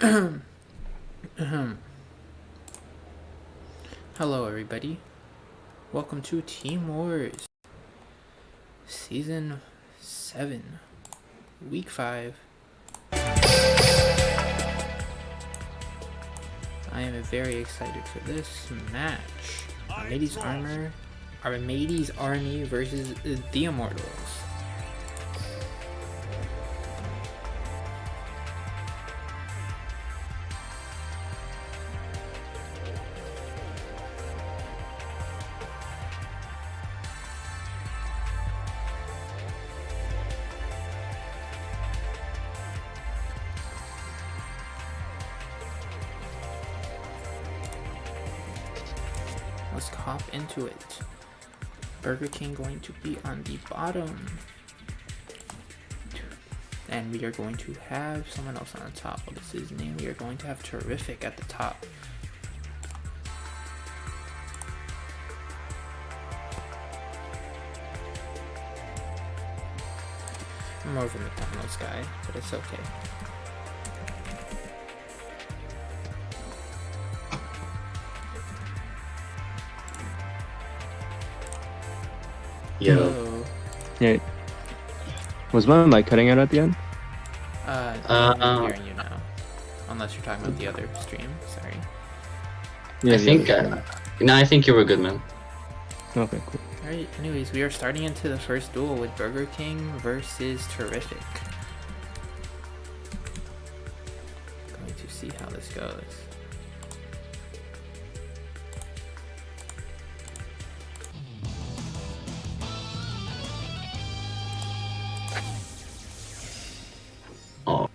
Hello, everybody. Welcome to Team Wars, Season 7, Week 5. I am very excited for this match. Armades Army versus the Immortals. Let's hop into it. Burger King going to be on the bottom. And we are going to have someone else on the top. What is his name? We are going to have Terrific at the top. I'm more of a McDonald's guy, but it's okay. Yo. Yeah. Was my mic cutting out at the end? I'm hearing you now. Unless you're talking about the other stream. Sorry. Yeah, I think you were good, man. Okay, cool. Alright, anyways, we are starting into the first duel with Burger King versus Terrific. Going to see how this goes. Oh.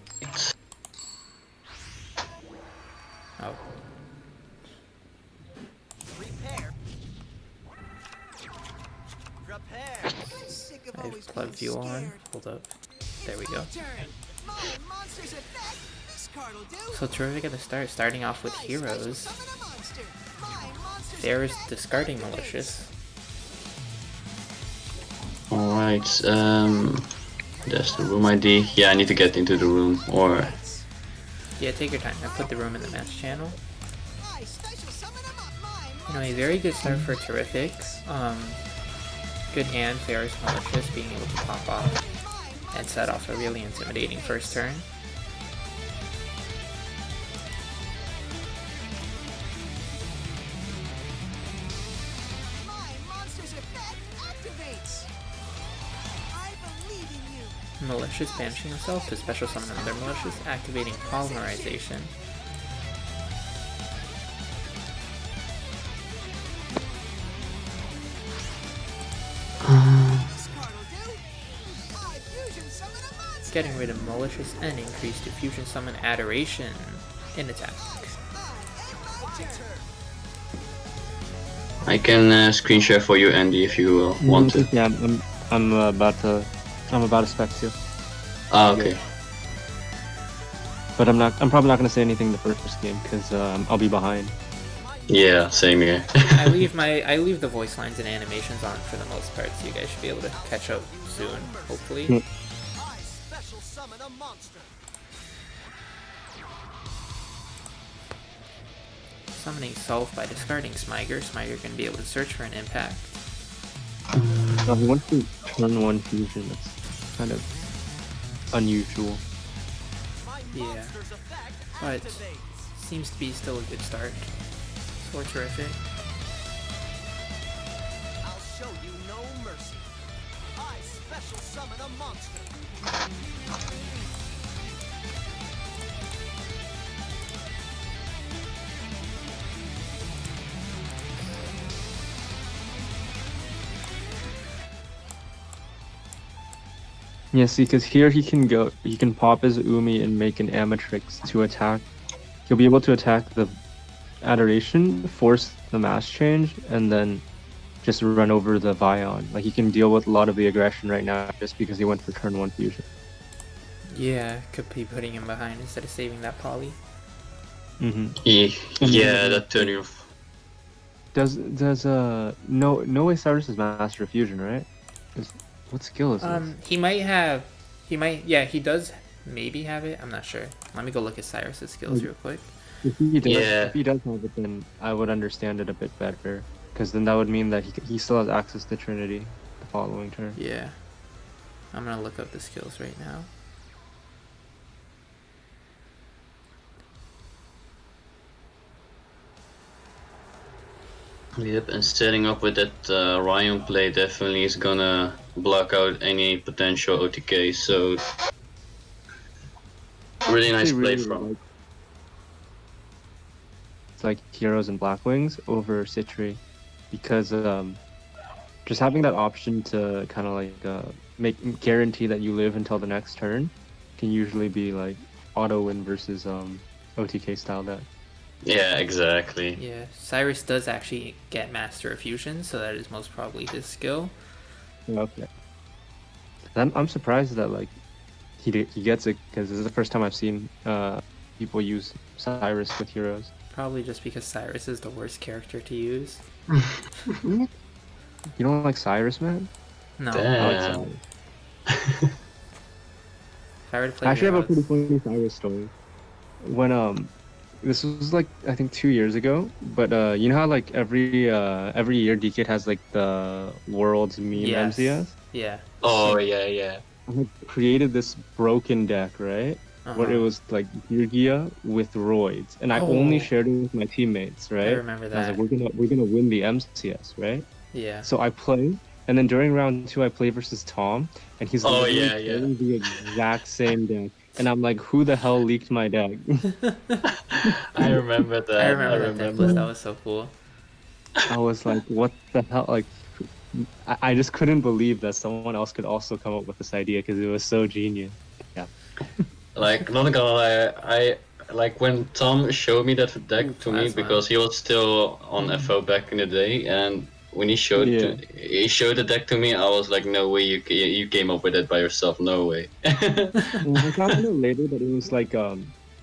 Oh. I have club view on. Hold up. There we go. So Terrific at the start, starting off with heroes. There's discarding malicious. Alright, that's the room ID. Yeah, I need to get into the room, or... Yeah, take your time. I put the room in the match channel. You know, a very good start for Terrific. Good hand, Ferris Malicious being able to pop off and set off a really intimidating first turn. Malicious banishing himself to special summon another Malicious, activating Polymerization. Getting rid of Malicious and increase to Fusion Summon Adoration in attack. I can screen share for you, Andy, if you want to. Yeah, I'm about to spec you. Ah, okay. But I'm probably not gonna say anything the first game because I'll be behind. Yeah, same here. I leave the voice lines and animations on for the most part, so you guys should be able to catch up soon, hopefully. Summoning Self by discarding Smiger. Smiger can be able to search for an impact. No, he wants to turn one fusion. That's kind of unusual. Yeah, but seems to be still a good start for Terrific. I'll show you no mercy. I special summon a monster. Yeah, see, because here he can pop his Umi and make an Amatrix to attack. He'll be able to attack the Adoration, force the mass change, and then just run over the Vion. Like, he can deal with a lot of the aggression right now just because he went for turn 1 fusion. Yeah, could be putting him behind instead of saving that poly. Yeah, that turning off. Does no way Cyrus is Master of Fusion, right? What skill is this? He might, yeah, he does maybe have it, I'm not sure. Let me go look at Cyrus's skills real quick. If he does, Yeah. if he does have it, then I would understand it a bit better. Because then that would mean that he still has access to Trinity the following turn. Yeah. I'm gonna look up the skills right now. Yep, and setting up with that Ryan play definitely is gonna block out any potential OTK, so really nice Actually, play really from. like- It's like Heroes and Blackwings over Citri, because just having that option to kind of like guarantee that you live until the next turn can usually be like auto win versus OTK style deck. Yeah, exactly. Yeah, Cyrus does actually get Master of Fusion, so that is most probably his skill. Okay. I'm surprised that like he gets it, because this is the first time I've seen people use Cyrus with heroes. Probably just because Cyrus is the worst character to use. You don't like Cyrus, man? No. I like Damn. Cyrus. If I were to play I actually have a Heroes- pretty funny Cyrus story. When this was like I think 2 years ago, but you know how like every year DK has like the world's meme Yes. MCS? Yeah. Oh yeah, yeah. I had created this broken deck, right? Where it Uh-huh. was like Gear with Roids, and I only Oh. shared it with my teammates, right? I remember And I that. was like, we're gonna win the MCS, right? Yeah. So I play, and then during round 2 I play versus Tom, and he's Oh, literally yeah, yeah. playing the exact same deck, and I'm like, who the hell leaked my deck? I remember that. I remember that deck list. That was so cool. I was like, what the hell? Like, I just couldn't believe that someone else could also come up with this idea, because it was so genius. Yeah. Like, not gonna lie, I like when Tom showed me that deck Ooh, to me, plasma. because he was still on FO back in the day, and when he showed Yeah. he showed the deck to me, I was like, no way, you came up with it by yourself, no way. And I found out later that it was like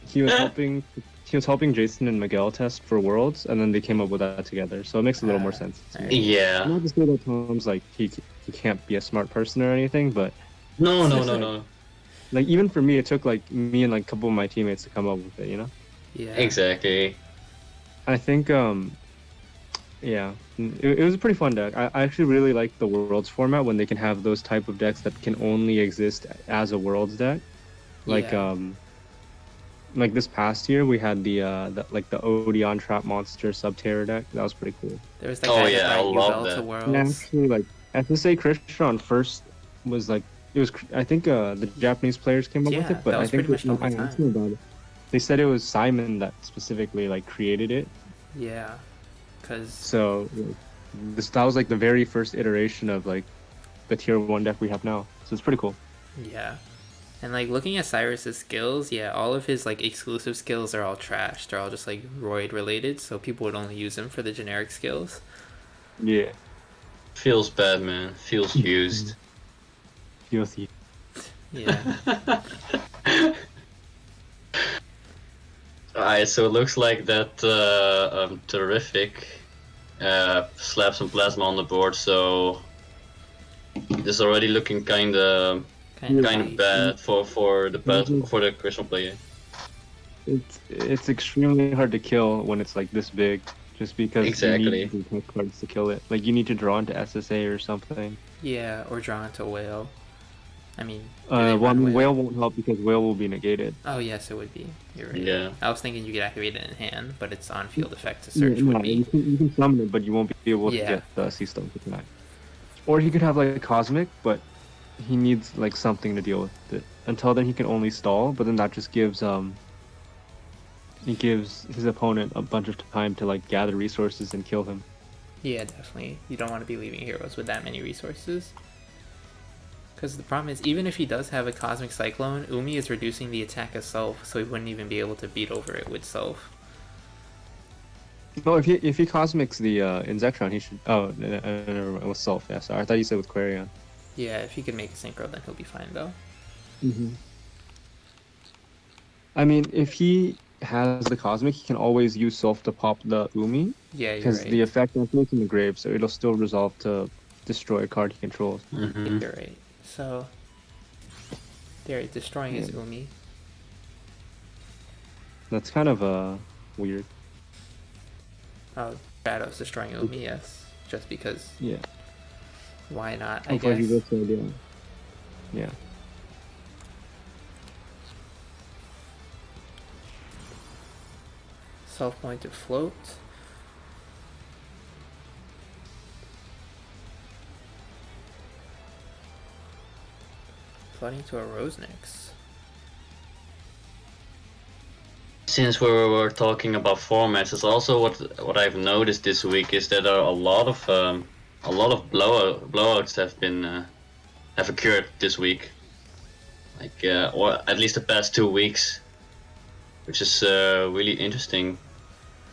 he was helping Jason and Miguel test for Worlds, and then they came up with that together. So it makes a little more sense. to me. Yeah. Not to say that Tom's like he can't be a smart person or anything, but No. like even for me, it took like me and like a couple of my teammates to come up with it. You know. Yeah. Exactly. I think yeah, it was a pretty fun deck. I actually really like the Worlds format when they can have those type of decks that can only exist as a Worlds deck. Like Yeah. like this past year we had the Odeon Trap Monster Subterror deck. That was pretty cool. There was that Oh, guy yeah, that I brought love Yubel to that. And Worlds. actually, like SSA Christian first was like it was. I think the Japanese players came up with Yeah, it, but that I was think pretty much the I whole asked them about it. They said it was Simon that specifically like created it. Yeah. Because So like, that was like the very first iteration of like the tier 1 deck we have now. So it's pretty cool. yeah. And like looking at Cyrus's skills, yeah, all of his like exclusive skills are all trash. They're all just like roid related, so people would only use him for the generic skills. Yeah. Feels bad, man. Feels used. Filthy. Yeah. Alright, so it looks like that terrific slapped some plasma on the board, so this is already looking kind of Kind bad for the Christian player. It's extremely hard to kill when it's like this big, just because Exactly. you need to detect cards to kill it. Like you need to draw into SSA or something. Yeah, or draw into whale. I mean, do they Well, I run mean, whale won't help because whale will be negated. Oh yes, it would be. You're right. Yeah. I was thinking you could activate it in hand, but it's on field effect to search Yeah, would no, be. you can summon it, but you won't be able Yeah. to get the Sea Stone to connect. Or he could have like a Cosmic, but he needs like something to deal with it. Until then, he can only stall, but then that just gives he gives his opponent a bunch of time to like gather resources and kill him. Yeah, definitely. You don't want to be leaving heroes with that many resources. Because the problem is, even if he does have a Cosmic Cyclone, Umi is reducing the attack of Self, so he wouldn't even be able to beat over it with Self. No, if he Cosmics the Inzectron, he should. Oh, never mind. It was Self. Yeah, sorry. I thought you said with Quarion. Yeah, if he could make a Synchro, then he'll be fine though. Mm-hmm. I mean, if he has the Cosmic, he can always use Self to pop the Umi, Yeah, you're because right. the effect is in the grave, so it'll still resolve to destroy a card he controls. Mhm. You're right. So, there, destroying his Umi. That's kind of weird. Oh, Shadows destroying Umi, yes. Just because. Yeah. Why not, I Hopefully he guess. goes to idea. Yeah. Self-pointed float. Flooding to a Rosenix. Since we were talking about formats, it's also what I've noticed this week is that there are a lot of blowouts have occurred this week, like or at least the past 2 weeks, which is really interesting.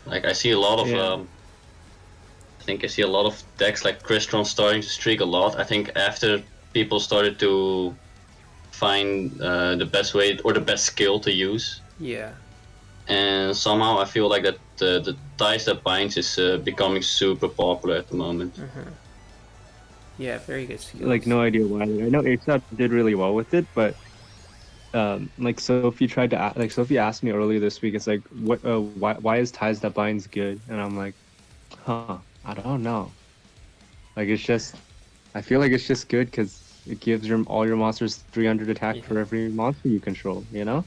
Like I see a lot of I think I see a lot of decks like Crystron starting to streak a lot. I think after people started to find the best way or the best skill to use. Yeah. And somehow I feel like that the Ties That Binds is becoming super popular at the moment. Mm-hmm. Yeah, very good skills. Like no idea why. Like, I know HSAT did really well with it, but like Sophie tried to like Sophie asked me earlier this week. It's like what why is Ties That Binds good? And I'm like, I don't know. Like it's just I feel like it's just good because it gives all your monsters 300 attack for every monster you control. You know?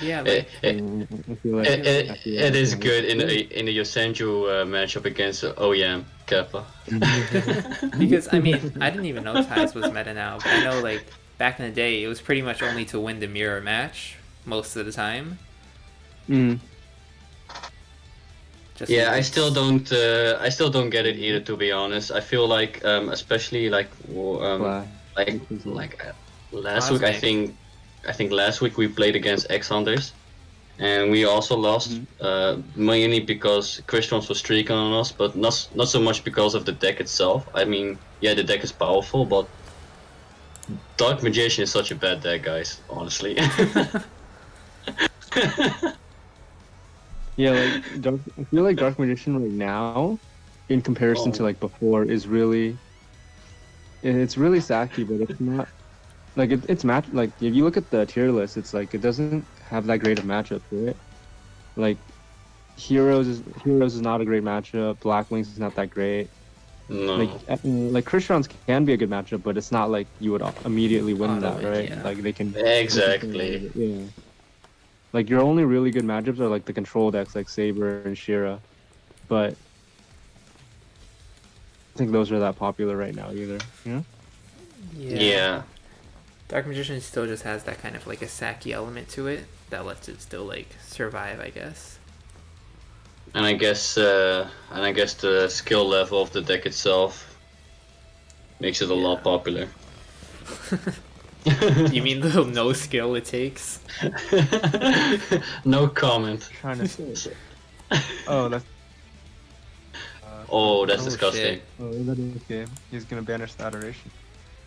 Yeah. Like, It is good in the Yosenju matchup against OEM Kappa. because I mean, I didn't even know Ties was meta now, but I know like back in the day it was pretty much only to win the mirror match most of the time. Just Yeah, I still don't get it either, to be honest. I feel like especially like last week, I think last week we played against X Hunters, and we also lost mainly because Christians was streaking on us, but not so much because of the deck itself. I mean, yeah, the deck is powerful, but Dark Magician is such a bad deck, guys. Honestly. Yeah, like I feel like Dark Magician right now, in comparison to like before, is really. It's really sacky, but it's not. Like it's like if you look at the tier list, it's like it doesn't have that great of matchup to it. Like Heroes is not a great matchup. Black Wings is not that great. No. Like Christians can be a good matchup, but it's not like you would immediately win that, right? Yeah. Like they can. Exactly. Yeah. Like your only really good matchups are like the control decks like Saber and Shira, but I think those are that popular right now either. You know? Yeah. Dark Magician still just has that kind of like a sacky element to it that lets it still like survive, I guess. And I guess the skill level of the deck itself makes it a lot popular. You mean the no skill it takes? No comment. Trying to say. Oh, that's. That's disgusting. Shit. Oh, is that in this game? He's gonna banish the adoration.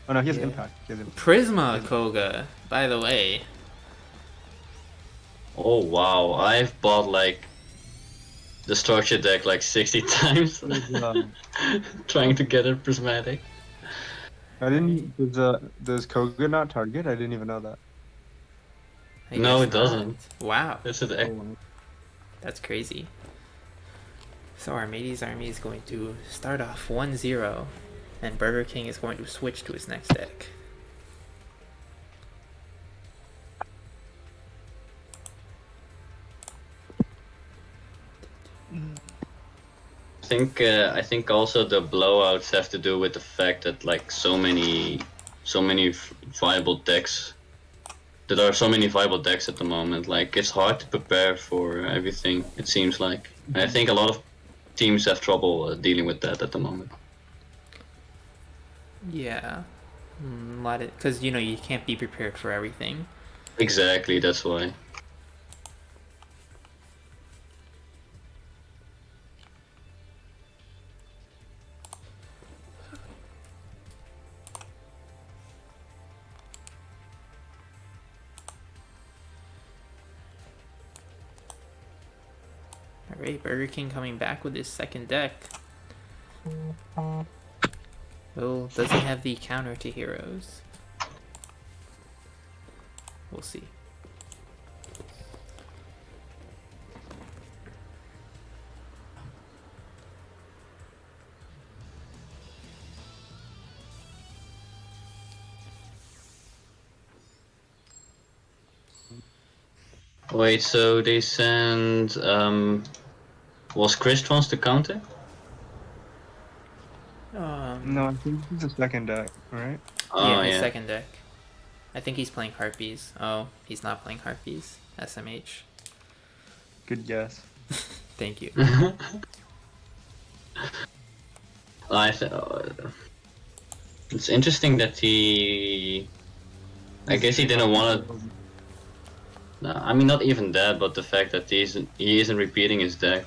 Oh no, he has impact. He has impact. Prisma Koga, by the way. Oh wow, I've bought like the structure deck like 60 times, trying to get it prismatic. I didn't. Does Koga not target? I didn't even know that. I No, guess it doesn't. not. Wow, It's a deck. that's crazy. So Armades' army is going to start off 1-0, and Burger King is going to switch to his next deck. I think also the blowouts have to do with the fact that like so many viable decks. There are so many viable decks at the moment. Like it's hard to prepare for everything. It seems like. And I think a lot of teams have trouble dealing with that at the moment. Yeah, a lot of because you can't be prepared for everything. Exactly, that's why. Alright, Burger King coming back with his second deck. Well, does he have the counter to heroes? We'll see. Wait, so they sent was Kristrons the counter? No, I think this is the second deck, right? Oh Yeah, his yeah. second deck. I think he's playing Harpies. Oh, he's not playing Harpies. SMH. Good guess. Thank you. I it's interesting that he. I guess he didn't want to. No, I mean not even that, but the fact that he isn't repeating his deck.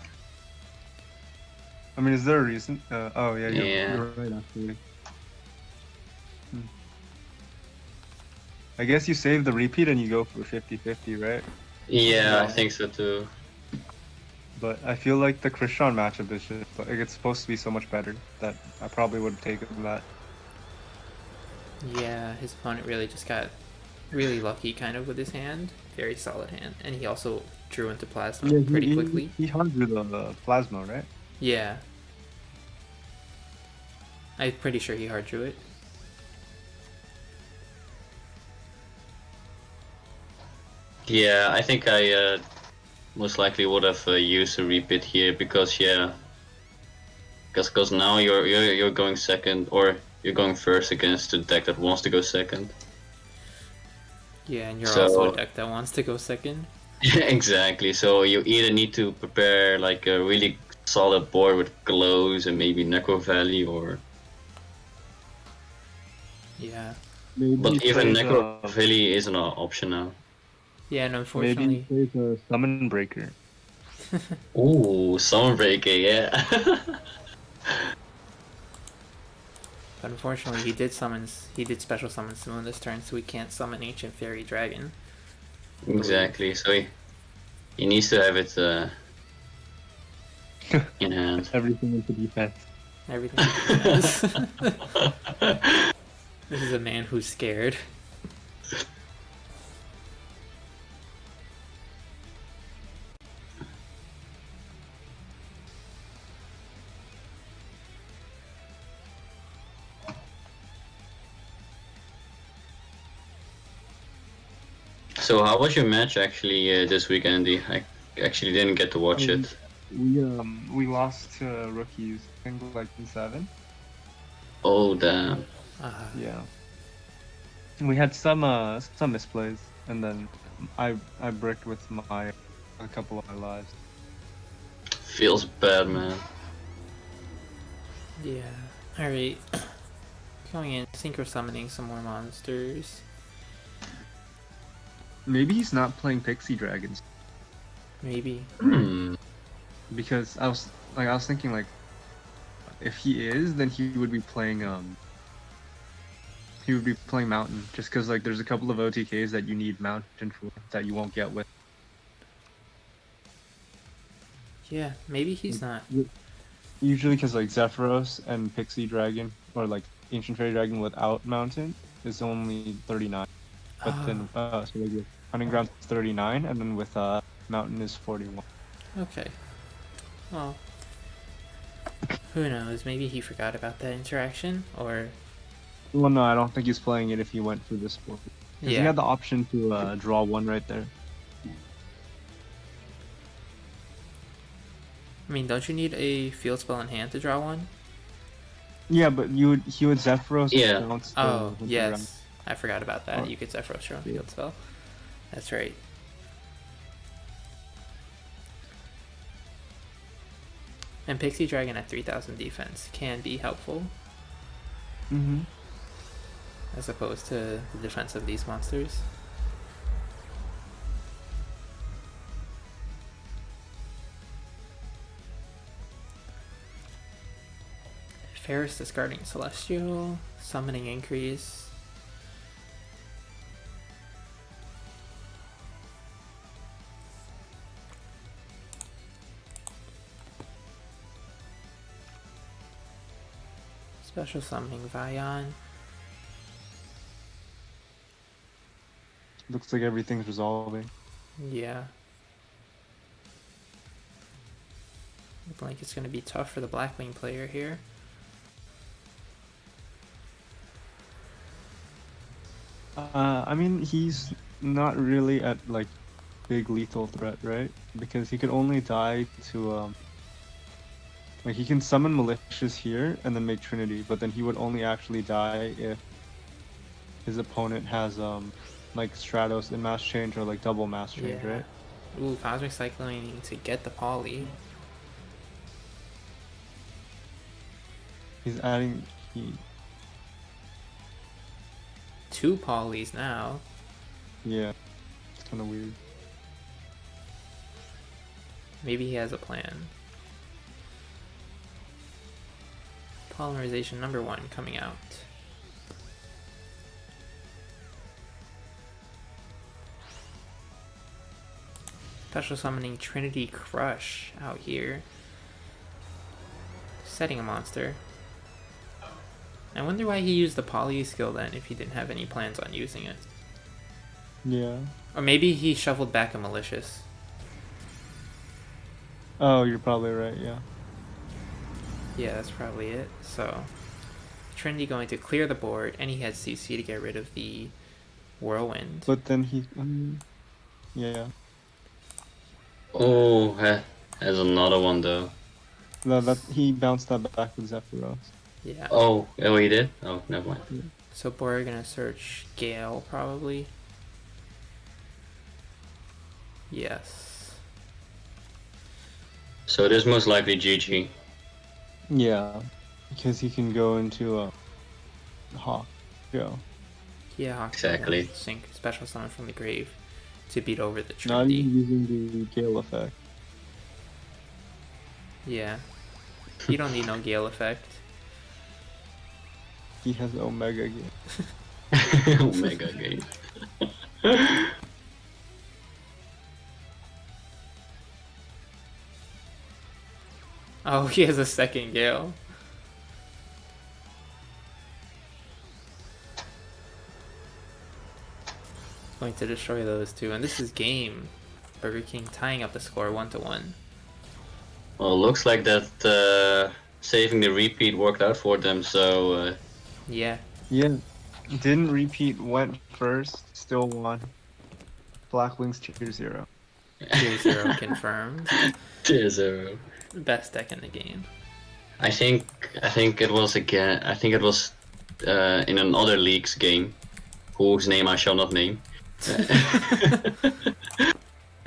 I mean, is there a reason? Oh yeah, Yeah. you're right actually. I guess you save the repeat and you go for 50-50, right? Yeah, I think so too. But I feel like the Krishan matchup is just like it's supposed to be so much better that I probably would have taken that. Yeah, his opponent really just got really lucky kind of with his hand. Very solid hand. And he also drew into Plasma pretty quickly. He hung through the plasma, right? Yeah. I'm pretty sure he hard drew it. Yeah, I think I most likely would have used a repeat here because because now you're going second or you're going first against a deck that wants to go second. Yeah, and you're So- also a deck that wants to go second. Yeah, exactly. So you either need to prepare like a really solid board with glows and maybe Necro Valley or. Yeah. Maybe But even Necro Valley isn't an option now. Yeah, and maybe unfortunately... he plays a summon breaker. Ooh, Summonbreaker, yeah. But unfortunately, he did special summon Moon this turn, so he can't summon Ancient Fairy Dragon. Exactly. So he needs to have it in hand. Everything into defense. Everything. he does. This is a man who's scared. So how was your match actually this week, Andy? I actually didn't get to watch it. We lost to rookies. I think like in 7. Oh damn. Yeah. We had some misplays, and then I bricked with a couple of my lives. Feels bad, man. Yeah. Alright. Going in, synchro summoning some more monsters. Maybe he's not playing Pixie Dragons Maybe. because I was thinking like if he is, then he would be playing Mountain just because like there's a couple of OTKs that you need Mountain for that you won't get with. Yeah, maybe he's not. Usually because like Zephyros and Pixie Dragon or like Ancient Fairy Dragon without Mountain is only 39. But then so like Hunting Grounds is 39 and then with Mountain is 41. Okay. Well, who knows? Maybe he forgot about that interaction, or... Well, no, I don't think he's playing it if he went for this board. 'Cause he Yeah. had the option to draw one right there. I mean, don't you need a field spell in hand to draw one? Yeah, but he would Zephyros. Yeah. bounce the Oh, Hunting yes. Grounds. I forgot about that. Oh. You could Zephyros your own field spell. That's right. And Pixie Dragon at 3000 defense can be helpful, as opposed to the defense of these monsters. Ferris discarding Celestial, summoning increase. Special summoning Vion. Looks like everything's resolving. Yeah. Looking like it's going to be tough for the Blackwing player here. I mean, he's not really at like big lethal threat, right? Because he could only die to like he can summon Malicious here and then make Trinity, but then he would only actually die if his opponent has like Stratos in Mass Change or like double Mass Change, Yeah. right? Ooh, Cosmic Cycling to get the poly. He's adding heat. 2 polys now. Yeah, it's kind of weird. Maybe he has a plan. Polymerization number 1 coming out. Special summoning Trinity Crush out here. Setting a monster. I wonder why he used the poly skill then if he didn't have any plans on using it. Yeah. Or maybe he shuffled back a Malicious. Oh, you're probably right, yeah. Yeah, that's probably it. So, Trinity going to clear the board, and he has CC to get rid of the Whirlwind. But then he... yeah. Oh, has another one though. No, that he bounced that back with Zephyros. Yeah. Oh, he did? Oh, never mind. So Boar gonna search Gale, probably. Yes. So it is most likely GG. Yeah, because he can go into a Hawk. Go. Yeah, Hawk Exactly. Sync special summon from the grave to beat over the Not Trinity. even using the Gale effect. Yeah. You don't need no Gale effect. He has Omega Gale. Omega game. Oh, he has a second Gale. Going to destroy those two, and this is game. Burger King tying up the score 1-1. Well, looks like that saving the repeat worked out for them, so Yeah. Yeah. Didn't repeat, went first, still won. Black Wings tier 0. Tier 0 confirmed. 2-0. Best deck in the game. I think it was again. I think it was in another league's game, whose name I shall not name.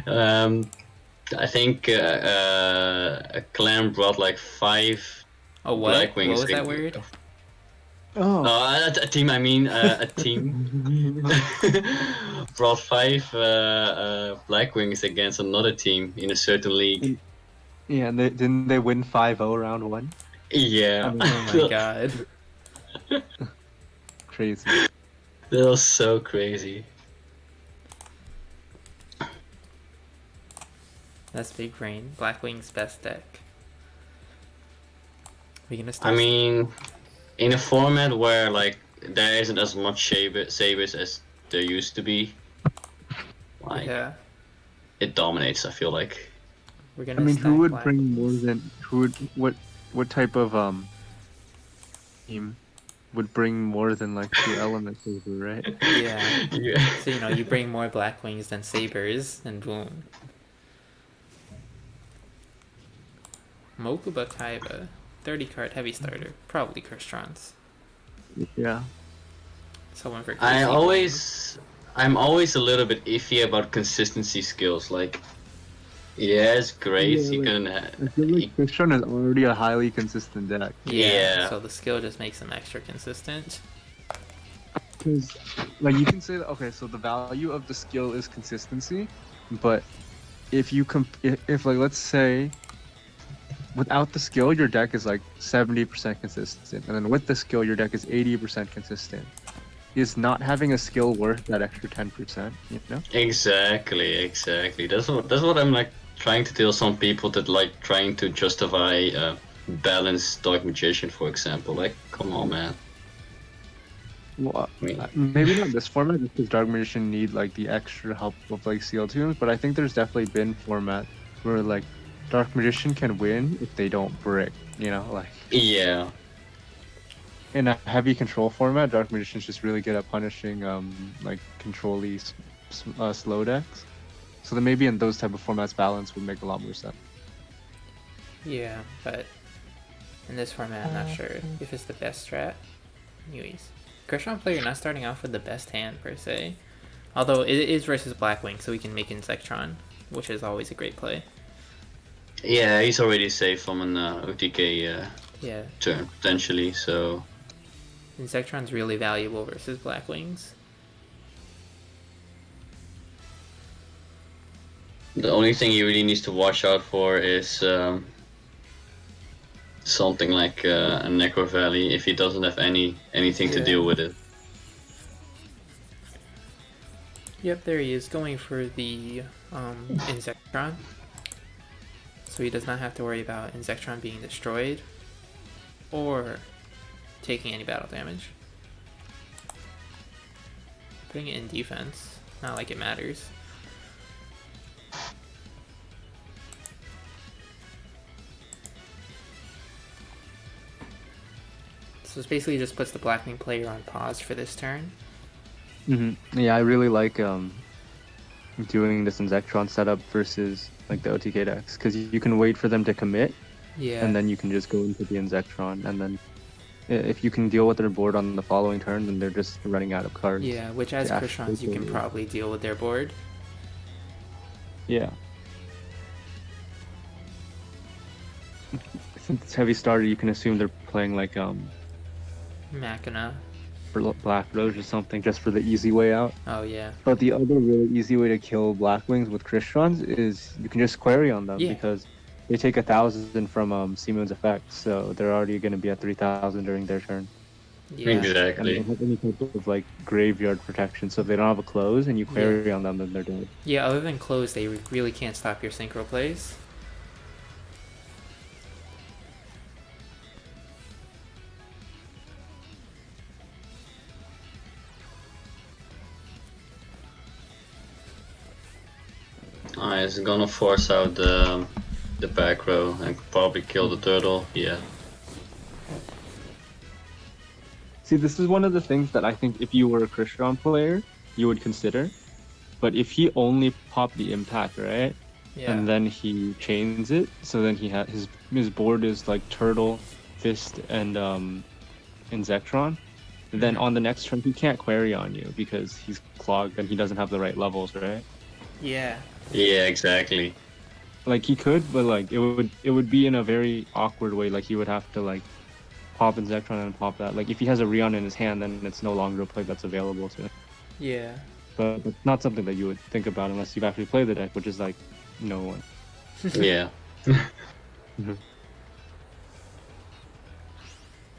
I think a clan brought like 5 Oh, what? Black What Wings. was that word? Oh. A team. I mean, a team brought 5 Black Wings against another team in a certain league. Yeah, and didn't they win 5-0 round 1? Yeah. Oh my god. Crazy. That was so crazy. That's big brain. Blackwing's best deck. We gonna start? I mean, in a format where like there isn't as much sabers as there used to be, like yeah. it dominates. I feel like. We're gonna. I mean, who would stack bring more Blackwings. than what type of team would bring more than like 2 elements over, right? Yeah. Yeah. So you bring more Blackwings than Sabers, and boom. Mokuba Kaiba, 30 card heavy starter, probably Kerstrons. Yeah. Someone for I'm Crazy always a little bit iffy about consistency skills. Like, yeah, it's great. Yeah, You like- can. I feel like Christian is already a highly consistent deck. Yeah. So the skill just makes him extra consistent. Because, like, you can say that, okay, so the value of the skill is consistency, but if you if like, let's say, without the skill, your deck is like 70% consistent, and then with the skill, your deck is 80% consistent. Is not having a skill worth that extra 10%, you know? Exactly. That's what I'm like trying to tell some people that like trying to justify balanced Dark Magician, for example. Like, come on, man. Well, I mean- maybe not this format, just because Dark Magician need like the extra help of like seal tunes, but I think there's definitely been format where like Dark Magician can win if they don't brick, you know, like Yeah. in a heavy control format, Dark Magician's just really good at punishing like control-y slow decks. So then maybe in those type of formats, balance would make a lot more sense. Yeah, but in this format, I'm not sure if it's the best strat. Anyways, Crystron player not starting off with the best hand per se. Although it is versus Blackwing, so we can make Insectron, which is always a great play. Yeah, he's already safe from an OTK Yeah, turn, potentially, so... Insectron's really valuable versus Blackwings. The only thing he really needs to watch out for is something like a Necro Valley if he doesn't have anything to deal with it. Yep, there he is, going for the Insectron. So he does not have to worry about Insectron being destroyed or taking any battle damage. Putting it in defense, not like it matters. So this basically just puts the Blackwing player on pause for this turn. Yeah, I really like doing this Insectron setup versus like the OTK decks, because you can wait for them to commit, and then you can just go into the Insectron, and then if you can deal with their board on the following turn, then they're just running out of cards. Yeah, which as Krishrons you can probably deal with their board. Yeah. Since it's heavy starter, you can assume they're playing like Machina. Black Rose or something, just for the easy way out. Oh yeah. But the other really easy way to kill Blackwings with Kristrons is you can just query on them, because they take 1,000 from Seamoon's effect, so they're already going to be at 3,000 during their turn. Yeah. Exactly. And they don't have any type of like graveyard protection, so if they don't have a close and you query on them, then they're dead. Yeah, other than close, they really can't stop your synchro plays. He's gonna force out the back row and probably kill the turtle. Yeah. See, this is one of the things that I think if you were a Crystron player, you would consider. But if he only popped the impact, right? Yeah. And then he chains it, so then he had his board is like Turtle, Fist, and Insectron. Then on the next turn he can't query on you because he's clogged and he doesn't have the right levels, right? Yeah. Yeah, exactly. Like he could, but like it would be in a very awkward way. Like he would have to like pop Insectron and pop that. Like if he has a Rion in his hand, then it's no longer a play that's available to him. Yeah. But it's not something that you would think about unless you've actually played the deck, which is like no one. Yeah.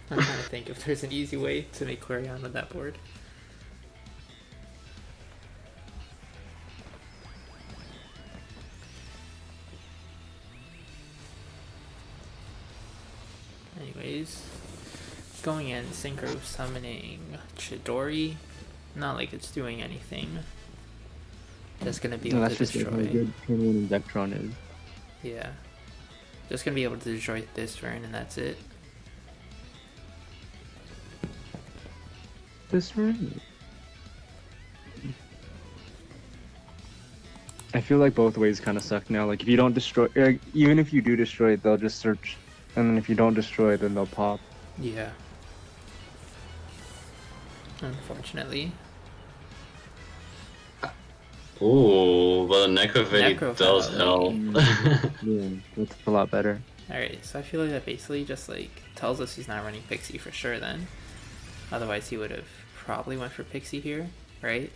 I'm trying to think if there's an easy way to make Querion with that board. Anyways, going in, synchro summoning Chidori. Not like it's doing anything. Just gonna be able to destroy. That's just how good turn 1 Insectron is. Yeah. Just gonna be able to destroy this turn and that's it. This turn? I feel like both ways kind of suck now. Like if you don't destroy, even if you do destroy it, they'll just search, and then if you don't destroy it, then they'll pop. Yeah. Unfortunately. Ooh, but a Necro Valley does help. Yeah, that's a lot better. Alright, so I feel like that basically just like tells us he's not running Pixie for sure then. Otherwise he would have probably went for Pixie here, right?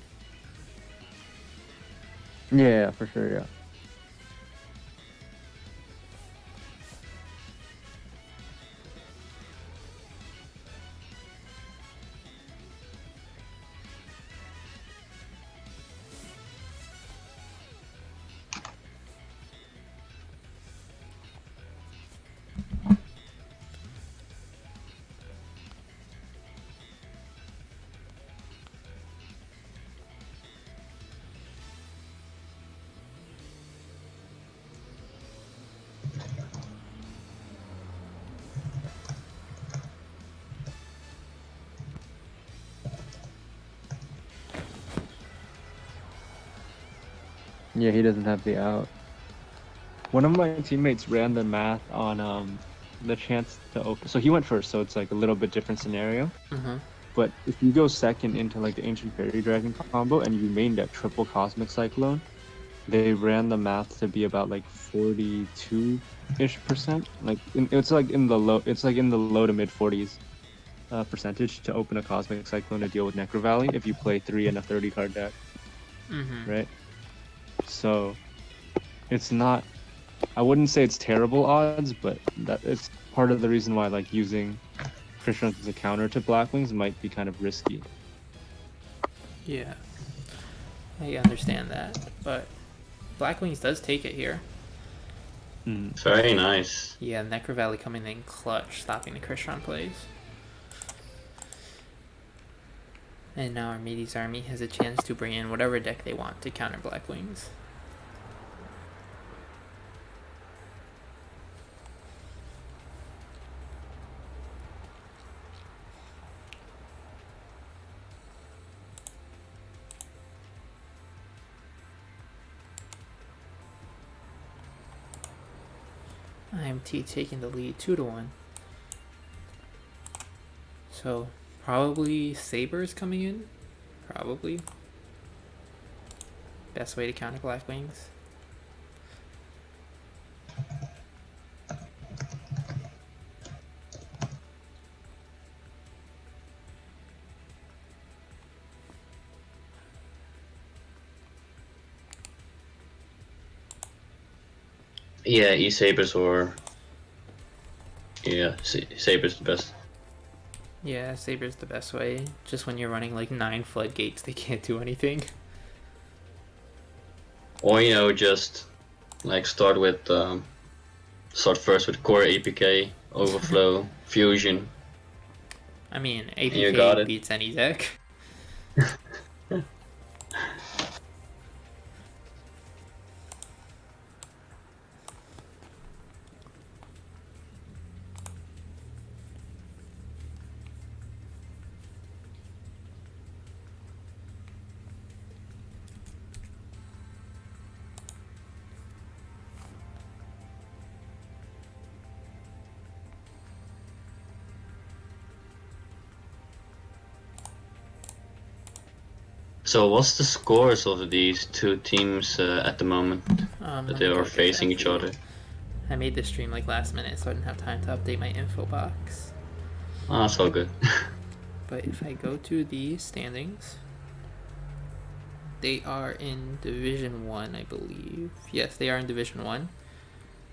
Yeah, for sure, yeah. Yeah, he doesn't have the out. One of my teammates ran the math on the chance to open. So he went first, so it's like a little bit different scenario. Mm-hmm. But if you go second into like the Ancient Fairy Dragon combo and you mained at triple Cosmic Cyclone, they ran the math to be about like 42-ish%. Like it's like in the low to mid 40s percentage to open a Cosmic Cyclone to deal with Necro Valley if you play 3 in a 30 card deck, right? So it's not. I wouldn't say it's terrible odds, but that it's part of the reason why like using Krishna as a counter to Blackwings might be kind of risky. Yeah, I understand that, but Blackwings does take it here. Very nice. Yeah, Necro Valley coming in clutch, stopping the Krishna plays. And now Armades' army has a chance to bring in whatever deck they want to counter Blackwings. IMT taking the lead 2-1. So probably Sabers coming in. Probably. Best way to counter Blackwings. Yeah, E-Sabers or... Yeah, Sabers the best. Yeah, Saber's the best way. Just when you're running like 9 floodgates, they can't do anything. Or, you know, just like start first with core APK, overflow, fusion. I mean, You got APK it. beats any deck. So what's the scores of these two teams at the moment that they are facing each other? I made this stream like last minute, so I didn't have time to update my info box. Ah, that's all good. But if I go to the standings, they are in Division 1, I believe. Yes, they are in Division 1.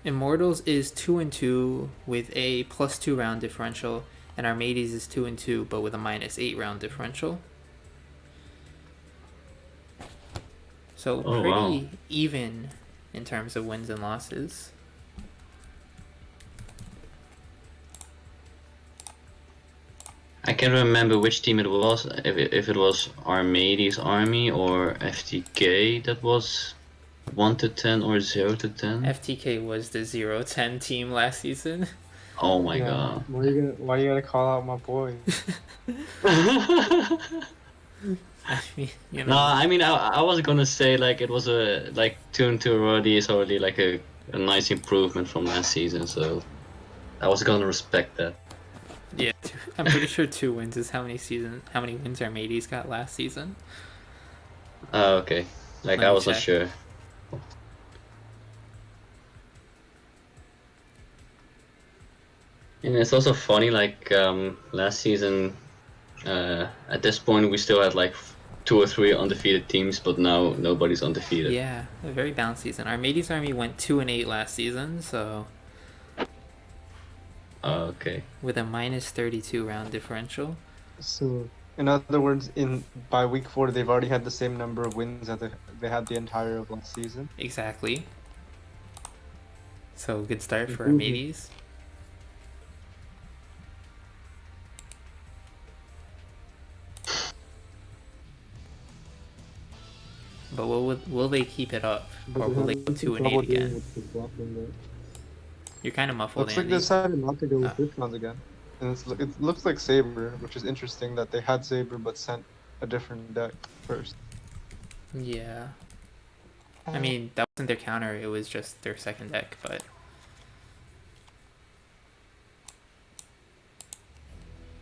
Immortals is 2-2 with a +2 round differential, and Armades is 2-2 but with a -8 round differential. So Oh, pretty wow. even in terms of wins and losses. I can't remember which team it was, if it was Armades' army or FTK that was 1-10 or 0-10. FTK was the 0-10 team last season. Oh my god. Why you gotta call out my boy? I mean, you No, know, I mean, I was gonna say like it was a 2-2 already is already like a nice improvement from last season, so I was gonna respect that. yeah, I'm pretty sure 2 wins is how many wins Armades got last season. Oh, okay. Like Let I me wasn't check. sure. And it's also funny, like last season, at this point we still had like 2 or 3 undefeated teams, but now nobody's undefeated. Yeah, a very balanced season. Armades' army went 2-8 last season, so Oh, okay. with a -32 round differential. So, in other words, by week 4, they've already had the same number of wins that they had the entire of last season. Exactly. So good start for Improvement. Armades. But will they keep it up, or will they go 2-8 again? You're kind of muffled, Looks like Andy. they decided not to go with Ah. first rounds again. And it looks like Saber, which is interesting that they had Saber but sent a different deck first. Yeah. I mean, that wasn't their counter, it was just their second deck, but...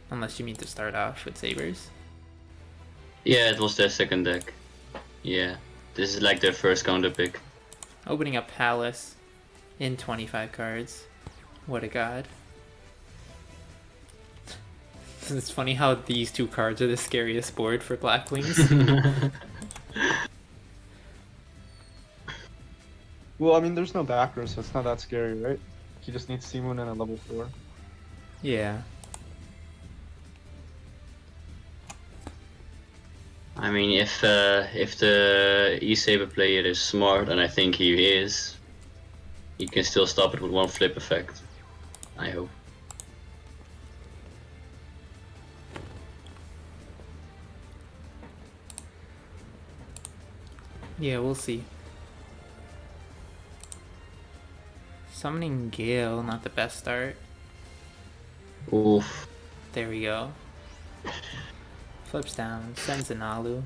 Unless you mean to start off with Sabers. Yeah, it was their second deck. Yeah, this is like their first counter pick. Opening up Palace in 25 cards. What a god. It's funny how these two cards are the scariest board for Black Wings. Well, I mean, there's no back row, so it's not that scary, right? He just needs Seamoon and a level 4. Yeah. I mean, if the E-Saber player is smart, and I think he is, he can still stop it with one flip effect. I hope. Yeah, we'll see. Summoning Gale, not the best start. Oof. There we go. Flips down, sends an Alu.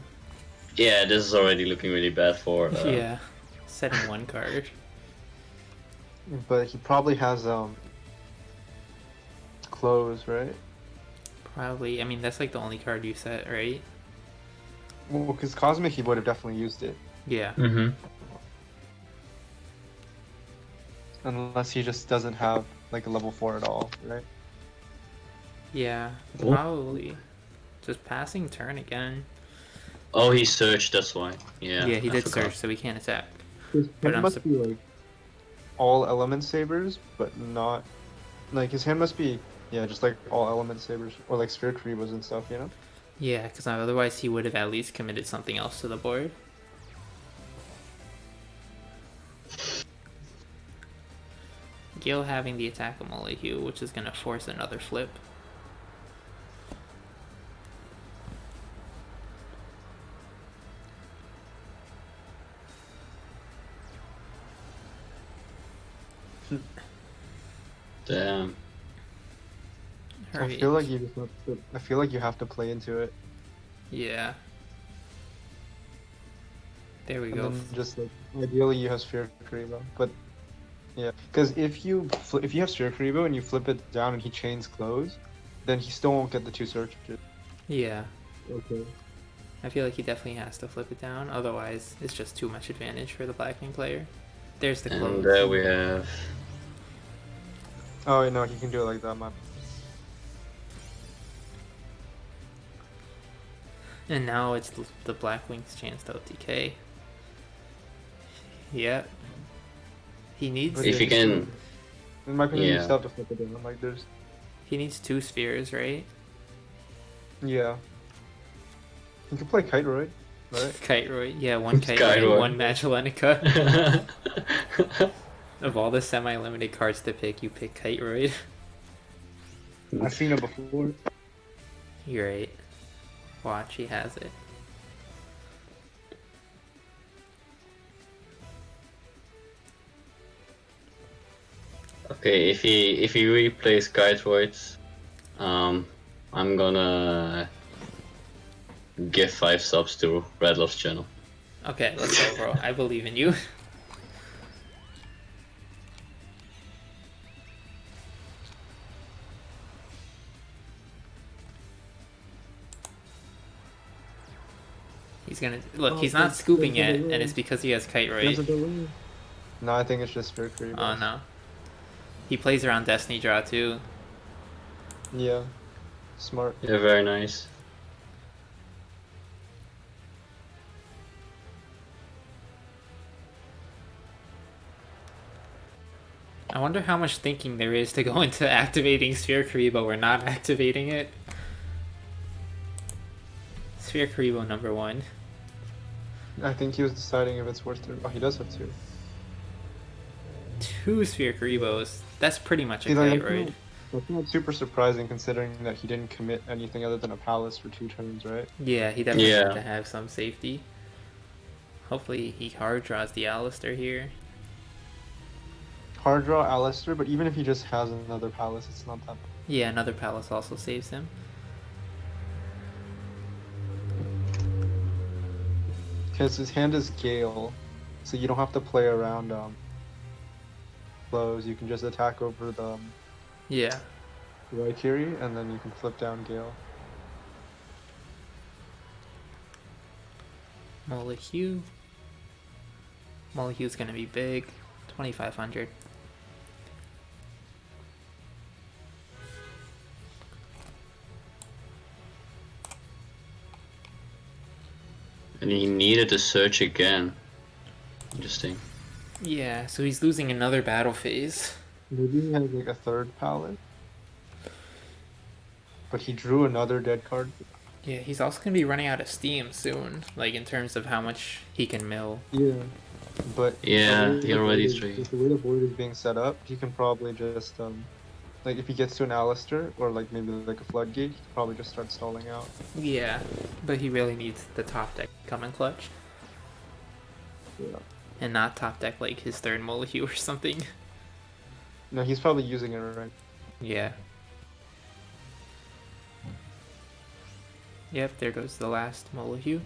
Yeah, this is already looking really bad for. Yeah, setting one card. But he probably has close, right? Probably. I mean, that's like the only card you set, right? Well, because Cosmic, he would have definitely used it. Yeah. Mm-hmm. Unless he just doesn't have like a level 4 at all, right? Yeah, Cool. probably. Just passing turn again. Oh, he searched. That's why. Yeah. Yeah, he I did forgot. search, so he can't attack. His But hand I'm must be like all element sabers, but not like his hand must be just like all element sabers or like Sphere Karibo's and stuff, you know? Yeah, because otherwise he would have at least committed something else to the board. Gale having the attack of Molyneux, which is going to force another flip. Damn. I feel like you just have to, I feel like you have to play into it. Yeah. There we And go. then just like ideally you have Sphere Karibo, but yeah, because if you have Sphere Karibo and you flip it down and he chains close, then he still won't get the 2 searches. Yeah. Okay. I feel like he definitely has to flip it down, otherwise it's just too much advantage for the Blackwing player. There's the close. And there we have. Oh no, he can do it like that, man. And now it's the Blackwing's chance to OTK. Yep. He needs If he can. In my opinion, you Yeah. still have to flip it down. Like there's. he needs 2 spheres, right? Yeah. You can play Kite Roy, right? Kite Roy, yeah, one Kite Kite Roy, Roy. one Magelenica. Of all the semi-limited cards to pick, you pick Kite Roy. I've seen it before. You're right. Watch, he has it. Okay, if he really plays Kiteroids, I'm gonna give 5 subs to Radlup's channel. Okay, let's go, bro. I believe in you. He's gonna look. He's not scooping yet, and it's because he has Kite Roy. No, I think it's just Sphere Karibo. Oh no. He plays around Destiny Draw too. Yeah. Smart. Yeah, very nice. I wonder how much thinking there is to go into activating Sphere Karibo or not activating it. Sphere Karibo number 1. I think he was deciding if it's worth it. Oh, he does have 2. 2 Sphere Karibos. That's pretty much a See, like, Kite Roid. That's not super surprising considering that he didn't commit anything other than a palace for 2 turns, right? Yeah, he definitely Yeah. had to have some safety. Hopefully he hard draws the Alistair here. Hard draw Alistair, but even if he just has another palace, it's not that. Yeah, another Palace also saves him. Because his hand is Gale, so you don't have to play around close. You can just attack over the Yeah. Valkyrie, and then you can flip down Gale. Molehue. Molehue's gonna be big. 2,500. And he needed to search again. Interesting. Yeah, so he's losing another battle phase. Maybe he has like a third palette. But he drew another dead card. Yeah, he's also gonna be running out of steam soon, like in terms of how much he can mill. Yeah. But Yeah, the way he the already board is- three. the way the board is being set up, he can probably just like if he gets to an Alistair or like maybe like a floodgate, he can probably just start stalling out. Yeah, but he really needs the top deck coming clutch. Yeah. And not top deck like his third Molehue or something. No, he's probably using it right. Yeah. Yep, there goes the last Molehue.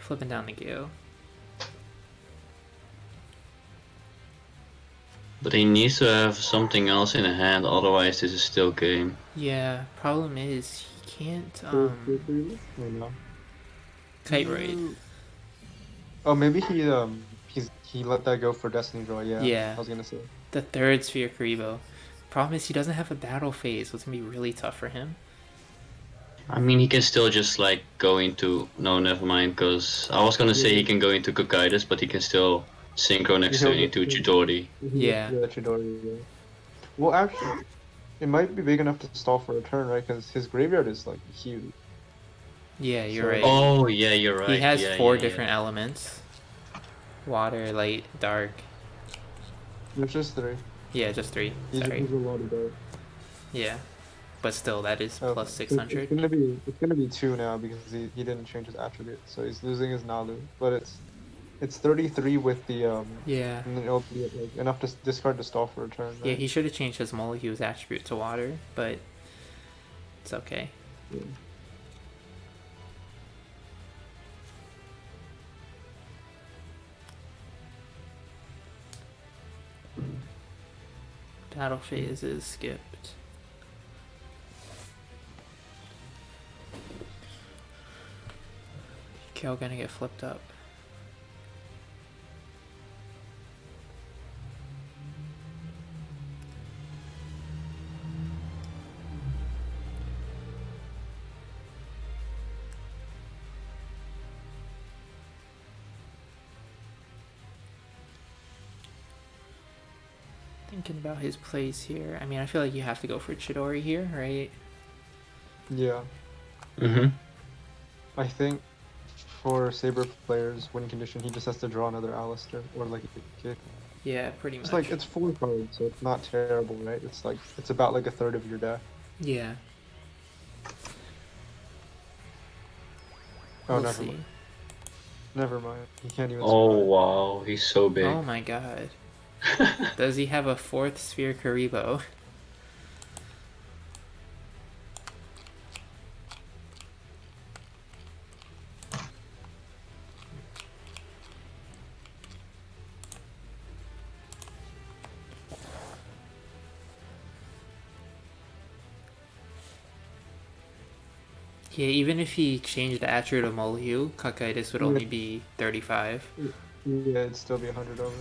Flipping down the Gale. But he needs to have something else in hand, otherwise this is still game. Yeah, problem is he can't Or no. kite right. Oh, maybe he let that go for Destiny Draw. Yeah. Yeah. I was gonna say. The third Sphere Karibo. Problem is he doesn't have a battle phase, so it's gonna be really tough for him. I mean, he can still just like go into... No, never mind, because I was gonna say he can go into Kokaitis, but he can still synchro next turn into Chidori. Yeah. Yeah, Chidori. Yeah. Well, actually, it might be big enough to stall for a turn, right? Because his graveyard is like huge. Yeah, you're So- right. Oh, yeah, you're right. He has yeah, four yeah, different elements. Water, light, dark. There's just three. Yeah, just three. He's Sorry. a lot of dark. Yeah. But still, that is Oh, plus so 600. It's gonna be two now because he didn't change his attribute, so he's losing his Nalu. But it's 33 with the Yeah. and then it'll be like enough to discard to stall for a turn. Right? Yeah, he should have changed his Molehue's attribute to water, but it's okay. Yeah. Battle phase is skipped. Kale gonna get flipped up. Thinking about his plays here. I mean, I feel like you have to go for Chidori here, right? Yeah. Mm-hmm. I think for Saber players, win condition, he just has to draw another Alistair or like a kick. Yeah, pretty much. It's like it's 4 cards, so it's not terrible, right? It's like it's about like a third of your deck. Yeah. Oh, We'll never see. mind. Never mind. He can't even. Oh, survive. wow, he's so big. Oh my god. Does he have a fourth Sphere Karibo? Yeah, even if he changed the attribute of Molehue, Kakaitis would only be 35. Yeah, it'd still be 100 over.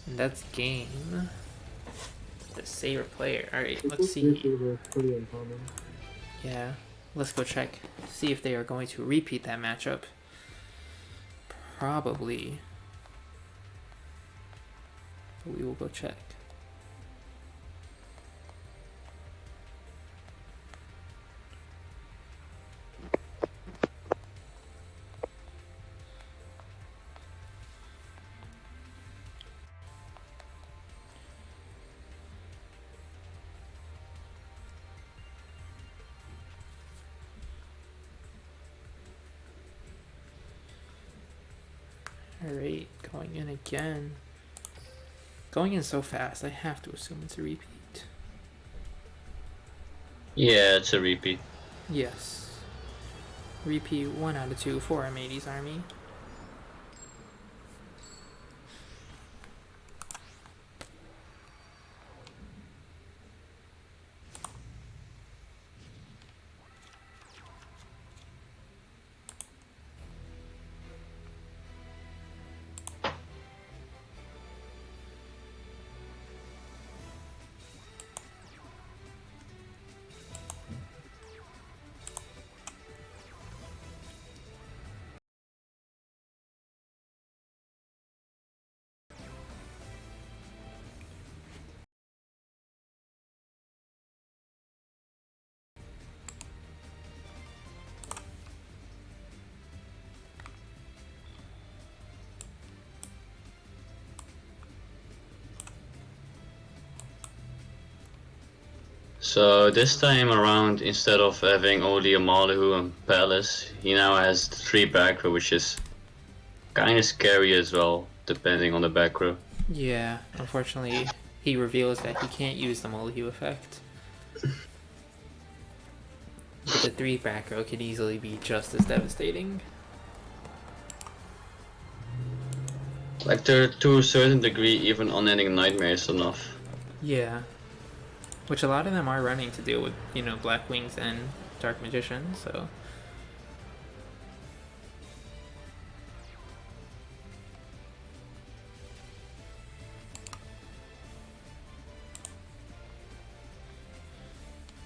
And that's game. The Saber player. Alright, let's It's see. pretty uncommon. Yeah, let's go check. See if they are going to repeat that matchup. Probably. But we will go check. Alright, going in again. Going in so fast, I have to assume it's a repeat. Yeah, it's a repeat. Yes. Repeat 1 out of 2 for Armades army. So this time around, instead of having only a Malahu and Palace, he now has 3 back row, which is kind of scary as well, depending on the back row. Yeah, unfortunately, he reveals that he can't use the Molyneux effect. But the 3 back row could easily be just as devastating. Like, to a certain degree, even unending nightmare is enough. Yeah. Which a lot of them are running to deal with, you know, Black Wings and Dark Magician, so...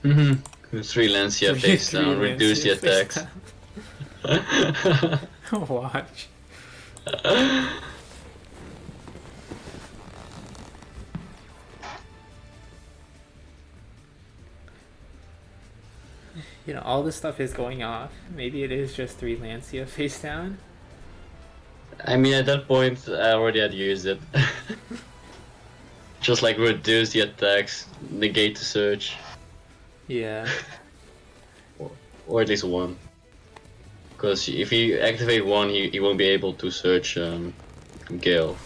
Mm-hmm. 3 Lancia face down, reduce the attacks. Watch. You know, all this stuff is going off. Maybe it is just 3 Lancia face down. I mean, at that point, I already had used it. Just like reduce the attacks, negate the search. Yeah. Or at least 1. Because if you activate 1, he won't be able to search Gale.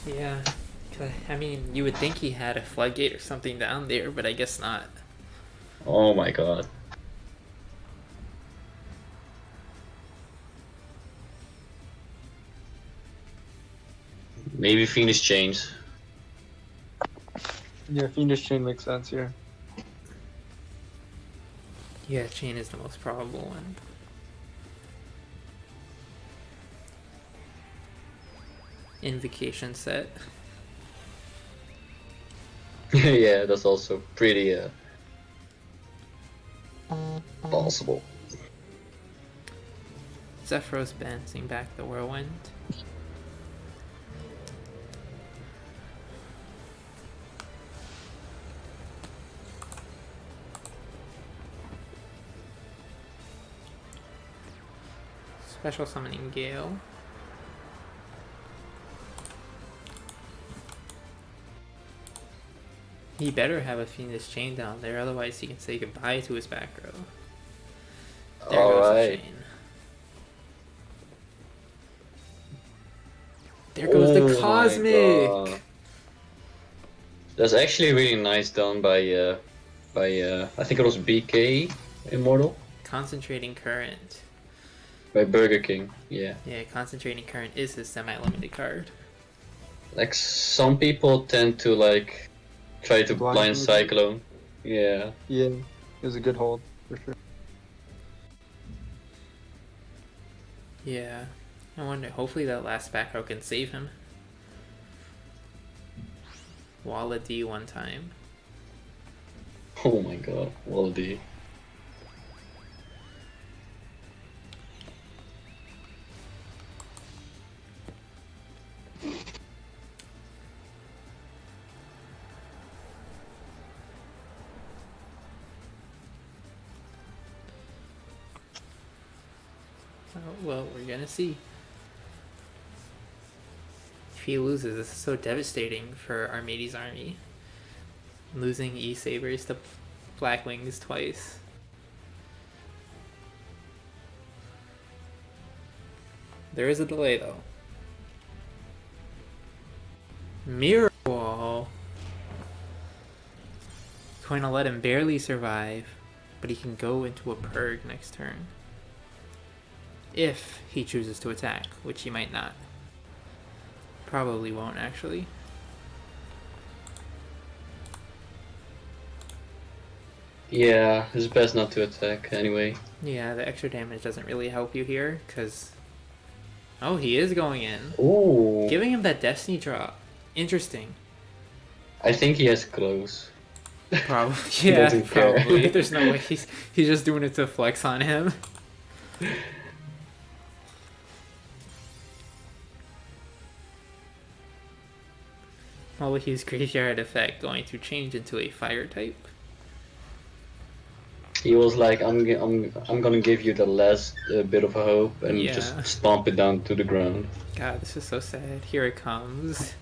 Yeah. I mean, you would think he had a floodgate or something down there, but I guess not. Oh my god. Maybe Phoenix Chains. Yeah, Fiendish Chain makes sense here. Yeah, chain is the most probable one. Invocation set. Yeah, that's also pretty possible. Zephyros bouncing back the whirlwind. Special summoning Gale. He better have a Fiendish Chain down there, otherwise he can say goodbye to his back row. There goes the chain. There goes the Cosmic! That's actually really nice done by I think it was BK Immortal? Concentrating Current. By Burger King, yeah. Yeah, Concentrating Current is his semi-limited card. Like, some people tend to, like, try to blind Cyclone. Yeah. Yeah, it was a good hold, for sure. Yeah. I wonder, hopefully that last back row can save him. Walla D one time. Oh my god, Walla D. Oh, well, we're gonna see. If he loses, this is so devastating for Armades' army. Losing E-Sabers to Black Wings twice. There is a delay though. Mirror Wall. Going to let him barely survive, but he can go into a Purge next turn. If he chooses to attack, which he might not. Probably won't, actually. Yeah, it's best not to attack anyway. Yeah, the extra damage doesn't really help you here, because... Oh, he is going in. Ooh. Giving him that Destiny drop. Interesting. I think he has close. Probably. He Yeah, doesn't care. probably. There's no way he's just doing it to flex on him. Molohu's Graveyard effect going to change into a fire type. He was like, I'm gonna give you the last bit of hope and Yeah. just stomp it down to the ground. God, this is so sad. Here it comes.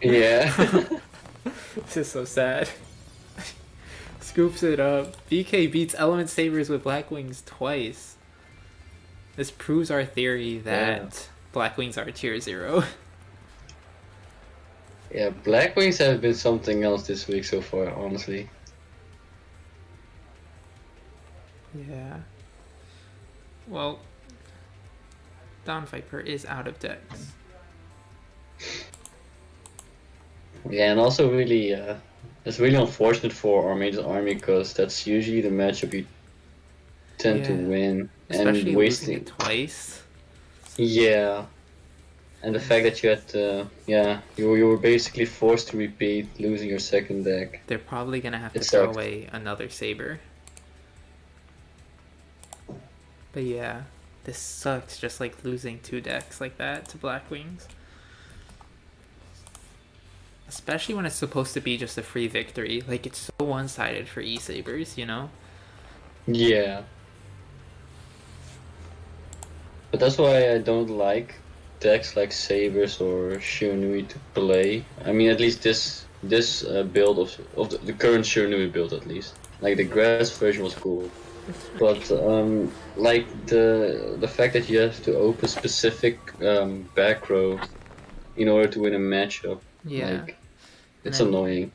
Yeah. This is so sad. Scoops it up. BK beats Element Sabers with Black Wings twice. This proves our theory that Black Wings are tier 0. Yeah, Black Wings have been something else this week so far, honestly. Yeah. Well, Dawn Viper is out of decks. Yeah, and also really, it's really unfortunate for Armades army because that's usually the matchup you tend to win. Especially and losing wasting. it twice. Yeah. And the fact that you had, you were basically forced to repeat losing your second deck. They're probably gonna have to It throw sucked. away another Saber. But yeah, this sucks, just like losing 2 decks like that to Black Wings. Especially when it's supposed to be just a free victory. Like, it's so one-sided for E-Sabers, you know? Yeah. But that's why I don't like decks like Sabers or Shionui to play. I mean, at least this build of the current Shionui build, at least. Like, the grass version was cool. But like the fact that you have to open specific back row in order to win a matchup, Yeah. like, it's annoying.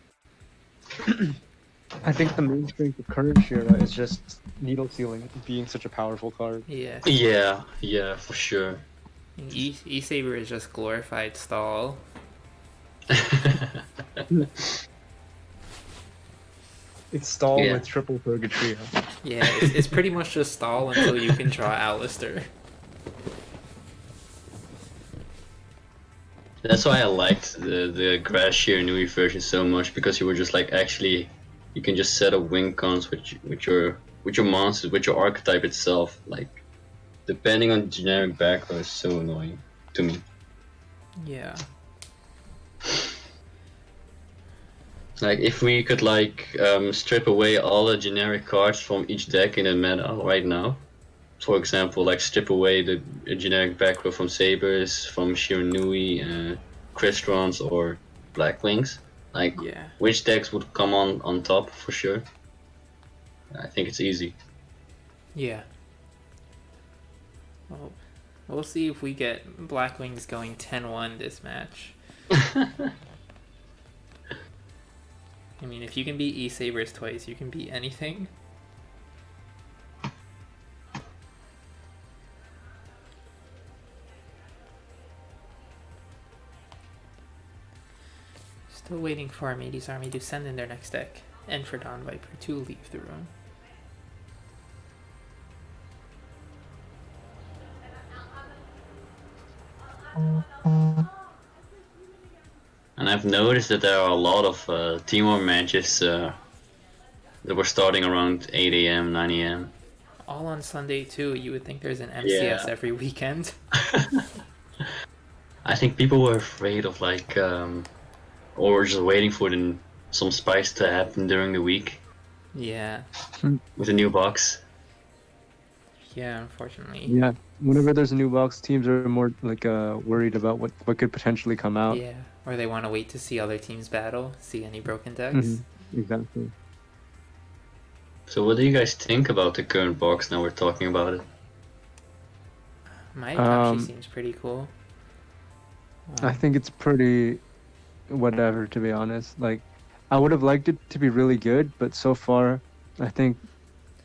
I think the main strength of current Shira is just needle sealing being such a powerful card. Yeah. Yeah, for sure. E-Saber is just glorified stall. It's stall Yeah. with triple Purgatrio. Yeah, it's pretty much just stall until you can draw Alistair. That's why I liked the Grass Shionui version so much, because you were just like, actually, you can just set up win cons with your monsters, with your archetype itself. Like, depending on generic back row is so annoying to me. Yeah. Like, if we could like strip away all the generic cards from each deck in the meta right now, for example, like strip away the generic back row from Sabers, from Shionui, Cristrons, or Black Wings, like, Yeah. which decks would come on top for sure? I think it's easy. Yeah. Well, we'll see if we get Black Wings going 10-1 this match. I mean, if you can beat E-Sabers twice, you can beat anything. Still waiting for Armades army to send in their next deck, and for Dawn Viper to leave the room. And I've noticed that there are a lot of team war matches that were starting around 8 a.m., 9 a.m. All on Sunday too. You would think there's an MCS Yeah. every weekend. I think people were afraid of like, or just waiting for some spice to happen during the week Yeah. with a new box. Yeah, unfortunately. Yeah, whenever there's a new box, teams are more like worried about what could potentially come out. Yeah. Or they want to wait to see other teams battle, see any broken decks. Mhm, exactly. So what do you guys think about the current box now we're talking about it? Mine actually Um, seems pretty cool. I think it's pretty whatever, to be honest. Like, I would have liked it to be really good, but so far, I think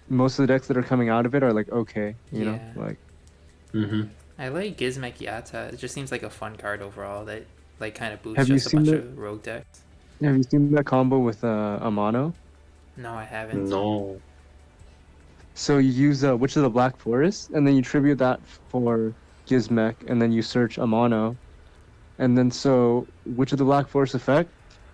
most of the decks that are coming out of it are like okay, you know, Yeah. like Mm-hmm. I like Gizmek Yata. It just seems like a fun card overall that like kind of boosts Have you just a seen bunch the- of rogue decks. have you seen that combo with Amano? No, I haven't. No. So you use Witch of the Black Forest, and then you tribute that for Gizmek, and then you search Amano, and then so Witch of the Black Forest effect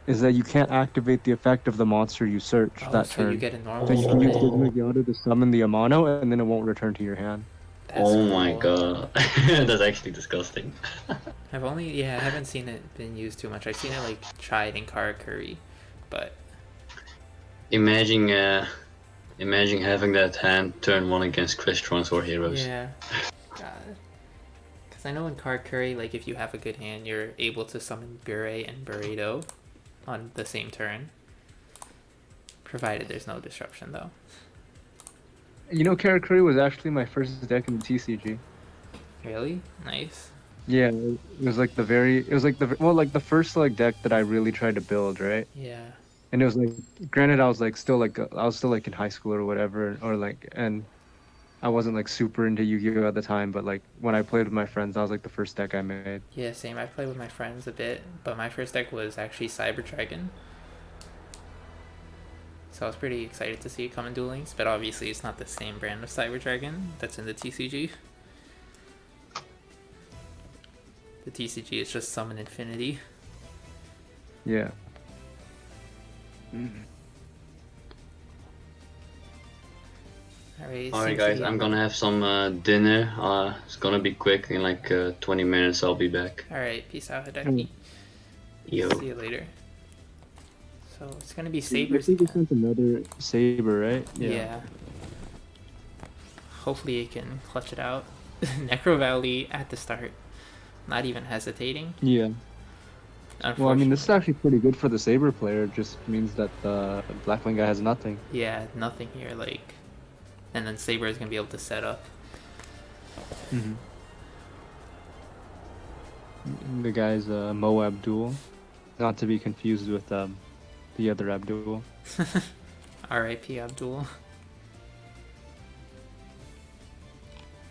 is that you can't activate the effect of the monster you search Oh, that so turn. you get a normal. So you can use Oh. Gizmek Yata to summon the Amano, and then it won't return to your hand. That's Oh my cool. god. That's actually disgusting. I haven't seen it been used too much. I've seen it like tried in Karakuri, but Imagine having that hand turn one against Cristrons or Heroes. yeah. Because I know in Karakuri, like if you have a good hand, you're able to summon Bure and Burrito. on the same turn. Provided there's no disruption, though. You know, Karakuri was actually my first deck in the TCG. Really? Nice. Yeah, it was like the first like deck that I really tried to build, right? Yeah. And it was like, granted, I was still like in high school or whatever, or like, and I wasn't like super into Yu-Gi-Oh at the time, but like when I played with my friends, that was like the first deck I made. Yeah, same. I played with my friends a bit, but my first deck was actually Cyber Dragon. So I was pretty excited to see it come in Duel Links, but obviously it's not the same brand of Cyber Dragon that's in the TCG. The TCG is just Summon Infinity. Yeah. Alright guys, I'm gonna have some dinner. It's gonna be quick. In like 20 minutes I'll be back. Alright, peace out, Hideki. Yo. See you later. So it's gonna be I Saber's think we turn. sent another Saber, right? Yeah. Hopefully it can clutch it out. Necro Valley at the start. Not even hesitating. Yeah. Well, I mean, this is actually pretty good for the Saber player. It just means that the Blackwing guy has nothing. Yeah, nothing here, like... And then Saber is gonna be able to set up. Mm-hmm. The guy's Moab Duel. Not to be confused with the other Abdul. R.I.P. Abdul.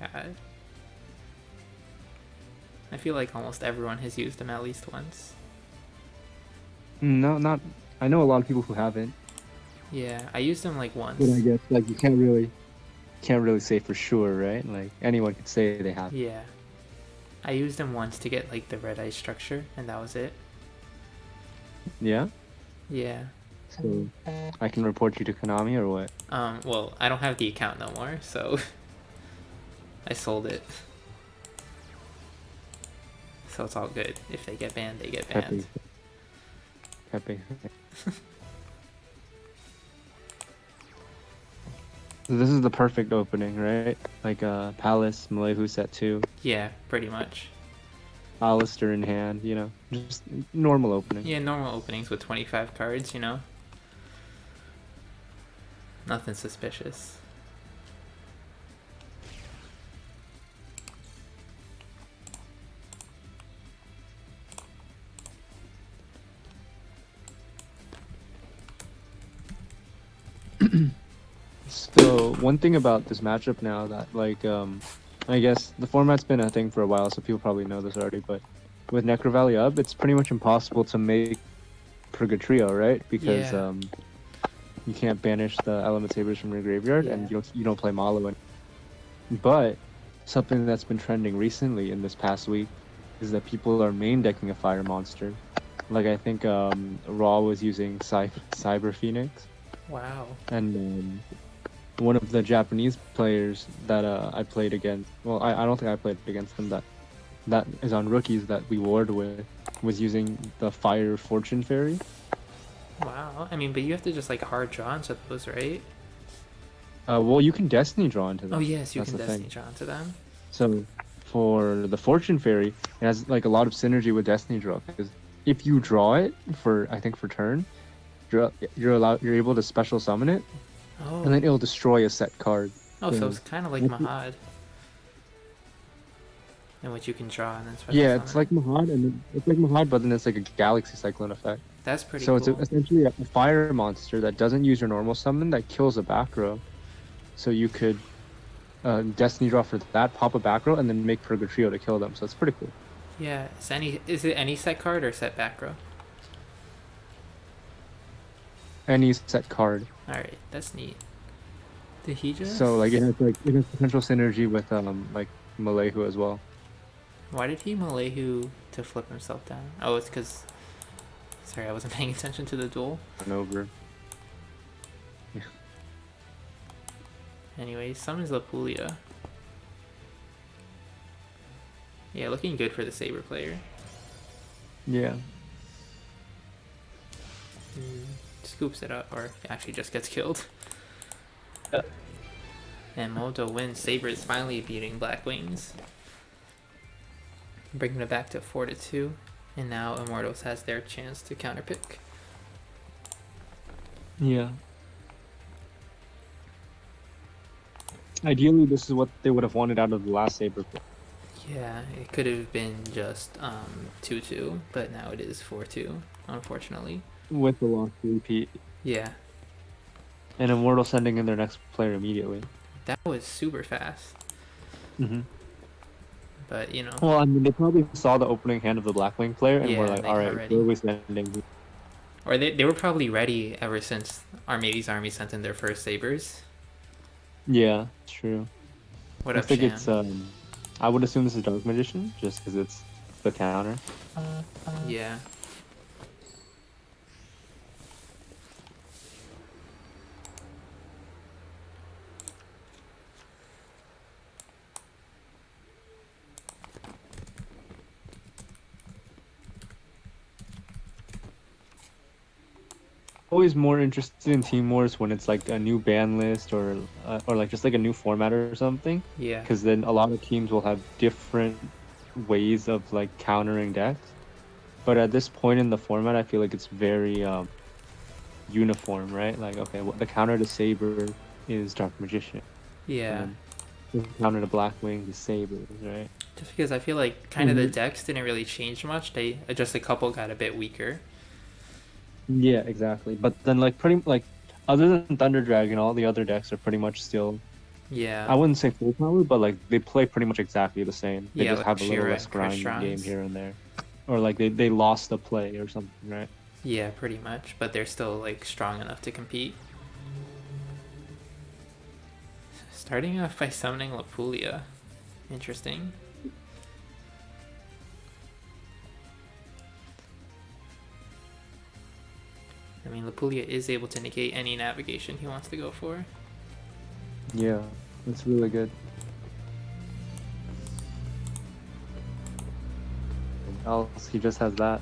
God. I feel like almost everyone has used him at least once. No, not. I know a lot of people who haven't. Yeah, I used him like once. But I guess like you can't really say for sure, right? Like anyone could say they have. Yeah. I used him once to get like the red eye structure, and that was it. Yeah. Yeah. So I can report you to Konami or what? Well, I don't have the account no more, so I sold it. So it's all good. If they get banned, they get banned. Pepe. So this is the perfect opening, right? Like Palace, Malehu set 2, Yeah, pretty much. Alistair in hand, you know, just normal opening. Yeah, normal openings with 25 cards, you know? Nothing suspicious. So one thing about this matchup now that like I guess the format's been a thing for a while, so people probably know this already, but with Necro Valley up, it's pretty much impossible to make Purgatrio, right? Because Yeah. You can't banish the Element Sabers from your graveyard, and Yeah. you don't play Malo. But something that's been trending recently in this past week is that people are main decking a fire monster. Like I think Raw was using Cyber Phoenix, Wow. and one of the Japanese players that I played against, well, I don't think I played against them, that is on rookies that we warred with, was using the Fire Fortune Fairy. Wow. I mean, but you have to just like hard draw into those, right? Well, you can Destiny draw into them. Oh yes, you That's can the Destiny thing. draw into them. So for the Fortune Fairy, it has like a lot of synergy with Destiny draw, because if you draw it for, I think for turn, you're able to special summon it, Oh. and then it'll destroy a set card. Oh, so So- it's kind of like Mahad. In which you can draw and then special Yeah, it's summon. like Mahad, and it's like Mahad, but then it's like a Galaxy Cyclone effect. That's pretty So cool. it's essentially a fire monster that doesn't use your normal summon, that kills a back row. So you could Destiny draw for that, pop a back row, and then make Purgatrio to kill them. So it's pretty cool. Yeah. Is it any set card or set back row? Any set card. Alright, that's neat. Did he just... So like it has potential synergy with like Malehu as well. Why did he Malehu to flip himself down? Oh, it's because... Sorry, I wasn't paying attention to the duel. And over. Anyways, summons Lapulia. Yeah, looking good for the Saber player. Yeah. Scoops it up, or actually just gets killed. And Moto wins. Saber is finally beating Blackwings. Bringing it back to 4-2. And now Immortals has their chance to counterpick. Yeah. Ideally, this is what they would have wanted out of the last Saber play. Yeah, it could have been just 2-2, but now it is 4-2, unfortunately. With the lost repeat. Yeah, And Immortal sending in their next player immediately. that was super fast. Mm-hmm. But, you know, Well, I mean, they probably saw the opening hand of the Blackwing player and were Yeah, like, they alright, already- we're always sending. or they were probably ready ever since Armades army sent in their first sabers. Yeah, true. What I up, think Sham? it's, I would assume this is Dark Magician, just because it's the counter. Yeah. Always more interested in Team Wars when it's like a new ban list or like just like a new format or something. Yeah. Because then a lot of teams will have different ways of like countering decks. But at this point in the format, I feel like it's very uniform, right? Like, okay, the counter to Saber is Dark Magician. Yeah. And the counter to Blackwing is Sabers, right? Just because I feel like kind of the decks didn't really change much. They just a couple got a bit weaker. Yeah, exactly. But then like other than Thunder Dragon, all the other decks are pretty much still. Yeah. I wouldn't say full power, but like they play pretty much exactly the same. They Yeah, just like have a little Shira less and grind Chris game Strong's. here and there, or like they lost the play or something, right? Yeah, pretty much. But they're still like strong enough to compete. Starting off by summoning Lapulia. Interesting. I mean, Lapulia is able to negate any navigation he wants to go for. Yeah, that's really good. Else he just has that.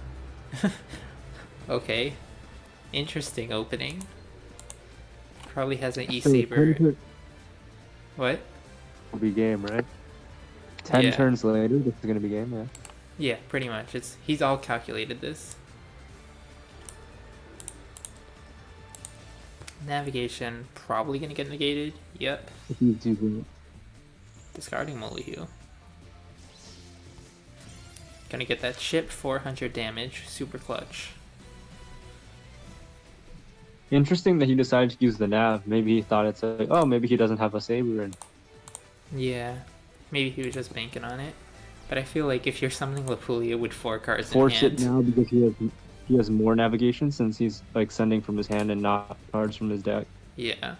Okay. Interesting opening. Probably has an So E-Saber. 10 turn- What? will be game, right? 10 Yeah. turns later, this is gonna be game, yeah. Yeah, pretty much. He's all calculated this. Navigation probably gonna get negated. Yep. If he's using it. Discarding Mollyhue. Gonna get that chip, 400 damage, super clutch. Interesting that he decided to use the nav. Maybe he thought it's like, oh, maybe he doesn't have a Saber and Yeah, maybe he was just banking on it. But I feel like if you're summoning Lapulia with 4 cards in force hand, it now because he has more navigation since he's like sending from his hand and not cards from his deck. yeah.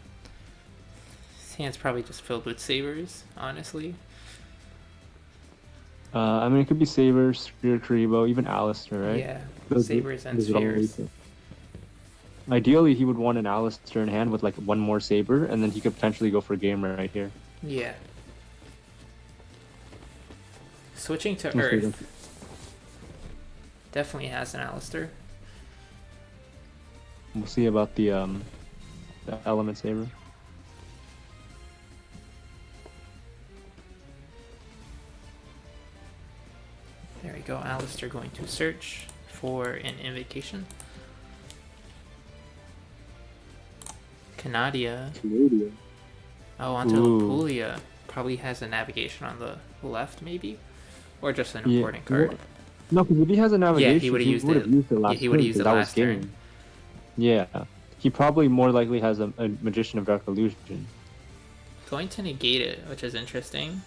His hand's probably just filled with sabers, honestly. I mean, it could be Saber, Sphere Karibo, even Alistair, right? Yeah, Those- sabers and those are all spheres. really- Ideally, he would want an Alistair in hand with like one more Saber, and then he could potentially go for game right here. Yeah. Switching to Let's see Earth. Definitely has an Alistair. We'll see about the Element Saber. There we go. Alistair going to search for an invocation. Canadia. Canadian. Oh, onto Ooh. Lapulia. Probably has a navigation on the left, maybe? Or just an Yeah, important card. well, No, because if he has a navigation, he would've used would've it. used it last Yeah, he would've turn, used 'cause it that last was game. turn. Yeah. He probably more likely has a Magician of Dark Illusion. Going to negate it, which is interesting.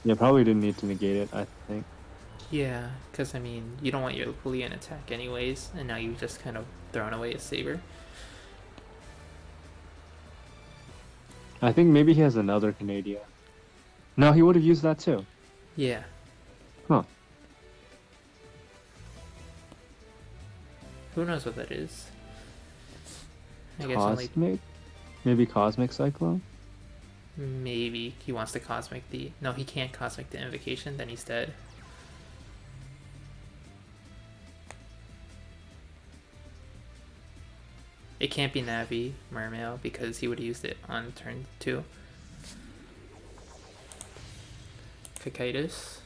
Yeah, probably didn't need to negate it, I think. Yeah, because I mean, you don't want your Lapulia in attack anyways, and now you've just kind of thrown away a saber. I think maybe he has another Canadian. No, he would have used that too. Yeah. Huh. Who knows what that is? I guess only Cosmic? Maybe Cosmic Cyclone? maybe he wants to cosmic the. No, he can't cosmic the invocation. Then he's dead. It can't be Navi Mermail because he would have used it on turn 2. Cocytus.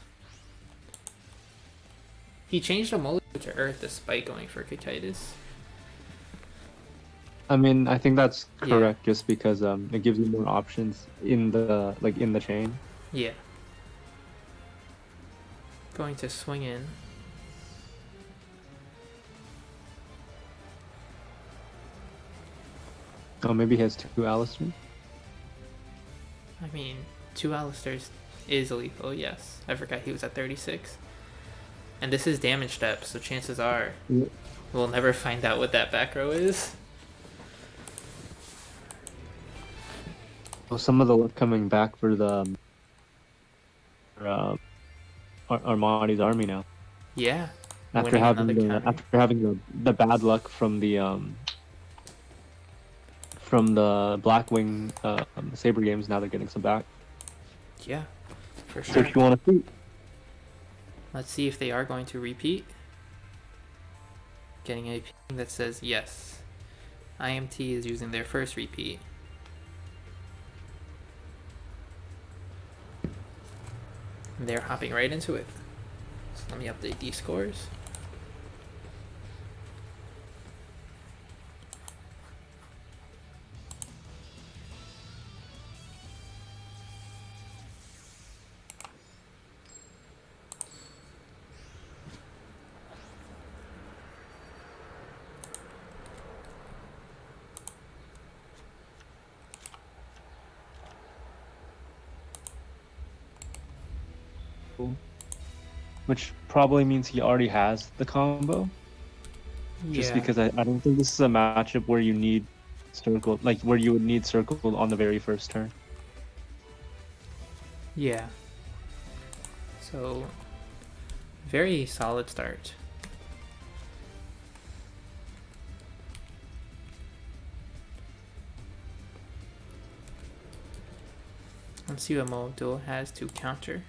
He changed a Molly to Earth despite going for Cocytus. I mean, I think that's Yeah. correct just because it gives you more options in the in the chain. Yeah. Going to swing in. Oh, maybe he has 2 Alistairs? I mean, 2 Alistairs is lethal, yes. I forgot he was at 36. And this is damage step, so chances are Yeah. we'll never find out what that back row is. Well, some of the luck coming back for the Armades army now. Yeah. After winning having another the counter. after having the bad luck from the Blackwing Saber games, now they're getting some back. Yeah, for So sure. if you want to see, Let's see if they are going to repeat. Getting a ping that says yes. IMT is using their first repeat. And they're hopping right into it. So let me update these scores. which probably means he already has the combo. Just because I don't think this is a matchup where you need circle, like where you would need circle on the very first turn. Yeah. So, very solid start. Let's see what Duel has to counter.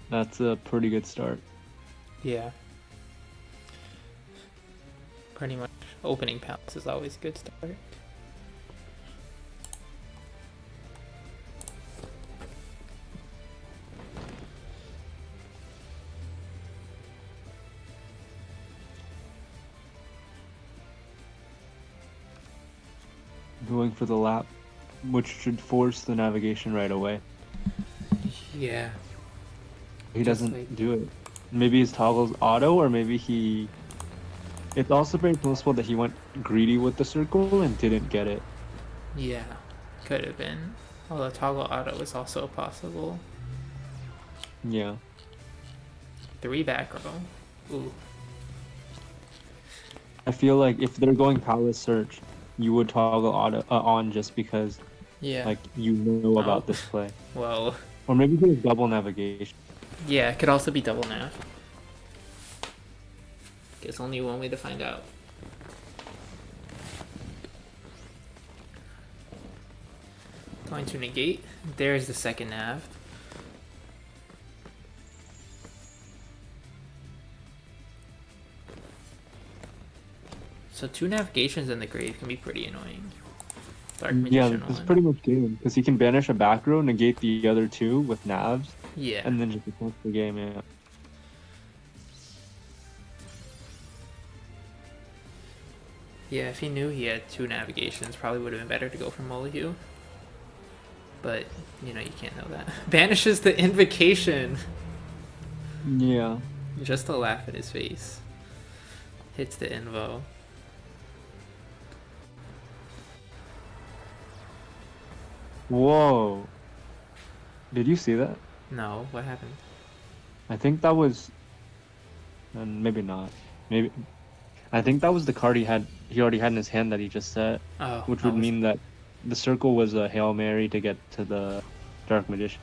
That's a pretty good start. Yeah. Pretty much opening pounce is always a good start. Going for the lap, which should force the navigation right away. Yeah. He Just doesn't like- do it. Maybe his toggle's auto, or maybe he... It's also very possible that he went greedy with the circle and didn't get it. Yeah. Could have been. Although toggle auto is also possible. Yeah. 3 back row. Ooh. I feel like if they're going palace search, you would toggle auto on just because Yeah. like you know about Oh. this play. Well, Or maybe he has double navigation. yeah, it could also be double nav. Guess only one way to find out. Going to negate. There's the second nav. So 2 navigations in the grave can be pretty annoying. Dark Yeah, Magician it's one. pretty much game because he can banish a back row, negate the other 2 with navs, Yeah. and then just attack the game. Yeah. Yeah, if he knew he had 2 navigations, probably would have been better to go for Molyneux. But, you know, you can't know that. Banishes the invocation! Yeah. Just to laugh at his face. Hits the invo. Whoa. Did you see that? No, what happened? I think that was, and maybe not. Maybe I think that was the card he already had in his hand that he just set, Oh, which I would was- mean that the circle was a Hail Mary to get to the Dark Magician.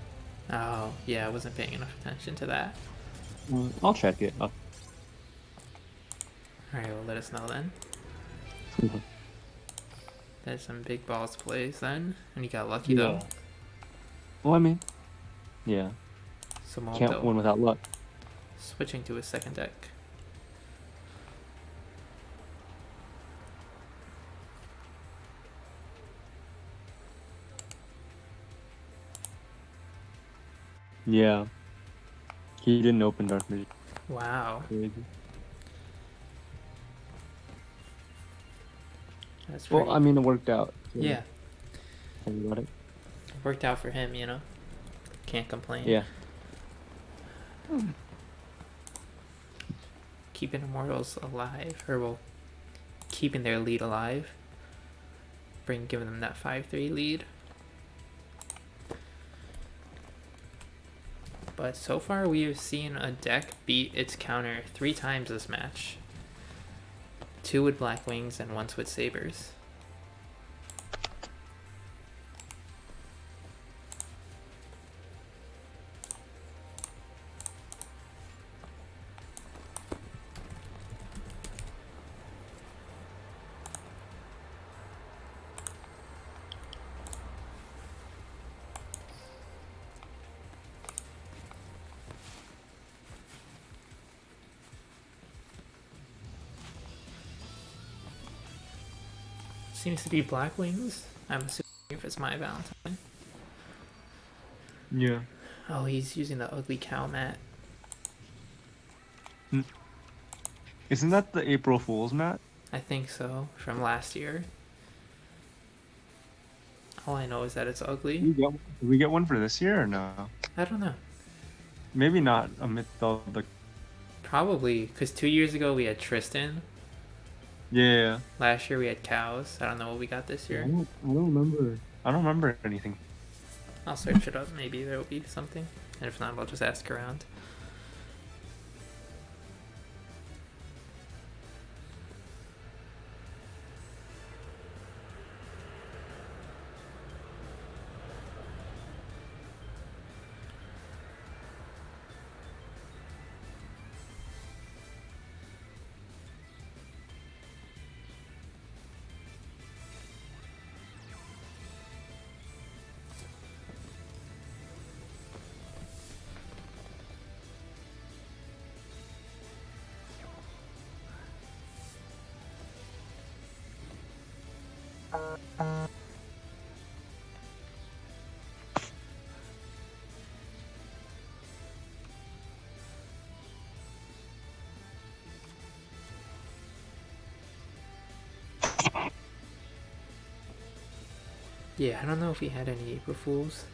Oh, yeah, I wasn't paying enough attention to that. I'll check it. Alright, well, let us know then. There's some big balls plays then. And you got lucky though. Well, I mean, yeah. Can't win without luck. Switching to his second deck. Yeah. He didn't open Dark Magician. Wow. Crazy. That's pretty... Well, I mean, it worked out. So yeah. Tell me about it. It worked out for him, you know? Can't complain. Yeah. Keeping Immortals alive, or well, keeping their lead alive. Giving them that 5-3 lead. But so far we have seen a deck beat its counter 3 times this match. 2 with Black Wings and 1 with Sabers. Seems to be Black Wings. I'm assuming if it's my Valentine. Yeah. Oh, he's using the ugly cow mat. Isn't that the April Fool's mat? I think so, from last year. All I know is that it's ugly. Did we get one for this year or no? I don't know. Maybe not amidst all the... Probably, because 2 years ago we had Tristan. Yeah. Last year we had cows. I don't know what we got this year. I don't remember. I don't remember anything. I'll search it up. Maybe there will be something. And if not, I'll just ask around. Yeah, I don't know if we had any April Fools.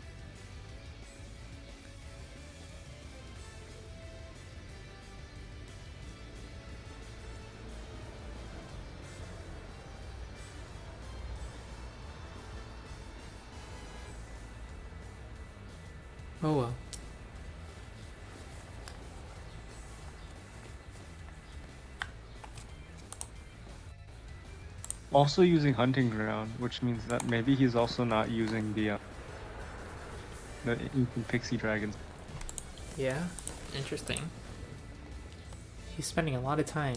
Oh well. Also using Hunting Ground, which means that maybe he's also not using the Ancient Pixie Dragons. Yeah, interesting. He's spending a lot of time.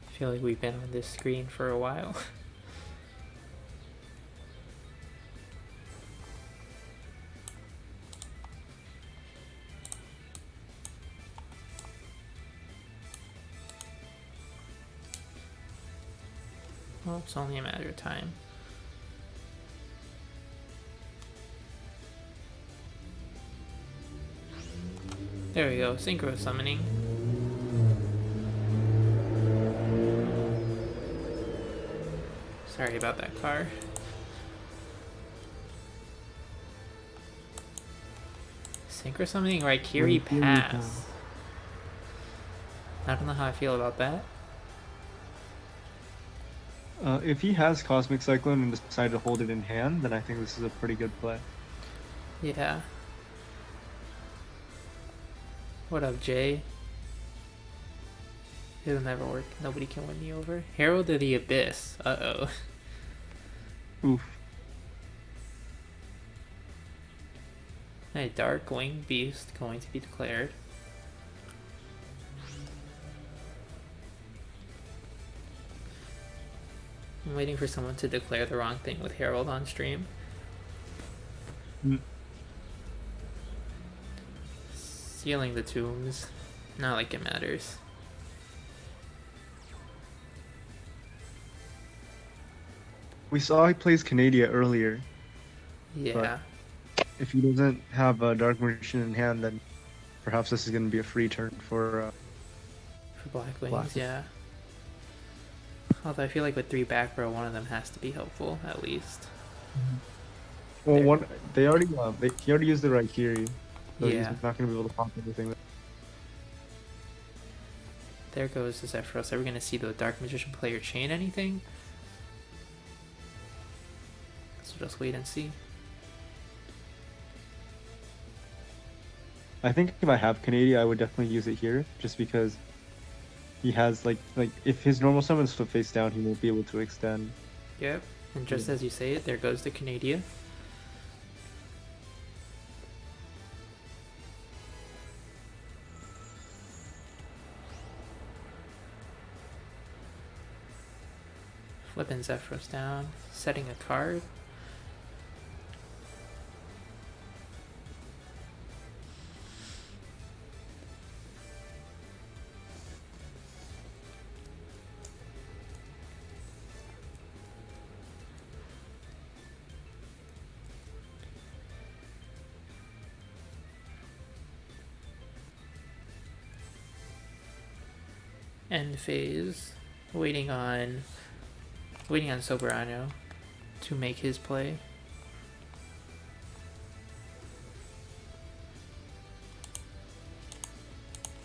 I feel like we've been on this screen for a while. Well, it's only a matter of time. There we go, synchro summoning. Sorry about that car. Synchro summoning Raikiri Pass. I don't know how I feel about that. If he has Cosmic Cyclone and decide to hold it in hand, then I think this is a pretty good play. Yeah. What up, Jay? It'll never work. Nobody can win me over. Herald of the Abyss. Uh-oh. Oof. A Dark Winged Beast going to be declared. I'm waiting for someone to declare the wrong thing with Herald on stream. Stealing the tombs. Not like it matters. We saw he plays Canada earlier. Yeah. If he doesn't have a Dark Magician in hand, then perhaps this is going to be a free turn for For Black Wings, Black. yeah. Although I feel like with 3 back row, one of them has to be helpful, at least. Well, There. one he already used the Raikiri, so Yeah. he's not going to be able to pop anything. There goes the Zephyros. Are we going to see the Dark Magician player chain anything? So just wait and see. I think if I have Canada, I would definitely use it here, just because he has like if his normal summons flip face down, he won't be able to extend. Yep. And just as you say it, there goes the Canada. Flipping Zephyros down, setting a card. End phase, waiting on Soberano to make his play.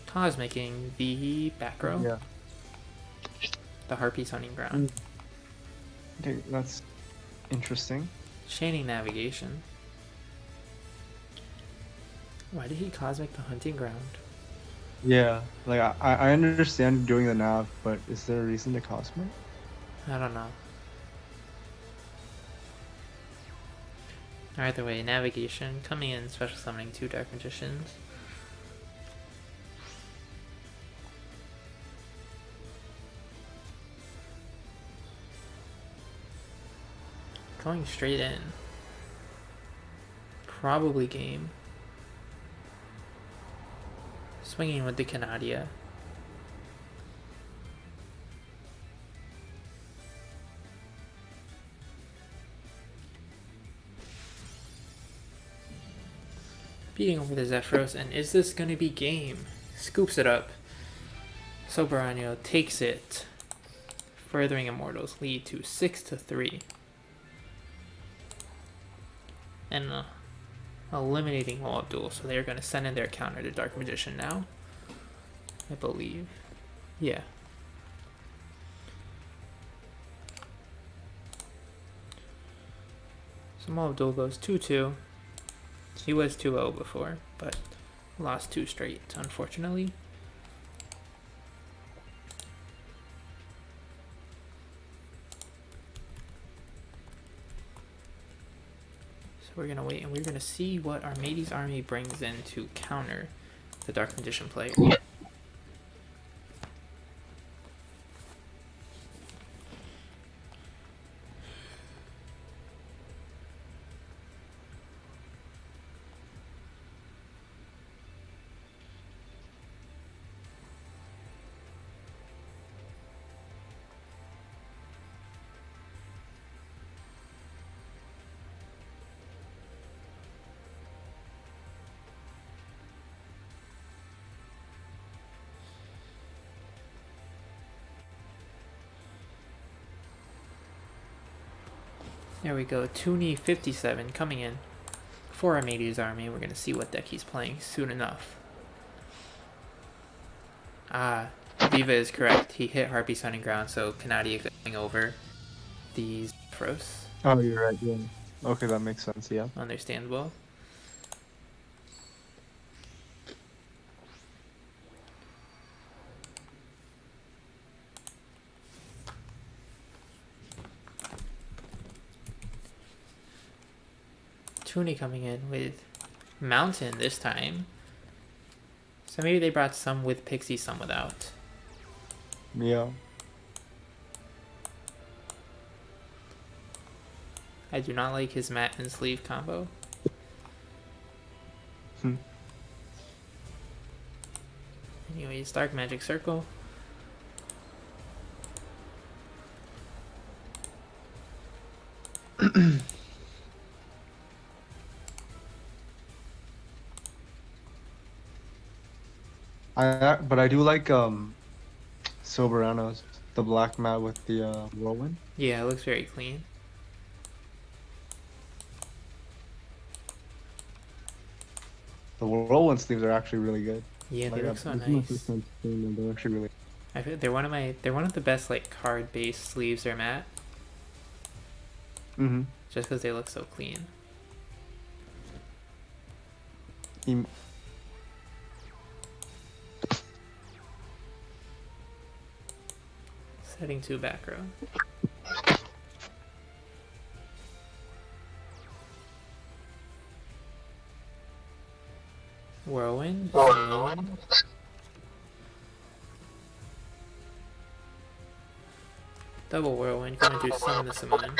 Cosmicking the back row, Yeah. the Harpy's hunting ground, Okay, that's interesting. chaining navigation. Why did he cosmic the hunting ground? Yeah, like I understand doing the nav, but is there a reason to cosmic? I don't know. Either way, navigation coming in, special summoning 2 Dark Magicians. Going straight in. Probably game. Swinging with the Canadia. Beating over the Zephyros, and is this gonna be game? Scoops it up. Soberano takes it. Furthering Immortals lead to 6-3. And eliminating Wall of Duel, so they're gonna send in their counter to Dark Magician now. I believe. Yeah. So Wall of Duel goes 2-2. He was 2-0 before, but lost 2 straight, unfortunately. So we're gonna wait, and we're gonna see what Armades' army brings in to counter the Dark Magician player. There we go, Toonie 57 coming in for Armades' army. We're gonna see what deck he's playing soon enough. Ah, Viva is correct. He hit Harpy's hunting ground, so Canadia going over these Frost. Oh, you're right. Yeah. Okay, that makes sense. Yeah. Understandable. Toonie coming in with Mountain this time. So maybe they brought some with Pixie, some without. Yeah. I do not like his mat and sleeve combo. Anyways, Dark Magic Circle. But I do like Soberanos, the black mat with the whirlwind. Yeah, it looks very clean. The whirlwind sleeves are actually really good. Yeah, they look so this is my nice. first time seeing them. They're actually really. I feel they're one of the best like card-based sleeves or mat, Mm-hmm. just because they look so clean. Setting 2 back row. Whirlwind. Moon. Double whirlwind. Gonna do summon the Simone.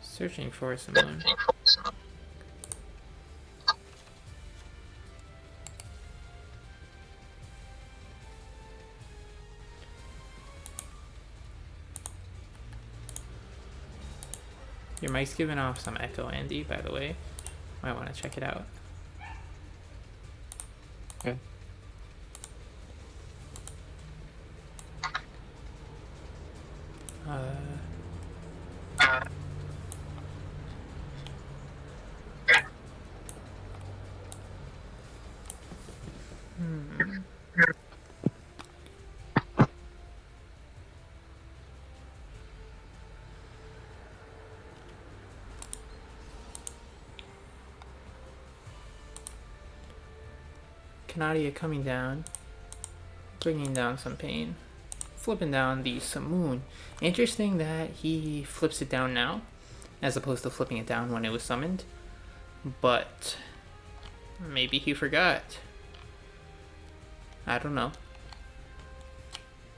Searching for Simone. Your mic's giving off some echo, Andy, by the way. Might want to check it out. Okay. Canadia coming down, bringing down some pain, flipping down the Simoon. Interesting that he flips it down now, as opposed to flipping it down when it was summoned. But maybe he forgot. I don't know.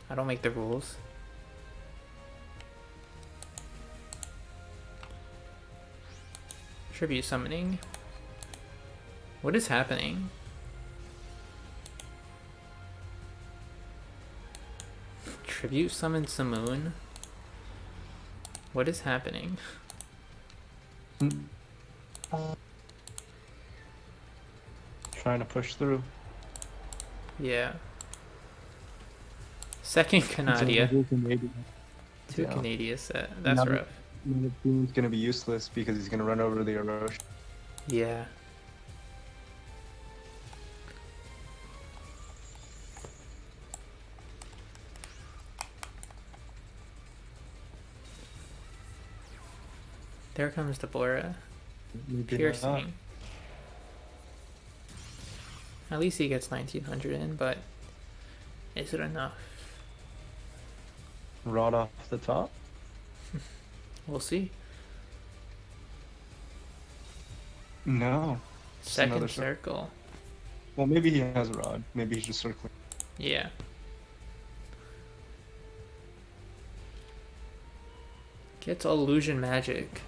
I don't make the rules. Tribute summoning. What is happening? Tribute summon Simoon? What is happening? Trying to push through. Yeah. Second Canadia. Two Yeah. Canadia set. That's Now rough. He's gonna be useless because he's gonna run over the erosion. Yeah. There comes the Bora. Maybe not. Piercing. At least he gets 1900 in, but is it enough? Rod off the top. We'll see. No. Just another Second circle. Well, maybe he has a rod. Maybe he's just circling. Yeah. Gets illusion magic.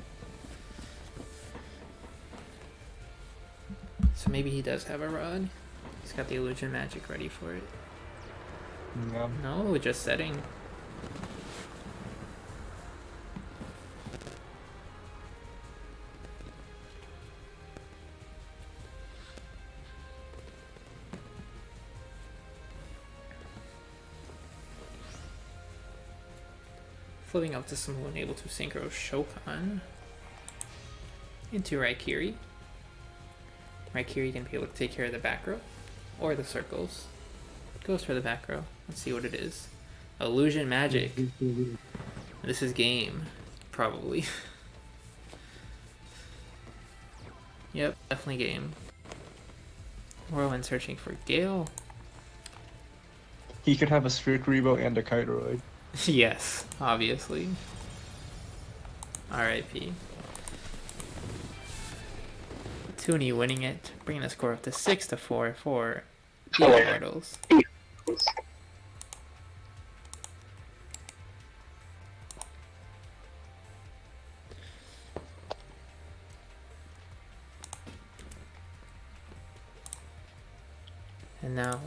So maybe he does have a rod. He's got the illusion magic ready for it. Yeah. No, just setting. Flipping up to someone able to synchro Shokan into Raikiri. Raikiri can be able to take care of the back row or the circles. Goes for the back row. Let's see what it is. Illusion magic. This is game, probably. Yep, definitely game. Whirlwind searching for Gale. He could have a Sphere Karibo and a Kiteroid. Yes, obviously. RIP. Toonie winning it, bringing the score up to 6-4 for the Immortals. And now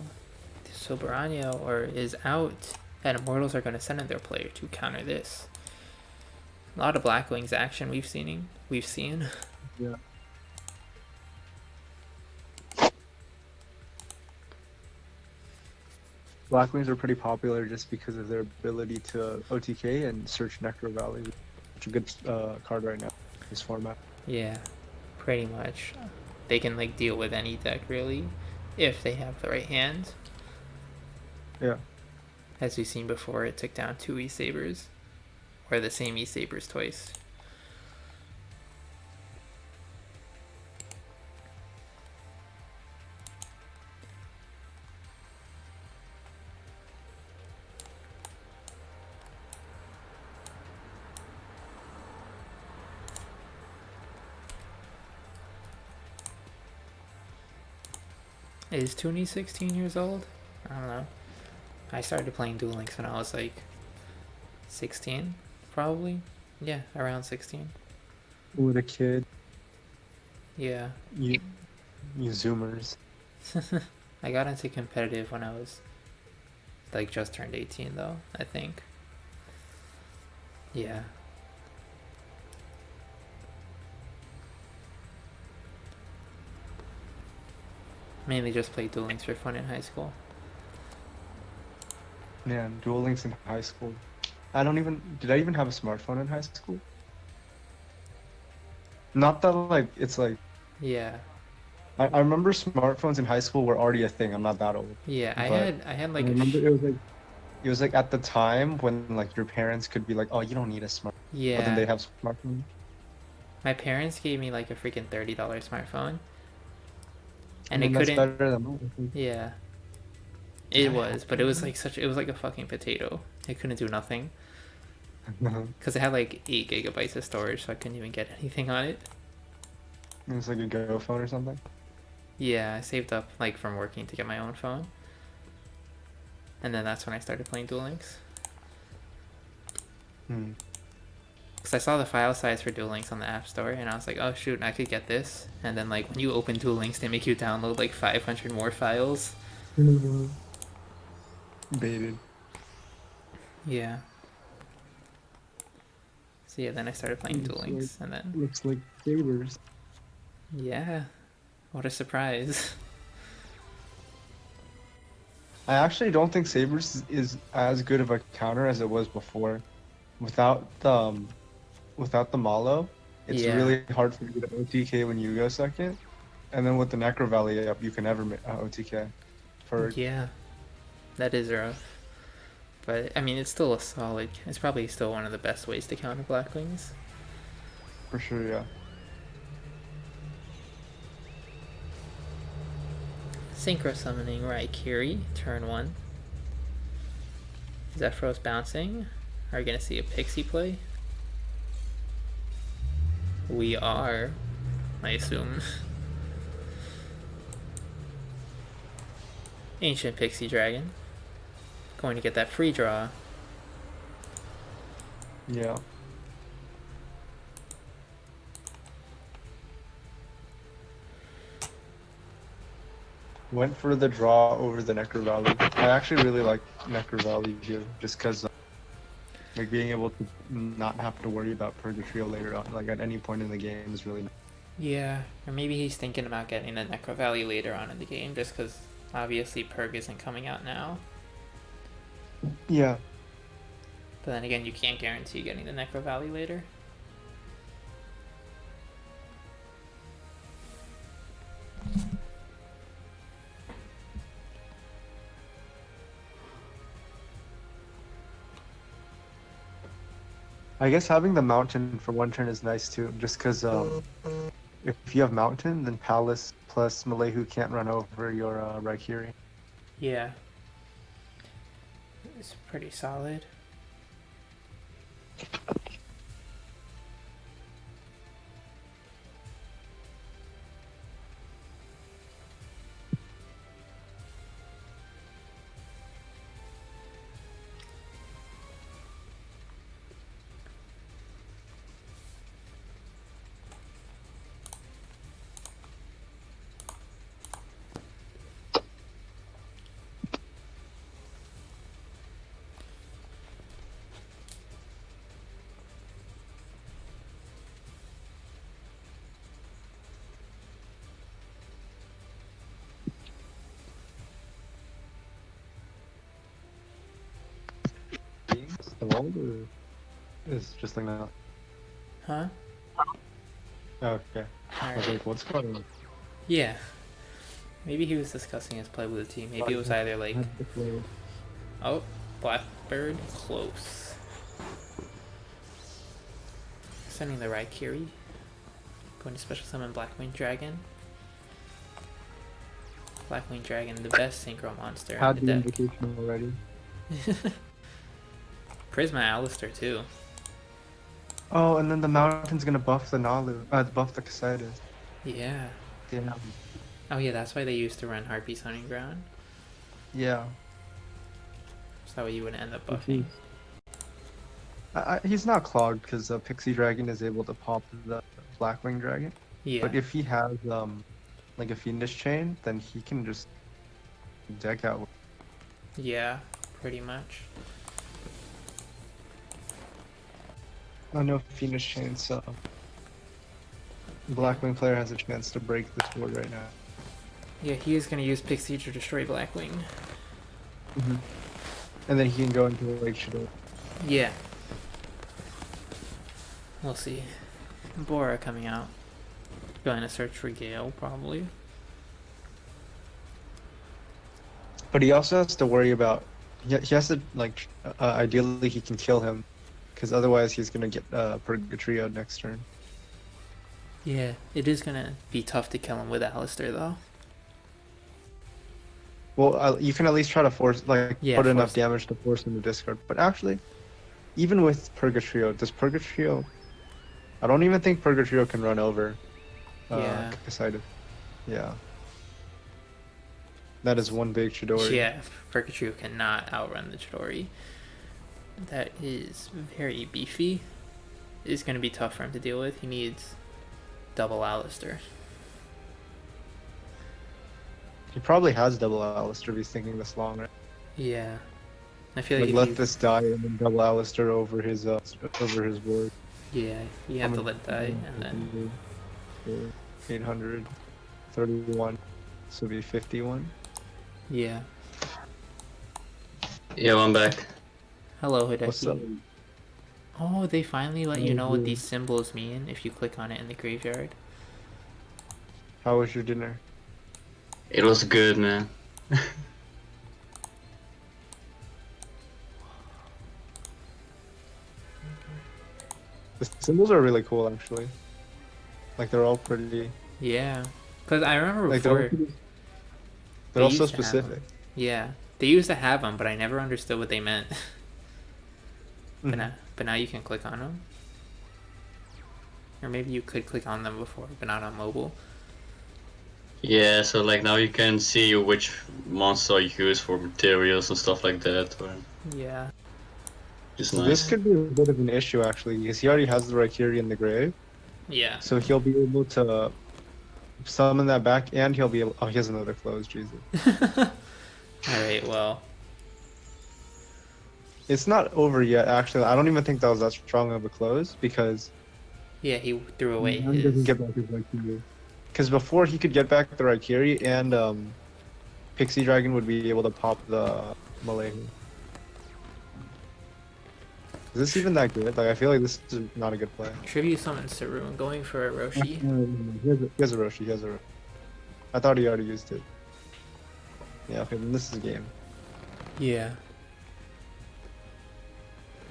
Soberano is out, and Immortals are going to send in their player to counter this. A lot of Black Wings action we've seen. Yeah. Black Wings are pretty popular just because of their ability to OTK and search Necro Valley. It's a good card right now in this format. Yeah, pretty much. They can like deal with any deck really, if they have the right hand. Yeah. As we've seen before, it took down 2 E-Sabers, or the same E-Sabers twice. Is Toonie 16 years old? I don't know. I started playing Duel Links when I was like 16, probably. Yeah, around 16. With a kid. Yeah. You Zoomers. I got into competitive when I was like just turned 18 though, I think. Yeah. Mainly just played Duel Links for fun in high school. Man, Duel Links in high school. Did I even have a smartphone in high school? Not that like, it's like, Yeah. I remember smartphones in high school were already a thing. I'm not that old. Yeah, I But had I like remember it was like at the time when like your parents could be like, oh, you don't need a smartphone. But then they yeah. have smartphones. My parents gave me like a freaking $30 smartphone. And I it mean, that's couldn't. better than mine. Yeah. It was, but it was like it was like a fucking potato. It couldn't do nothing. Because it had like 8 gigabytes of storage, so I couldn't even get anything on it. It was like a Go phone or something. Yeah, I saved up like from working to get my own phone. And then that's when I started playing Duel Links. Because I saw the file size for Duel Links on the App Store, and I was like, oh shoot, I could get this. And then like when you open Duel Links, they make you download like 500 more files. Baited. Yeah. So yeah, then I started playing Duel Links, and then Looks like Sabers. yeah, what a surprise. I actually don't think Sabers is as good of a counter as it was before. Without the Malo, it's Yeah. really hard for you to OTK when you go second. And then with the Necro Valley up, you can never OTK. Yeah, that is rough. But I mean, it's still a solid. It's probably still one of the best ways to counter Black Wings. For sure, yeah. Synchro summoning Raikiri, turn 1. Zephyros bouncing. Are we gonna see a Pixie play? We are, I assume. Ancient Pixie Dragon. Going to get that free draw. Yeah. Went for the draw over the Necro Valley. I actually really like Necro Valley here, just because like being able to not have to worry about Purgatrio later on, like at any point in the game, is really nice. Yeah, or maybe he's thinking about getting the Necro Valley later on in the game, just because obviously Purg isn't coming out now. Yeah. But then again, you can't guarantee getting the Necro Valley later. I guess having the mountain for one turn is nice too, just because if you have Mountain, then Palace plus Malehu can't run over your Raikiri. Yeah. It's pretty solid. The world or is just like that? Huh? Okay. I was like, what's going on? Yeah. Maybe he was discussing his play with the team. Maybe it was either like, oh, Blackbird, close. Sending the Raikiri. Going to special summon Blackwing Dragon. Blackwing Dragon, the best synchro monster Had in the the deck. invitation already. Prisma Alistair too. Oh, and then the Mountain's gonna buff the Nalu, buff the Casitas. Yeah. Yeah. Oh yeah, that's why they used to run Harpy's Hunting Ground. Yeah. So that way you would end up buffing. He's not clogged because Pixie Dragon is able to pop the Blackwing Dragon. Yeah. But if he has like a Fiendish Chain, then he can just deck out. Yeah, pretty much. Oh no, Fiendish Chain, so Blackwing player has a chance to break this board right now. Yeah, he is going to use Pixie to destroy Blackwing. And then he can go into Lake Shadow. Yeah. We'll see. Bora coming out. Going to search for Gale, probably. But he also has to worry about. He has to like. Ideally, he can kill him, because otherwise he's gonna get Purgatrio next turn. Yeah, it is going to be tough to kill him with Alistair, though. Well, you can at least try to force put enough force. damage to force him to discard. But actually, even with Purgatrio, does Purgatrio? I don't even think Purgatrio can run over. Yeah. Casitas. Yeah. That is one big Chidori. Yeah, Purgatrio cannot outrun the Chidori. That is very beefy. It's going to be tough for him to deal with. He needs double Alistair. He probably has double Alistair if he's thinking this long, right? Yeah. I feel like Like if let you- this die and then double Alistair over his board. Yeah, you have to let die and then... 831. This will be 51. Yeah. Yeah, I'm back. Hello, What's up? Hideki. Oh, they finally let you know what these symbols mean if you click on it in the graveyard. How was your dinner? It was good, man. The symbols are really cool, actually. Like they're all pretty. Yeah. Because I remember Like before... they're all so used to have specific. them. Yeah. They used to have them, but I never understood what they meant. Mhm. But now you can click on them. Or maybe you could click on them before, but not on mobile. Yeah, so like now you can see which monster you use for materials and stuff like that. Or Yeah. just So nice. this could be a bit of an issue, actually, because he already has the Raikiri in the grave. Yeah. So he'll be able to summon that back, and he'll be able. Oh, he has another close, Jesus. Alright, well. It's not over yet, actually. I don't even think that was that strong of a close, because Yeah, he threw away he doesn't his... get back his Raikiri. Because before he could get back the Raikiri, and Pixie Dragon would be able to pop the Malayu. Is this even that good? Like, I feel like this is not a good play. Tribute summon Saru, going for a Roshi. He has a Roshi, he has a Roshi. I thought he already used it. Yeah, okay, then this is a game. Yeah.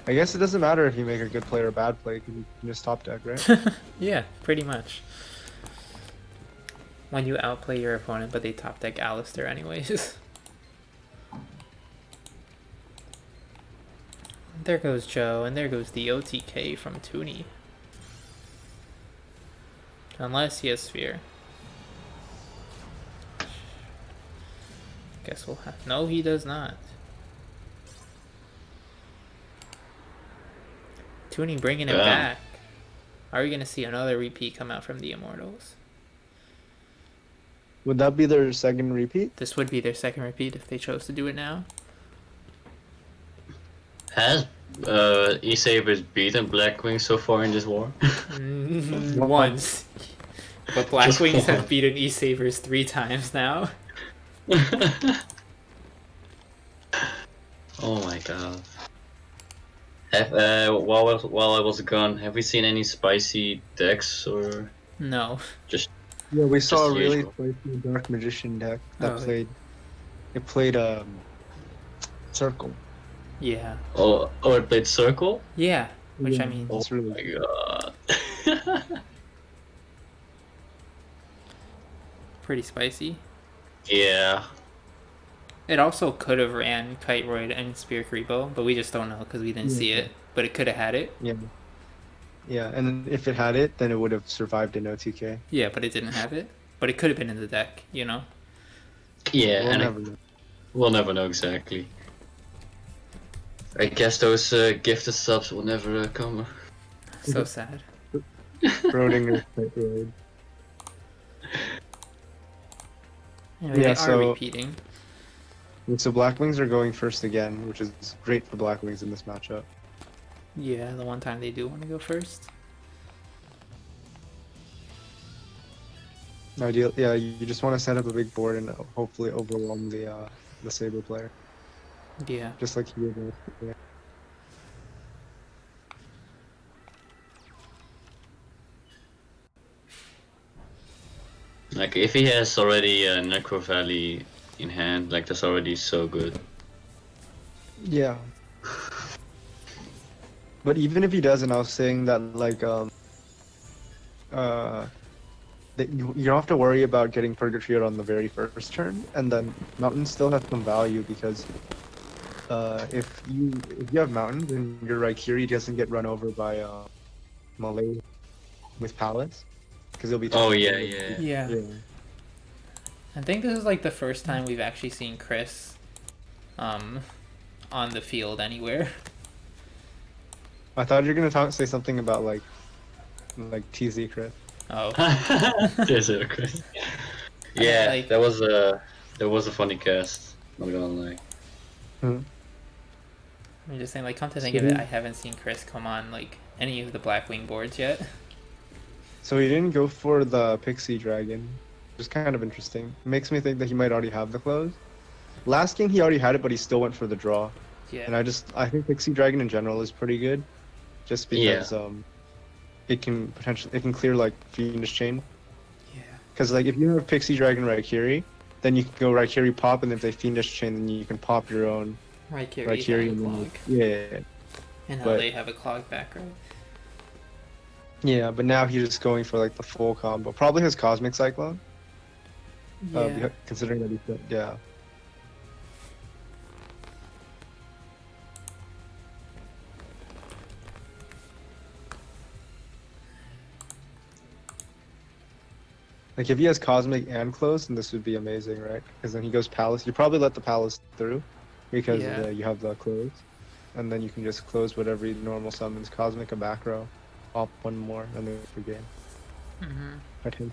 I guess it doesn't matter if you make a good play or a bad play, because you can just top deck, right? Yeah, pretty much. when you outplay your opponent, but they top deck Alistair anyways. There goes Joe, and there goes the OTK from Tooney. Unless he has Sphere. Guess we'll have... No, he does not. Tooney bringing it back. Are we going to see another repeat come out from the Immortals? Would that be their second repeat? This would be their second repeat if they chose to do it now. Has E-Sabers beaten Blackwing so far in this war? Once. But Blackwings have beaten E-Sabers 3 times now. Oh my god. While I was gone, have we seen any spicy decks or No. just? Yeah, we saw a Just really usual. spicy Dark Magician deck that Oh. played Circle. Yeah. Oh, it played Circle? Yeah. Which I Yeah. mean, Oh It's really my god. pretty spicy. Yeah. It also could have ran Kite Roid and Spear Creepo, but we just don't know because we didn't see it. But it could have had it. Yeah. Yeah, and then if it had it, then it would have survived in OTK. Yeah, but it didn't have it. But it could have been in the deck, you know? Yeah, We'll and never know. we'll never know exactly. I guess those gifted subs will never come. So sad. Schrodinger's Kite Roid. Anyway, Yeah, they are so- repeating. So Blackwings are going first again, which is great for Blackwings in this matchup. Yeah, the one time they do want to go first. Ideal, yeah. You just want to set up a big board and hopefully overwhelm the Saber player, Yeah. just like he did. Yeah. Like if he has already Necro Valley in hand, like that's already so good. Yeah. But even if he doesn't, I was saying that like that you don't have to worry about getting Purgatory on the very first turn, and then Mountain still has some value because if you have Mountain, then your Raikiri doesn't get run over by Malay with Palace because he'll be. Oh yeah, yeah. Yeah. Yeah. I think this is like the first time we've actually seen Chris on the field anywhere. I thought you were gonna say something about like TZ Chris. Oh. There's a Chris. Yeah, like- that was a funny cast. Not gonna lie. I'm just saying, like, come to think of it, I haven't seen Chris come on like any of the Blackwing boards yet. So he didn't go for the Pixie Dragon, which is kind of interesting. Makes me think that he might already have the close. Last game he already had it, but he still went for the draw. Yeah. And I think Pixie Dragon in general is pretty good, just because it can clear like Fiendish Chain. Yeah. Because like if you have Pixie Dragon Raikiri, then you can go Raikiri pop, and if they Fiendish Chain, then you can pop your own Raikiri Raikiri. and And Clog. yeah. And now but- they have a Clog back row. Yeah, but now he's just going for like the full combo. Probably his Cosmic Cyclone. Yeah. Considering that he's yeah. Like if he has Cosmic and Close, then this would be amazing, right? Because then he goes Palace. You probably let the Palace through because Yeah. you have the Close, and then you can just close whatever he normal summons. Cosmic a back row, pop one more, and then for game. Mm-hmm. Attention.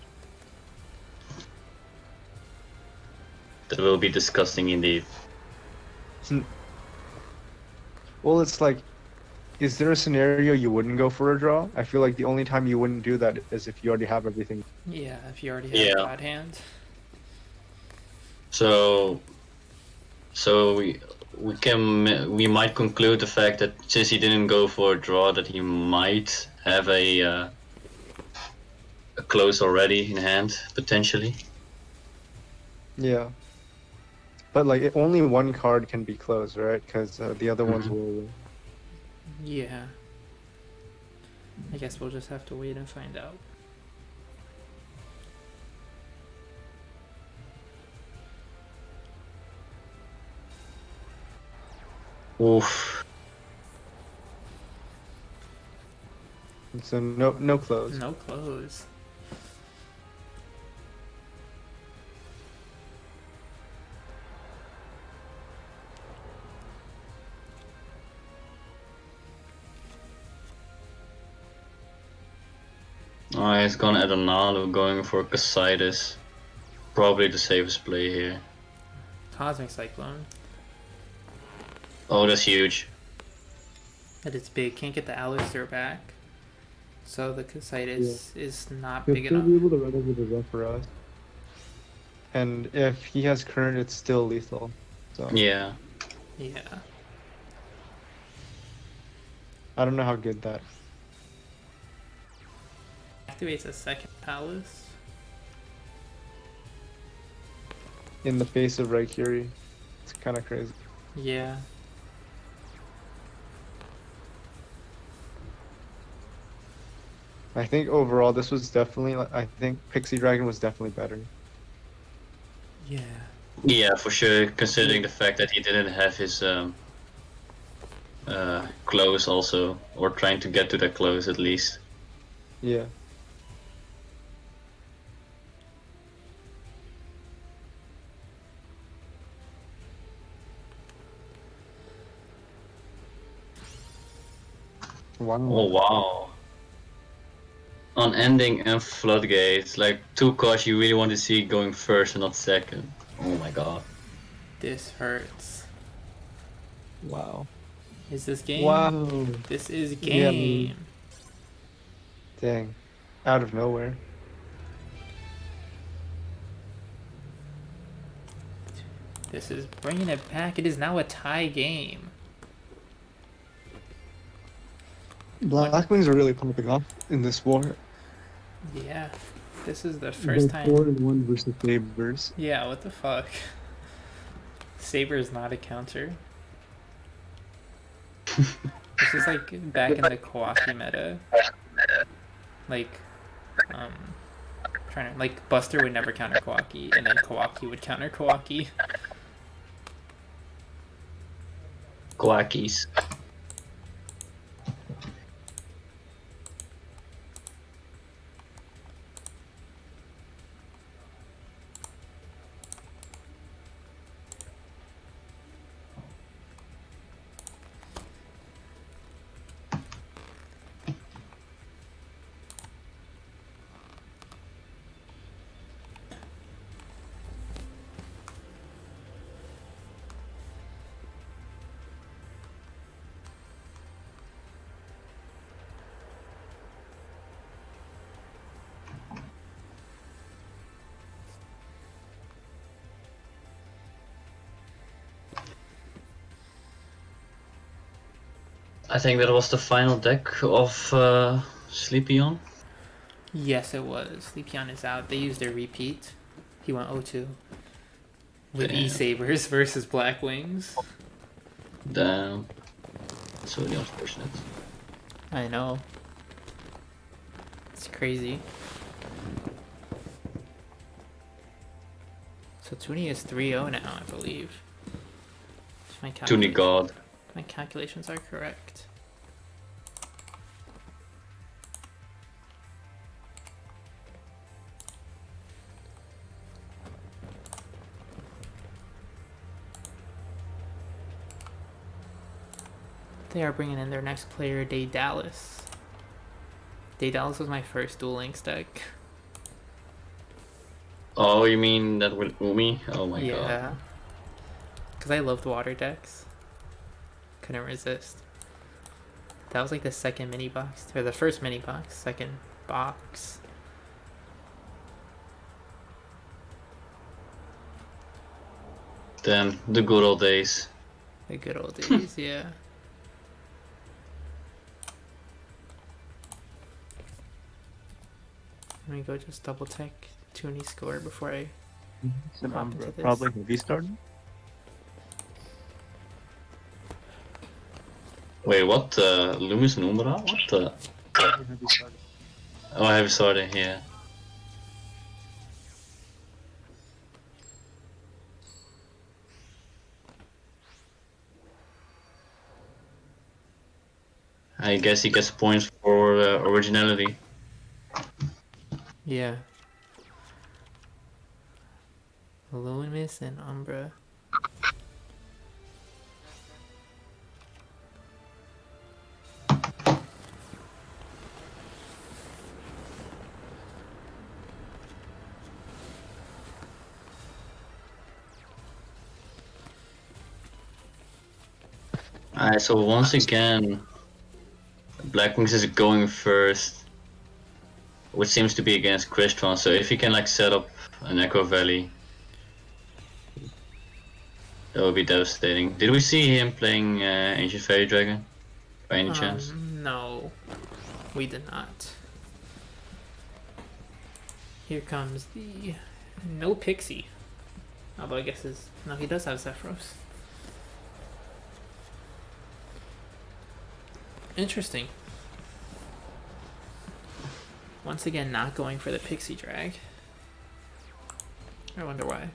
That will be disgusting indeed. Well, it's like, is there a scenario you wouldn't go for a draw? I feel like the only time you wouldn't do that is if you already have everything. Yeah, if you already have Yeah. God hand. So we might conclude the fact that since he didn't go for a draw, that he might have a close already in hand potentially. Yeah. But like, only one card can be closed, right? Because the other ones will. Yeah. I guess we'll just have to wait and find out. Oof. So no close. No close. Oh, he's gone Adonalo, going for Casitas. Probably the safest play here. Cosmic Cyclone. Oh, that's huge. But it's big. Can't get the Alistair back. So the Casitas is not He'll big still enough. be able to run over the rough for us. And if he has current, it's still lethal. So Yeah. Yeah. I don't know how good that. Activates a second Palace. In the face of Raikiri, it's kind of crazy. Yeah. I think overall this was definitely. I think Pixie Dragon was definitely better. Yeah. Yeah, for sure, considering the fact that he didn't have his close also, or trying to get to that close at least. Yeah. Wow. Oh wow. On ending and floodgates, like two cards you really want to see going first and not second. Oh my god. This hurts. Wow. Is this game? Wow. This is Yeah, game. Dang. Out of nowhere. This is bringing it back. It is now a tie game. Blackwings are really popping off in this war. Yeah. This is the first time. 4-1 versus Sabers. Yeah, what the fuck? Saber is not a counter. This is like back in the Kawaki meta. Like, trying to, like, Buster would never counter Kawaki, and then Kawaki would counter Kawaki. Quackies. I think that was the final deck of Sleepy-On. Yes, it was. Sleepyon is out. They used their repeat. He went 0-2. With Damn. E-Sabers versus Blackwings. Damn. That's really unfortunate. I know. It's crazy. So Toonie is 3-0 now, I believe. If my Toonie God. My calculations are correct. They are bringing in their next player, Day Dallas. Day Dallas was my first Duel Links deck. Oh, you mean that with Umi? Oh my god. Yeah. Because I loved water decks. Couldn't resist. That was like the second mini box, or the first mini box, second box. Damn, the good old days. The good old days, yeah. Let me go just double check Toonie's score before I hop into this. Probably heavy started. Wait, what? Loomis and Umbra? What the? Oh, I have started, yeah. I guess he gets points for originality. Yeah. Luminous and Umbra. Alright, so once again, Black Wings is going first, which seems to be against Crystron. So if he can like set up an Echo Valley, that would be devastating. Did we see him playing Ancient Fairy Dragon by any chance? No, we did not. Here comes the no Pixie. Although I guess no, he does have Zephyros. Interesting. Once again, not going for the Pixie drag. I wonder why.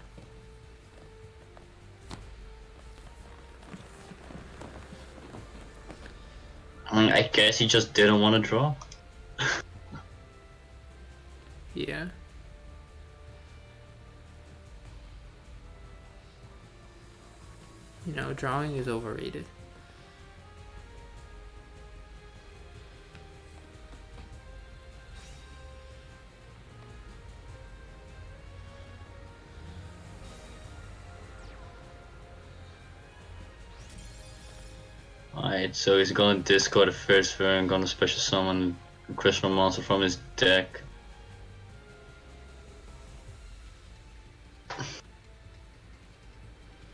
I mean, I guess he just didn't want to draw. Yeah. You know, drawing is overrated. Alright, so he's gonna discard the first turn, gonna special summon a Crystal Monster from his deck.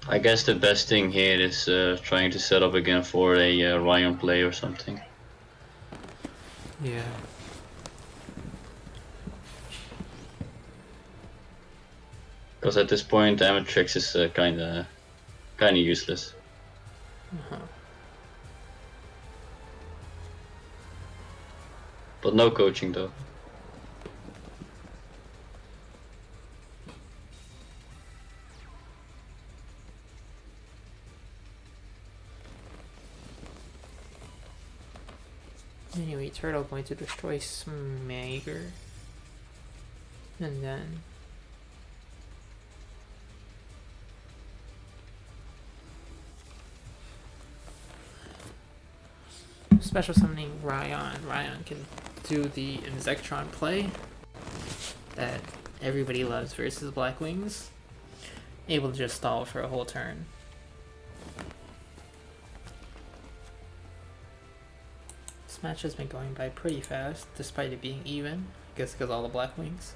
I guess the best thing here is trying to set up again for a Ryan play or something. Yeah. Because at this point, Amatrix is kinda useless. Uh-huh. But no coaching though. Anyway, Turtle going to destroy Smager. And then special summoning Ryan. Ryan can do the Insectron play that everybody loves versus Black Wings. Able to just stall for a whole turn. This match has been going by pretty fast, despite it being even. I guess because all the Black Wings.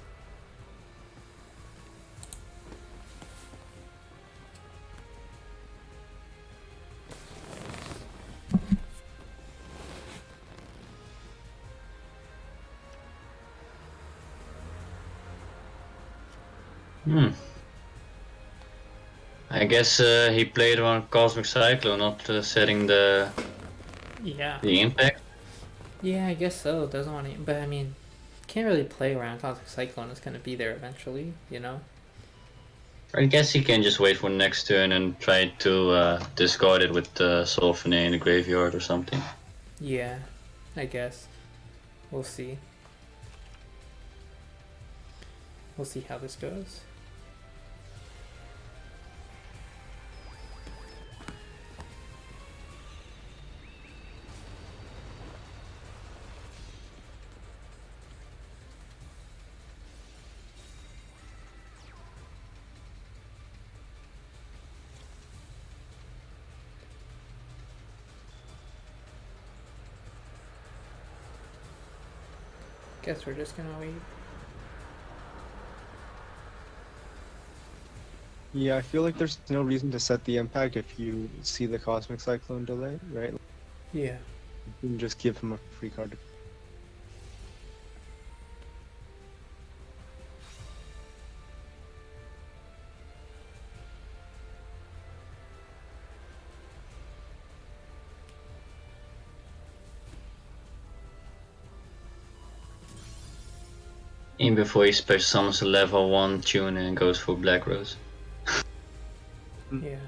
I guess he played on Cosmic Cyclone, not setting the impact. Yeah, I guess so. Doesn't want to, but I mean, can't really play around Cosmic Cyclone. It's gonna be there eventually, you know. I guess he can just wait for next turn and try to discard it with Sulfane in the graveyard or something. Yeah, I guess. We'll see. We'll see how this goes. Guess we're just gonna wait. Yeah, I feel like there's no reason to set the impact if you see the Cosmic Cyclone delay, right? Yeah. You can just give him a free card. Even before he special summons a level 1 tune and goes for Black Rose. Yeah.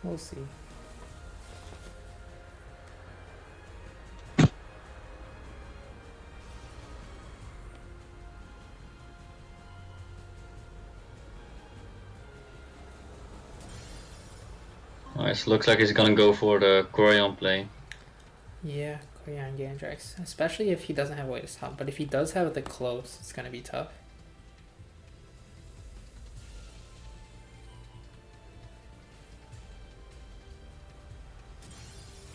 We'll see. Alright, so looks like he's gonna go for the Corion play. Yeah, Korean Gandrax. Especially if he doesn't have a way to stop. But if he does have the close, it's gonna be tough.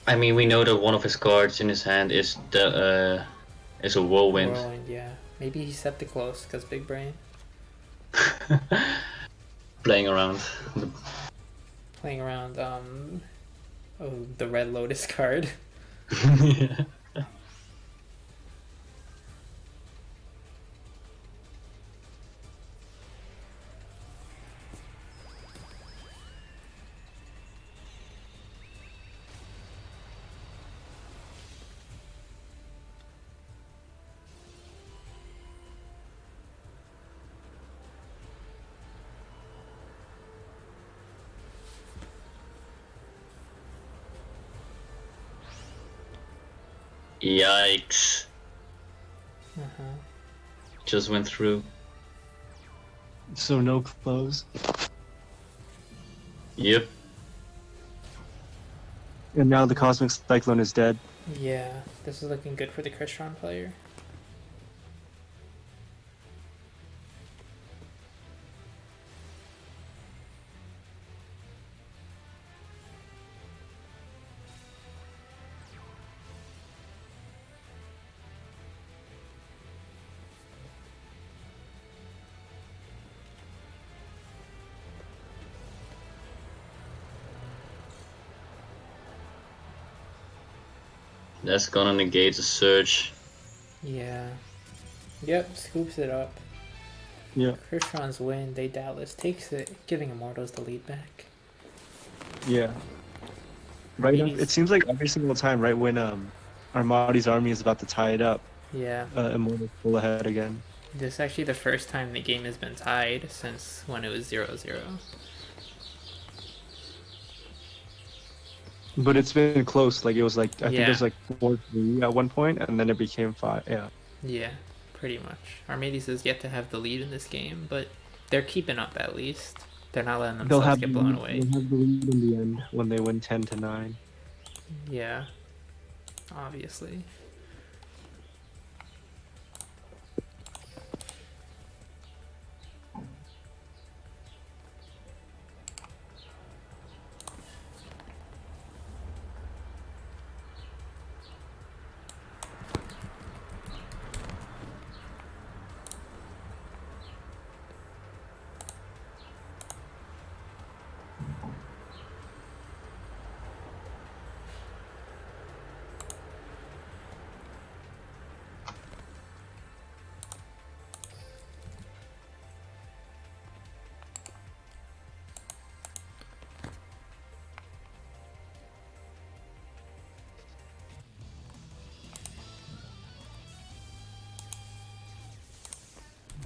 I mean, we know that one of his cards in his hand is a whirlwind. Whirlwind, yeah. Maybe he set the close because big brain. Playing around. Playing around, the Red Lotus card. Yeah. Yikes. Just went through. So no close. Yep. And now the Cosmic Cyclone is dead. Yeah, this is looking good for the Crystron player. That's gonna negate the surge. Yeah. Yep, scoops it up. Yeah. Crystron's win, they Dallas takes it, giving Immortals the lead back. Yeah. Right. Maybe- It seems like every single time, right when Armades' army is about to tie it up, Yeah. Immortals pull ahead again. This is actually the first time the game has been tied since when it was 0-0. But it's been close. Like it was like I think Yeah. it was like 4-3 at one point, and then it became 5. Yeah. Yeah, pretty much. Armades is yet to have the lead in this game, but they're keeping up at least. They're not letting They'll themselves have get blown away. They'll have the lead in the end when they win 10-9. Yeah, obviously.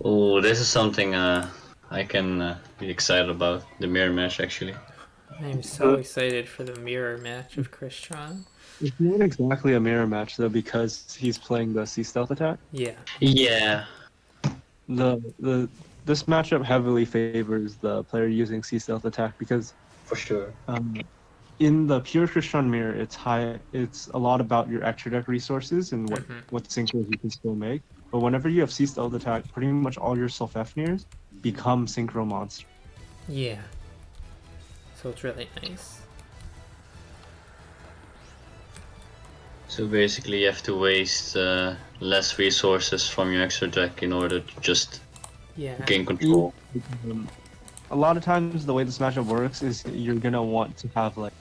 Oh, this is something I can be excited about. The mirror match, actually. I'm so excited for the mirror match of Crystron. It's not exactly a mirror match though because he's playing the Sea Stealth attack. Yeah, Yeah. This matchup heavily favors the player using Sea Stealth attack because For sure. in the pure Crystron mirror, it's a lot about your extra deck resources and what synchros you can still make. But whenever you have Sea Stealth attack, pretty much all your Sulfefnirs become synchro monsters. yeah. So it's really nice. So basically you have to waste less resources from your extra deck in order to just Yeah. gain control. A lot of times, the way this matchup works is you're gonna want to have like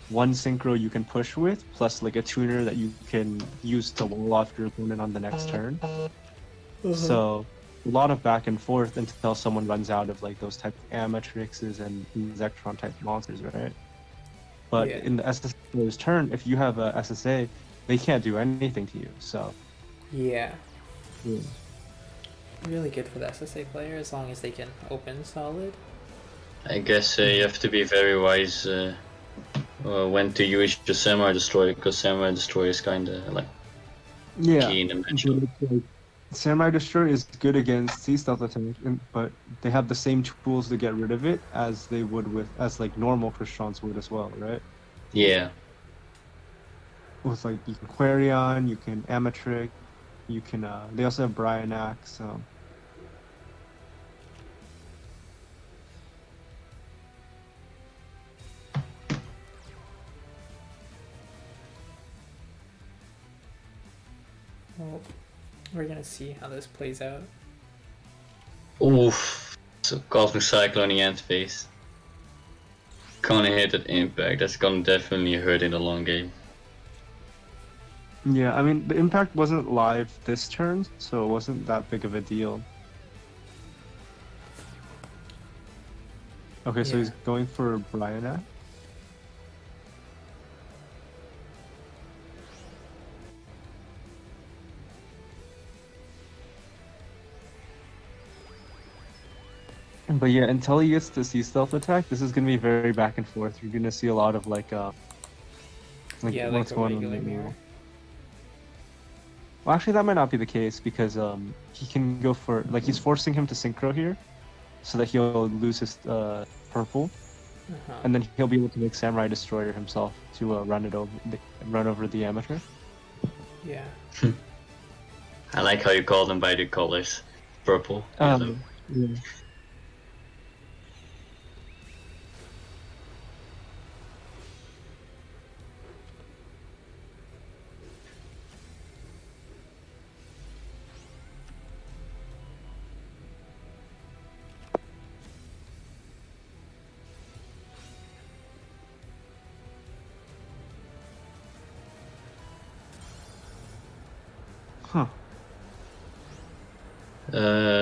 one synchro you can push with, plus like a tuner that you can use to wall off your opponent on the next turn. So a lot of back and forth until someone runs out of like those type of Amatrixes and Zectron type monsters, right? But Yeah. in the SSA's turn, if you have a SSA, they can't do anything to you. So Yeah. yeah. Really good for the SSA player as long as they can open solid. I guess you have to be very wise when to use your Samurai Destroyer, because Samurai Destroyer is kinda like Yeah, key in the but matchup. it's like Samurai Destroyer is good against Sea Stealth attack, but they have the same tools to get rid of it as they would as like normal Crystons would as well, right? Yeah. With like you can Quarion, you can Amatric, you can they also have Brionac, so Well, we're gonna see how this plays out. Oof. So Cosmic Cyclone in the end phase. Gonna hit that impact. That's gonna definitely hurt in the long game. yeah, I mean the impact wasn't live this turn, so it wasn't that big of a deal. Okay, so he's Yeah. going for Brionac. But yeah, until he gets to Sea Stealth attack, this is gonna be very back and forth. You're gonna see a lot of like Yeah, what's like a going on regular right now. mirror. Well, actually, that might not be the case because he can go for like he's forcing him to synchro here, so that he'll lose his purple, and then he'll be able to make Samurai Destroyer himself to run over the amateur. Yeah. I like how you call them by the colors. Purple, yellow. Yeah. Huh.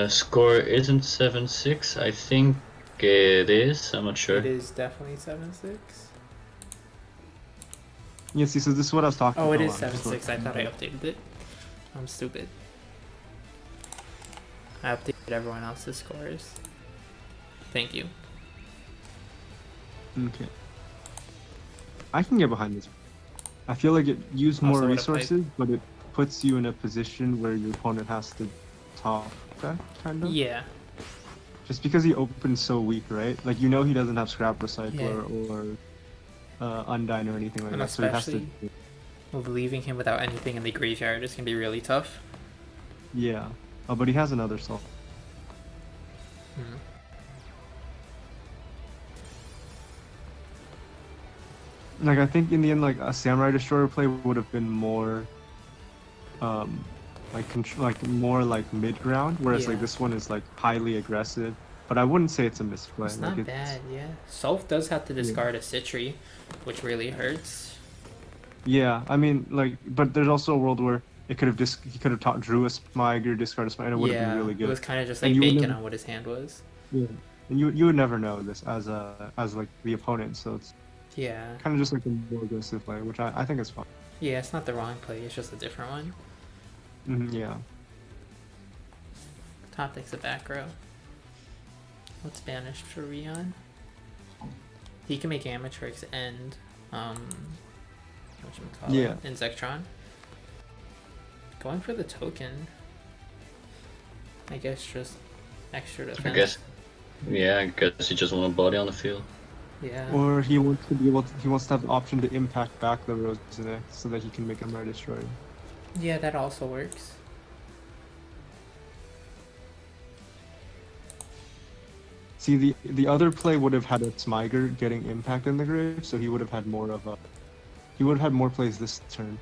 Score isn't 7-6. I think it is. I'm not sure. It is definitely 7-6. Yeah, see, so this is what I was talking about. Oh, it is 7-6. I thought I updated it. I'm stupid. I updated everyone else's scores. Thank you. Okay. I can get behind this. I feel like it used more Also, what a pipe. resources, but it puts you in a position where your opponent has to top that, kind of. Yeah. Just because he opened so weak, right? Like, you know he doesn't have Scrap Recycler or Undyne or anything like And that, so he has to... especially leaving him without anything in the graveyard is going to be really tough. Yeah. Oh, but he has another soul. Hmm. Like, I think in the end, like, a Samurai Destroyer play would have been more... more like mid-ground, whereas like Yeah. this one is like highly aggressive. But I wouldn't say it's a misplay. It's like, not bad, yeah. Self does have to discard a Citri, which really hurts. Yeah, I mean, like, but there's also a world where it could have he could have taught Drew a Smiger, discard a Smiger, and it would have been really good. It was kind of just And like you would bacon never- on what his hand was. Yeah, and you would never know this as like the opponent, so it's Yeah. kind of just like a more aggressive play, which I think is fine. Yeah, it's not the wrong play, it's just a different one. Yeah. Top deck's a back row. What's banished for Rion? He can make Amatrix and Yeah. Insectron. Going for the token. I guess just extra defense. I guess. Yeah, I guess you just want a body on the field. Yeah. Or he wants to be able to, he wants to have the option to impact back the Rose next so that he can make a Murder Destroyer. Yeah, that also works. See, the other play would have had a Smiger getting impact in the grave, so he would have had more of a... He would have had more plays this turn.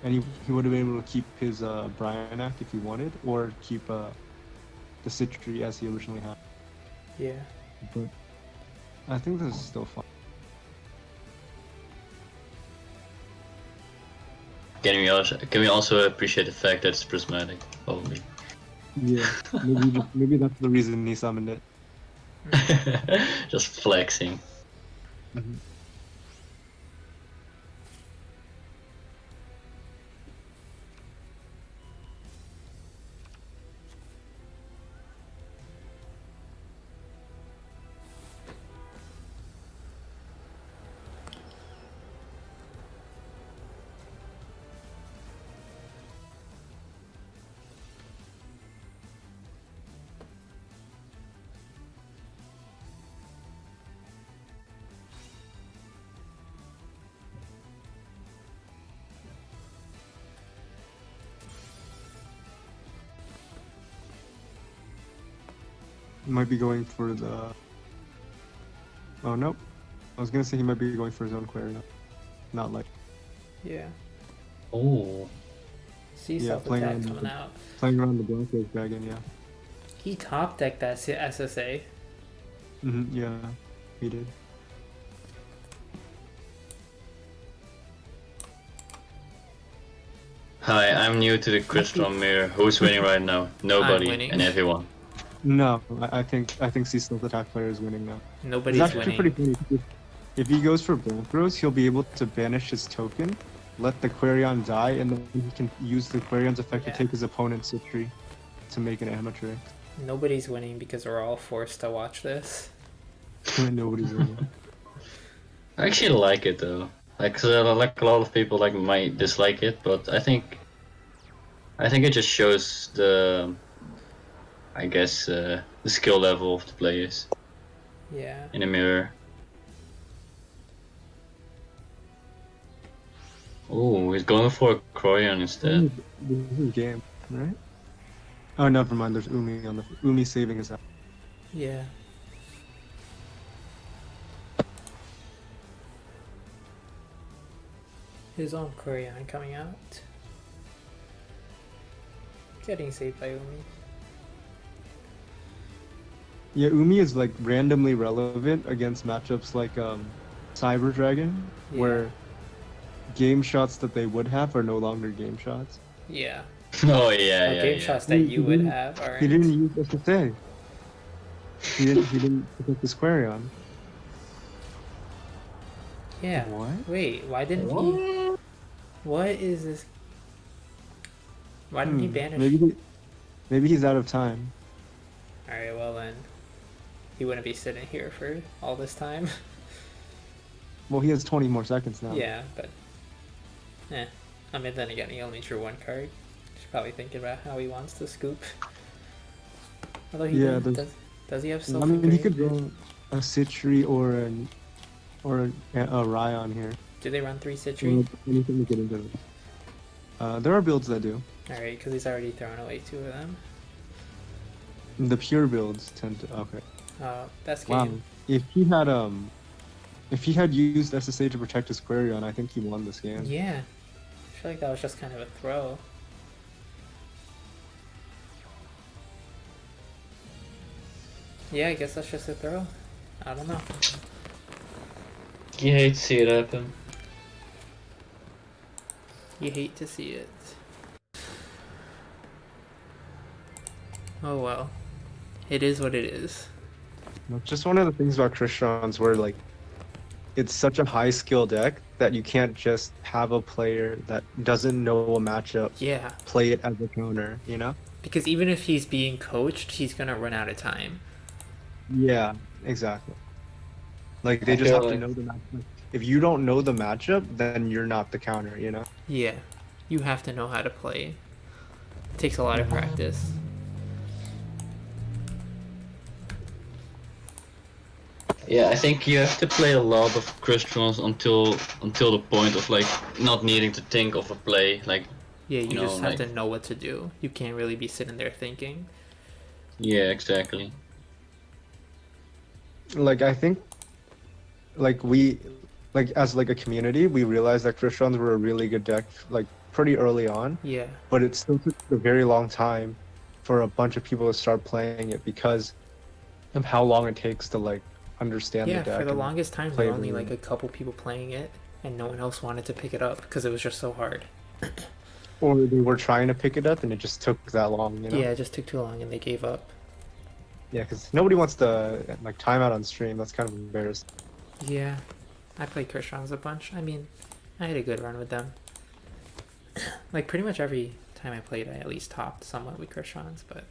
And he would have been able to keep his Brionac if he wanted, or keep the Citri as he originally had. Yeah. But I think this is still fun. Can we also appreciate the fact that it's prismatic? Probably. Yeah, maybe that's the reason he summoned it. Just flexing. might be going for the. Oh nope. I was gonna say he might be going for his own Quarian. Not like Yeah. Oh. See Yeah, self playing attack on coming the- out. playing around the Broncos dragon. Yeah. He top decked that SSA. Yeah, he did. Hi, I'm new to the Crystron mirror. Who's winning right now? Nobody winning. and everyone. No, I think C stealth attack player is winning now. Nobody's It's actually winning. pretty funny. If he goes for Broncos, he'll be able to banish his token, let the Quarion die, and then he can use the Quarion's effect Yeah. to take his opponent's Citree to make an amateur. Nobody's winning because we're all forced to watch this. Nobody's winning. I actually like it though. Like, 'cause, like a lot of people like might dislike it, but I think it just shows the, I guess, the skill level of the players Yeah. in a mirror. Oh, he's going for a Crorion instead. This is game, right? Oh, never mind. There's Umi on the Umi saving his ass. Yeah. His own Quarion coming out. Getting saved by Umi. Yeah, Umi is like randomly relevant against matchups like Cyber Dragon, Yeah. where game shots that they would have are no longer game shots. Yeah. Oh yeah, Or yeah, game yeah. shots that you would have He aren't. didn't use SSA. He didn't protect the Quarion. Yeah. What? Wait, why didn't he? What is this? Why didn't he banish? Maybe he's out of time. Alright, well then. He wouldn't be sitting here for all this time. Well, he has 20 more seconds now. Yeah, but. I mean, then again, he only drew one card. He's probably thinking about how he wants to scoop. Although he Yeah, didn't- does he have I self mean, he could draw a Citree or a Ryan here. Do they run 3 Citree? Anything to get into this. There are builds that do. Alright, because he's already thrown away 2 of them. The pure builds tend to. Okay. That's Wow. game. If he had used SSA to protect his Quarion, I think he won this game. Yeah. I feel like that was just kind of a throw. Yeah, I guess that's just a throw. I don't know. You hate to see it happen. You hate to see it. Oh well. It is what it is. Just one of the things about Crystron's where like it's such a high skill deck that you can't just have a player that doesn't know a matchup Yeah. play it as a counter, you know? Because even if he's being coached, he's gonna run out of time. Yeah, exactly. Like they I just feel have to like- know the matchup. If you don't know the matchup, then you're not the counter, you know? Yeah. You have to know how to play. It takes a lot of practice. Yeah, I think you have to play a lot of Crystrons until the point of like not needing to think of a play. Like, Yeah, you know, just have like- to know what to do. You can't really be sitting there thinking. yeah, exactly. Like I think like we like as like a community, we realized that Crystron's were a really good deck like pretty early on, Yeah. but it still took a very long time for a bunch of people to start playing it because of how long it takes to like understand Yeah, the deck. for the and longest time, play there were only the like game. a couple people playing it, and no one else wanted to pick it up because it was just so hard. Or they were trying to pick it up and it just took that long, you know? Yeah, it just took too long and they gave up. Yeah, because nobody wants to like time out on stream. That's kind of embarrassing. Yeah, I played Krishrons a bunch. I mean, I had a good run with them. Like pretty much every time I played, I at least topped somewhat with Krishrons, but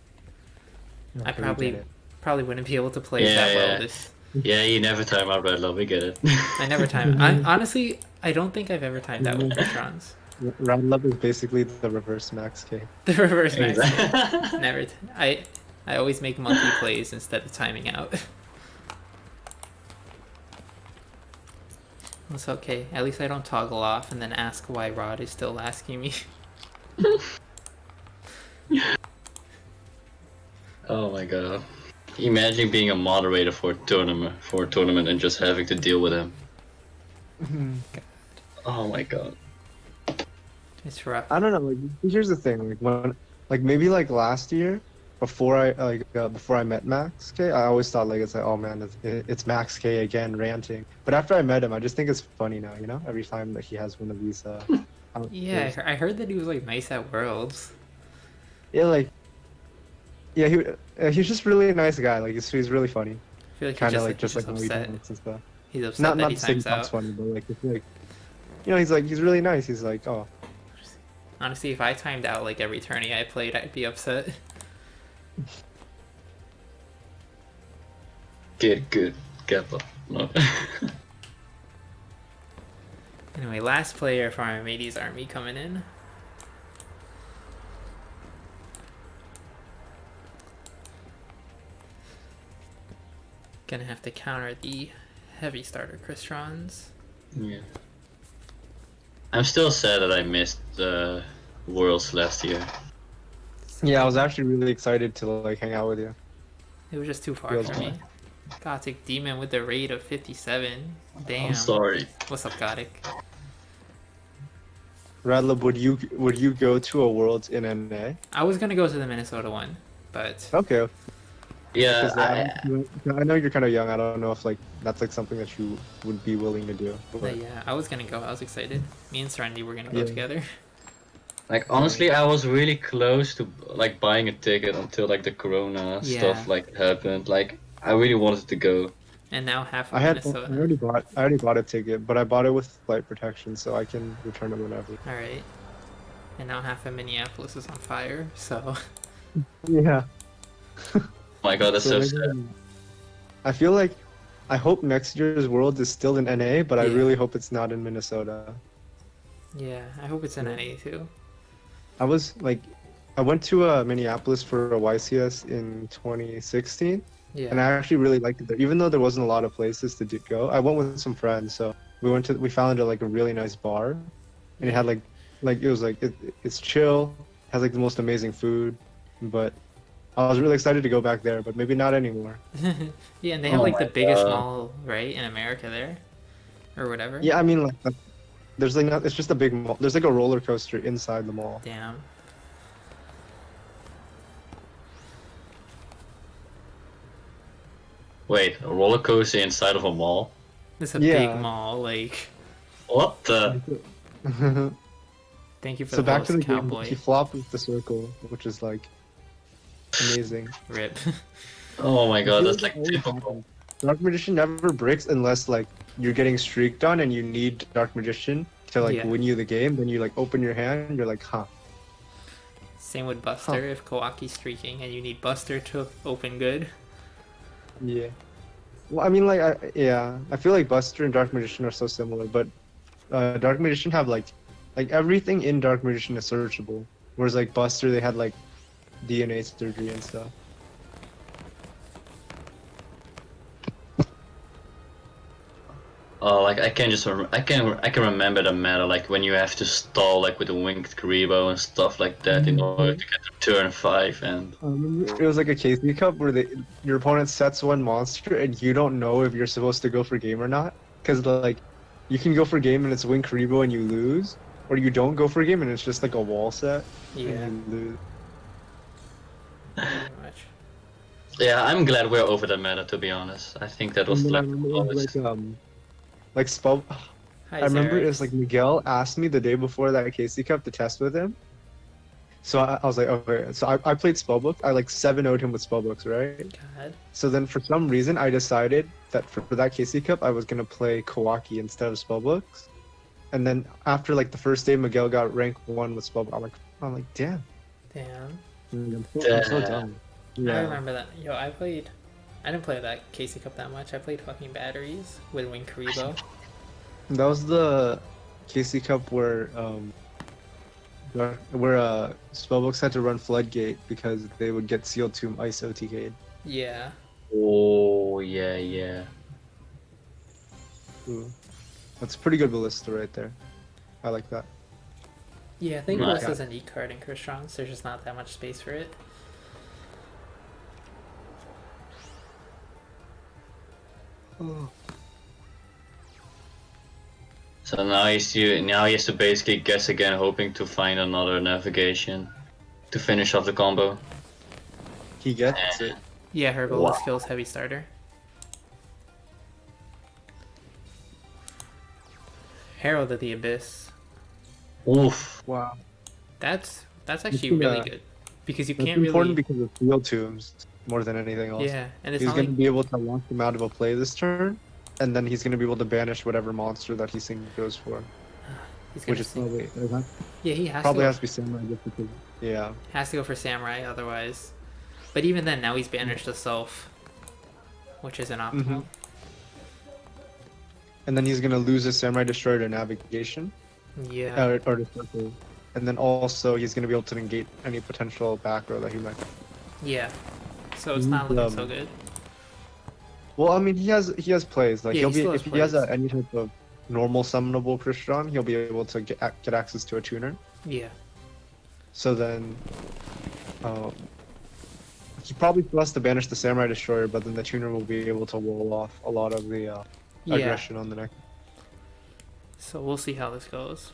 I Okay, we get probably wouldn't be able to play it Yeah, that well. yeah. This Yeah, you never time out radlup. We get it. I never timed. Honestly, I don't think I've ever timed out with Krishrons. Round up is basically the reverse Max K. The reverse max. Exactly. Never. I always make monkey plays instead of timing out. It's okay. At least I don't toggle off and then ask why Rod is still asking me. Oh my god. Imagine being a moderator for a tournament and just having to deal with him. Oh my god. It's rough. I don't know. Like, here's the thing. Like when, like maybe like last year, before I met Max K, I always thought like it's like, oh man, it's Max K again ranting. But after I met him, I just think it's funny now. You know, every time that he has one of these. Yeah, I heard that he was like nice at Worlds. Yeah, like. Yeah, he's just really a nice guy. Like he's really funny. I feel like Kind of he's like just like upset. when we dance and stuff. He's upset Not that he to say times that's out. funny, but like it's like, you know, he's really nice. He's like, oh. Honestly, if I timed out like every tourney I played, I'd be upset. Get good. Get up. No. Anyway, last player for Armades army coming in. Gonna have to counter the heavy starter Cristrons. Yeah. I'm still sad that I missed the Worlds last year. Yeah, I was actually really excited to like hang out with you. It was just too far Feels for me. Gothic Demon with the rate of 57. Damn. I'm sorry. What's up, Gothic? Radlup, would you go to a Worlds in NA? I was gonna go to the Minnesota one, but Okay. Yeah, Because I know you're kind of young. I don't know if like that's like something that you would be willing to do. But yeah, I was gonna go. I was excited. Me and Serenity were gonna go Yeah. together. like honestly, I was really close to like buying a ticket until like the Corona Yeah. stuff like happened. Like I really wanted to go. And now half of I Minnesota. already bought a ticket, but I bought it with flight protection, so I can return it whenever. Alright. And now half of Minneapolis is on fire, so Yeah. Oh my god, that's so maybe- sad. I feel like I hope next year's Worlds is still in NA, but I Yeah. really hope it's not in Minnesota. yeah, I hope it's in NA too. I went to Minneapolis for a YCS in 2016, Yeah. and I actually really liked it there. Even though there wasn't a lot of places to go, I went with some friends, so we found like a really nice bar, and it had like it was like it's chill, has like the most amazing food, but I was really excited to go back there, but maybe not anymore. Yeah, and they have Oh like the my biggest God. mall, right, in America there? Or whatever. Yeah, I mean like there's like not, it's just a big mall. There's like a roller coaster inside the mall. Damn. Wait, a roller coaster inside of a mall? It's a Yeah. big mall, like What the? thank you for So the back host, to the game, cowboy. he flopped with the circle, which is like amazing. Rip. Oh my god, feel that's like like always typical. happens. Dark Magician never breaks unless like you're getting streaked on and you need Dark Magician to like Yeah. win you the game. Then you like open your hand and you're like, huh. Same with Buster if Kawaki's streaking and you need Buster to open good. Yeah. Well, I mean, like, I feel like Buster and Dark Magician are so similar, but Dark Magician have like everything in Dark Magician is searchable, whereas like Buster they had like DNA surgery and stuff. Oh, like I can remember the meta like when you have to stall like with the winged Grebo and stuff like that in order to get to turn 5 and I remember it was like a KC Cup where your opponent sets one monster and you don't know if you're supposed to go for game or not, because like you can go for game and it's win Karibo and you lose, or you don't go for game and it's just like a wall set Yeah, and you lose. pretty much. yeah, I'm glad we're over the meta to be honest. I think that was And then I like remember it was always- like Spell. Hi, I remember Sarah. it was like Miguel asked me the day before that KC Cup to test with him. So I was like, okay. So I played Spellbook. I like 7-0'd him with Spellbooks, right? God. So then for some reason I decided that for that KC Cup I was gonna play Kawaki instead of Spellbooks. And then after like the first day Miguel got rank 1 with Spellbook, I'm like, damn. Damn. I'm so dumb. I remember that. Yo, I didn't play that Casey Cup that much. I played fucking batteries with Wing Karibo. That was the KC Cup where Spellbooks had to run Floodgate because they would get sealed to Ice OTK'd. Yeah. Oh yeah. Ooh. That's a pretty good ballista right there. I like that. Yeah, I think Nice. Bliss doesn't need card in Crystron, so there's just not that much space for it. So now he has to basically guess again, hoping to find another navigation to finish off the combo. He gets it. Yeah, Herbola Wow. skills heavy starter. Herald of the Abyss. Oof. Wow. That's actually That's really gonna- good because you That's can't important really. because of field tombs more than anything else. Yeah, and it's He's not going to like be able to launch him out of a play this turn, and then he's going to be able to banish whatever monster that he goes for, he's gonna which is sing. probably Yeah, he has probably to has go, to be samurai just because. Yeah. has to go for Samurai otherwise. But even then, now he's banished to Self, which isn't optimal. Mhm. And then he's going to lose his samurai destroyer to navigation, Yeah, or to circle. And then also he's going to be able to negate any potential back row that he might. yeah. So it's not looking so Um, good. Well, I mean, he has plays like Yeah, he'll he be still if has he has plays. any type of normal summonable Christian, he'll be able to get access to a tuner. Yeah, So then, um, he probably still has to banish the Samurai Destroyer, but then the tuner will be able to wall off a lot of the yeah. aggression on the neck. So we'll see how this goes.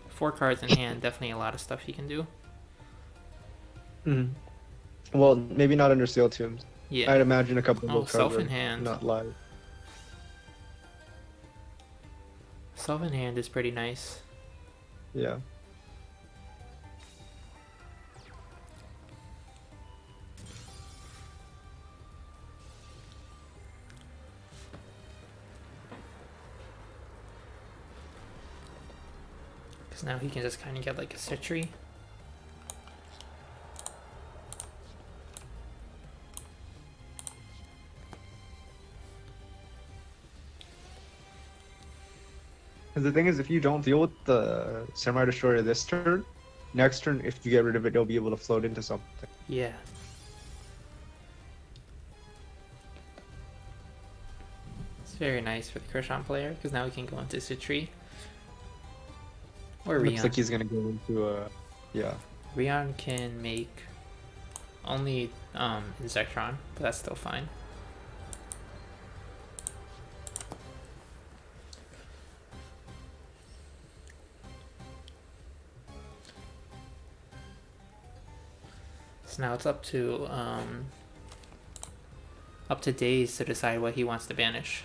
4 cards in hand, definitely a lot of stuff he can do. Well, maybe not under Seal Tombs. Yeah. I'd imagine a couple of Oh, those Self cards in are hand. not live. Self in hand is pretty nice. Yeah. Because now he can just kind of get like a Citry. Because the thing is, if you don't deal with the Samurai Destroyer this turn, next turn, if you get rid of it, you'll be able to float into something. Yeah. It's very nice for the Krishan player because now he can go into Citry. Or Looks Rion. like he's gonna go into a, yeah. Rion can make only Insectron, but that's still fine. So now it's up to Days to decide what he wants to banish.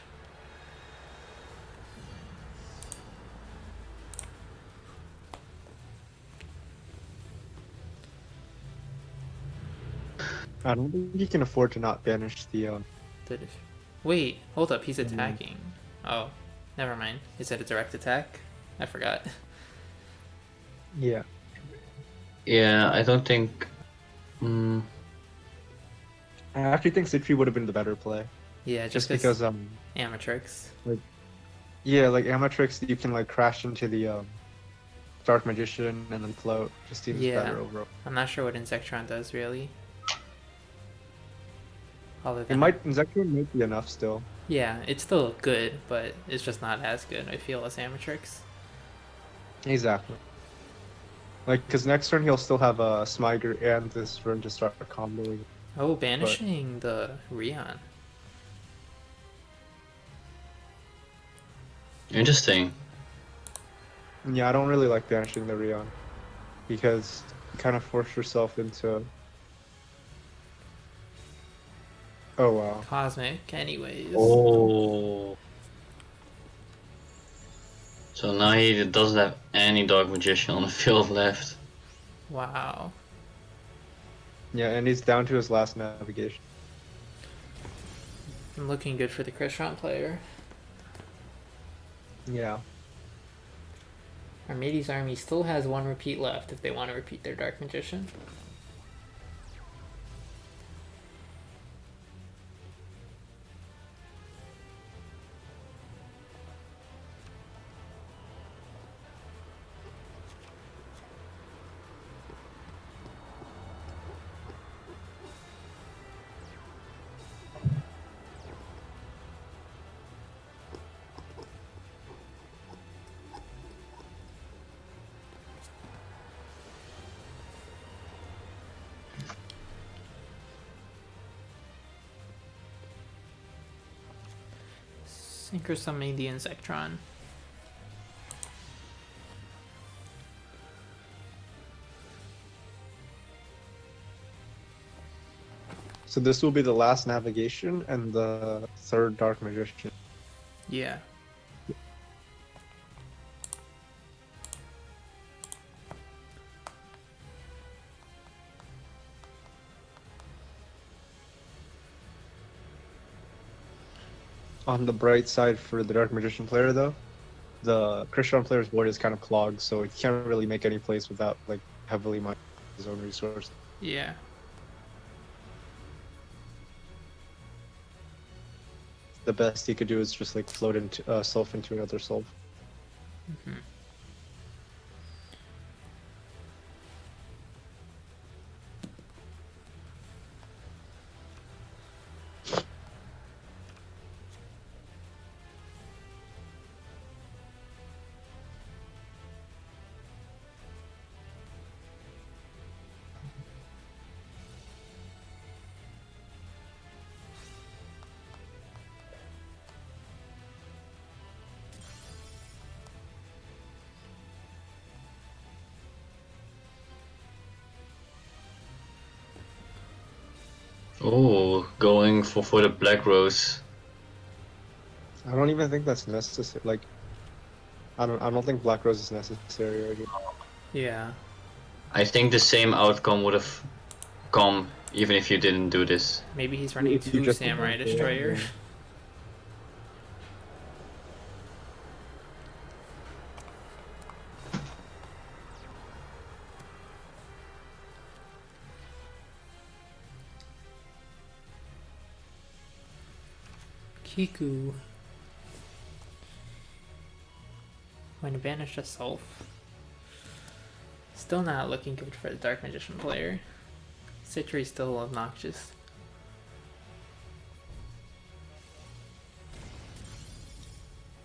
I don't think he can afford to not banish the. Wait, hold up, he's attacking. Oh, never mind. Is it a direct attack? I forgot. Yeah. Yeah, I don't think. Mm, I actually think Citry would have been the better play. Yeah, Just because Amatrix. yeah, like Amatrix, you can like crash into the Dark Magician and then float. Just seems Yeah. better overall. I'm not sure what Insectron does really. Other It than might Insectron might be enough still. yeah, it's still good, but it's just not as good, I feel, as Amatrix. Exactly. Like, because next turn he'll still have a Smiger and this turn to start comboing. Oh, banishing the Rion. interesting. Yeah, I don't really like banishing the Rion because you kind of force yourself into. Oh wow. Cosmic, anyways. Oh. So now he doesn't have any Dark Magician on the field left. Wow. Yeah, and he's down to his last navigation. Looking good for the Krishan player. Yeah. Armades' army still has 1 repeat left if they want to repeat their Dark Magician. Synchro summoning the Insectron. So this will be the last navigation and the third Dark Magician. Yeah. On the bright side for the Dark Magician player, though, the Christian player's board is kind of clogged, so he can't really make any plays without like heavily mining his own resource. Yeah. The best he could do is just like float into self into another self. Mm-hmm. Oh, going for the Black Rose. I don't even think that's necessary. Like, I don't think Black Rose is necessary right here. Yeah. I think the same outcome would have come even if you didn't do this. Maybe he's running If you 2 just- Samurai Destroyer. Yeah. Kiku. Going to banish a self. Still not looking good for the Dark Magician player. Citri's still obnoxious.